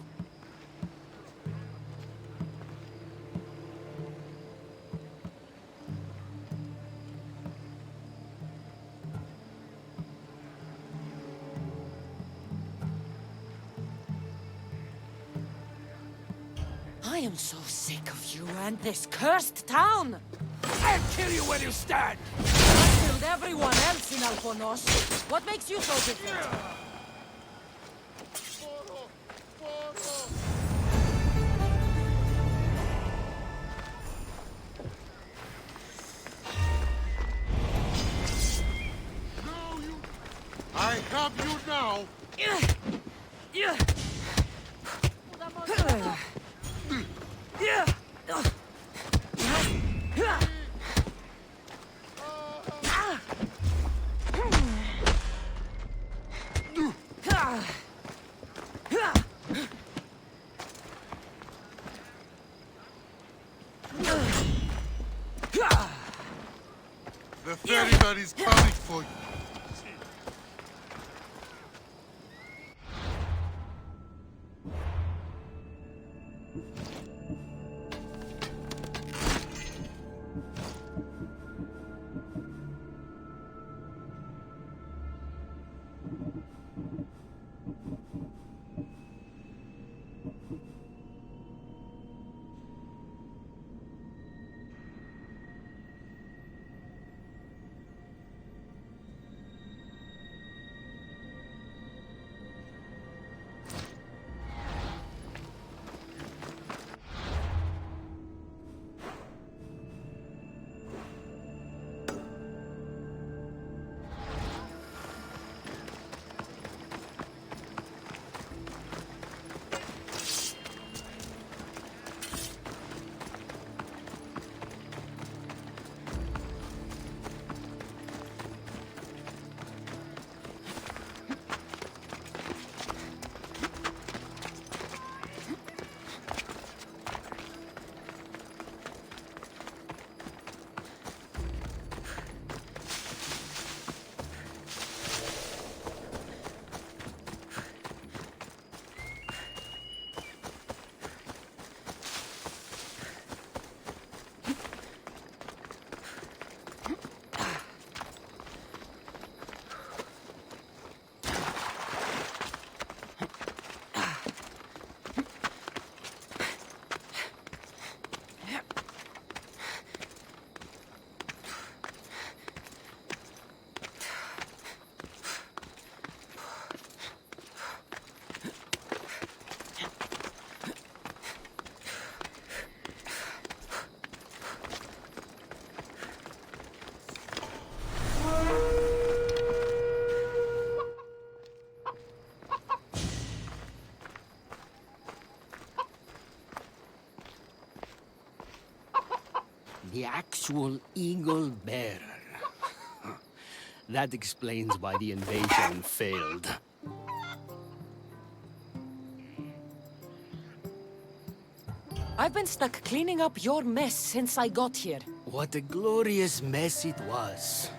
I am so sick of you and this cursed town! I'll kill you where you stand! I killed everyone else in Alponos. What makes you so different? I have you now! The ferryman is coming for you. The actual eagle bearer. That explains why the invasion failed. I've been stuck cleaning up your mess since I got here. What a glorious mess it was.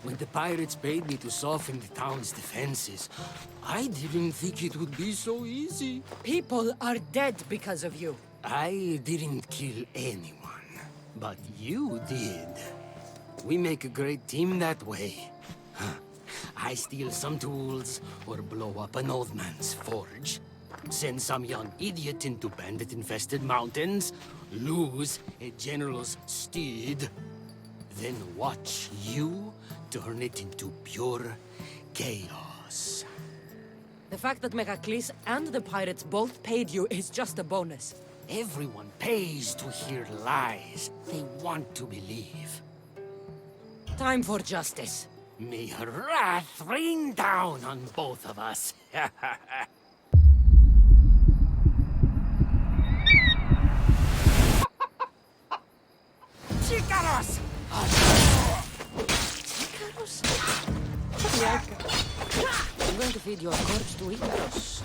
When the pirates paid me to soften the town's defenses, I didn't think it would be so easy. People are dead because of you. I didn't kill anyone, but you did. We make a great team that way. I steal some tools, or blow up an old man's forge. Send some young idiot into bandit-infested mountains, lose a general's steed, then watch you turn it into pure chaos. The fact that Megacles and the pirates both paid you is just a bonus. Everyone pays to hear lies they want to believe. Time for justice. May her wrath rain down on both of us. Chicaros! Chicaros? I'm going to feed your corpse to Icaros.